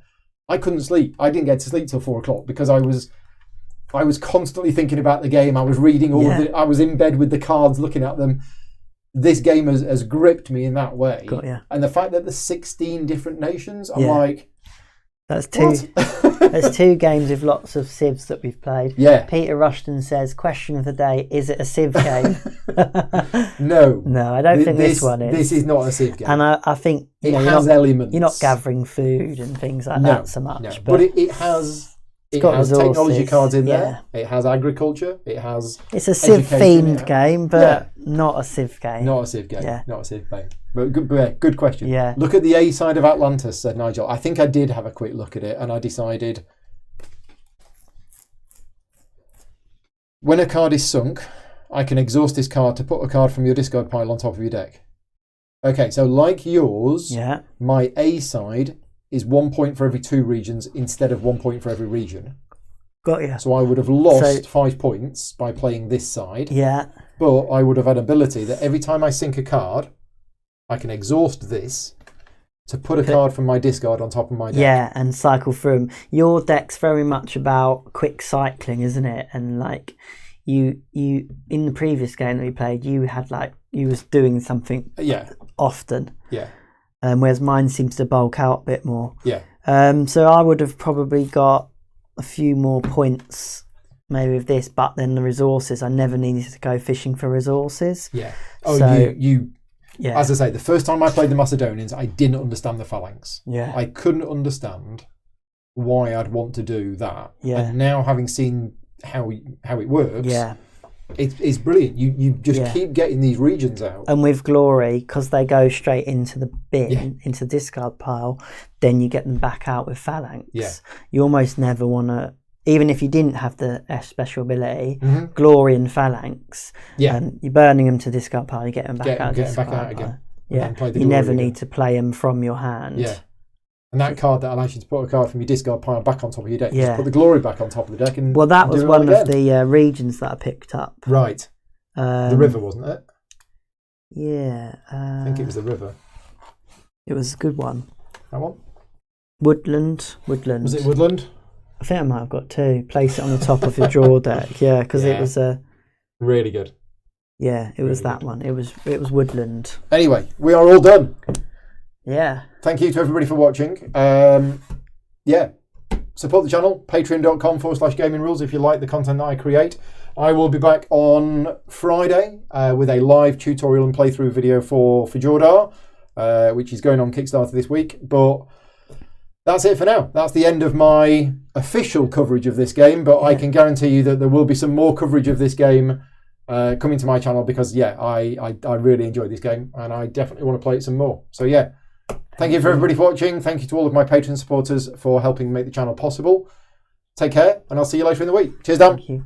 I couldn't sleep. I didn't get to sleep till 4 o'clock because I was constantly thinking about the game. I was reading all of it. I was in bed with the cards, looking at them. This game has gripped me in that way. And the fact that there's 16 different nations, I'm like, that's two. There's 2 games with lots of civs that we've played. Yeah. Peter Rushton says, question of the day, is it a civ game? No. No, I don't think this one is. This is not a civ game. And I think it has elements. You're not gathering food and things like that so much. No. But it has It got has resources, technology cards in yeah. there. It has agriculture. It has. It's a Civ education, themed game, but not a Civ game. Not a Civ game. Yeah. Not a Civ game. But good question. Yeah. Look at the A side of Atlantis, said Nigel. I think I did have a quick look at it, and I decided when a card is sunk, I can exhaust this card to put a card from your discard pile on top of your deck. Okay, so like yours, my A side is 1 point for every 2 regions instead of 1 point for every region. Got you. So I would have lost 5 points by playing this side. Yeah. But I would have had ability that every time I sink a card, I can exhaust this to put a card from my discard on top of my deck. Yeah, and cycle through them. Your deck's very much about quick cycling, isn't it? And like you in the previous game that we played, you was doing something often. Yeah. Whereas mine seems to bulk out a bit more. Yeah. So I would have probably got a few more points maybe with this, but then the resources, I never needed to go fishing for resources. Yeah. Oh, so, yeah. As I say, the first time I played the Macedonians, I didn't understand the phalanx. Yeah. I couldn't understand why I'd want to do that. Yeah. And now having seen how it works, yeah, it's brilliant. You just keep getting these regions out. And with Glory, because they go straight into the bin, into the discard pile, then you get them back out with Phalanx. Yeah. You almost never want to, even if you didn't have the special ability, Glory and Phalanx, you're burning them to discard pile, you get them back out. Get them back out again. Yeah, you never need to play them from your hand. Yeah. And that card that allows you to put a card from your discard pile back on top of your deck. Just put the Glory back on top of the deck. And well, that was one of the regions that I picked up. Right. The river, wasn't it? Yeah. I think it was the river. It was a good one. That one? Woodland. Was it Woodland? I think I might have got 2. Place it on the top of your draw deck. Yeah, because it was a... really good. Yeah, it was really that one. It was Woodland. Anyway, we are all done. Yeah. Thank you to everybody for watching. Support the channel, patreon.com/gaming rules if you like the content that I create. I will be back on Friday with a live tutorial and playthrough video for Fjordar, which is going on Kickstarter this week. But that's it for now. That's the end of my official coverage of this game, but I can guarantee you that there will be some more coverage of this game coming to my channel because, I really enjoyed this game and I definitely want to play it some more. So, thank you for everybody for watching. Thank you to all of my Patreon supporters for helping make the channel possible. Take care, and I'll see you later in the week. Cheers, Dan. Thank you.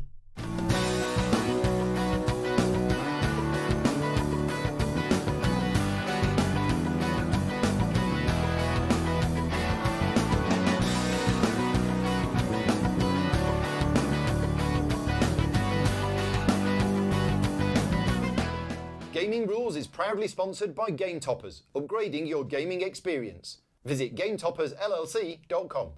Gaming Rules is proudly sponsored by Game Toppers, upgrading your gaming experience. Visit GameToppersLLC.com.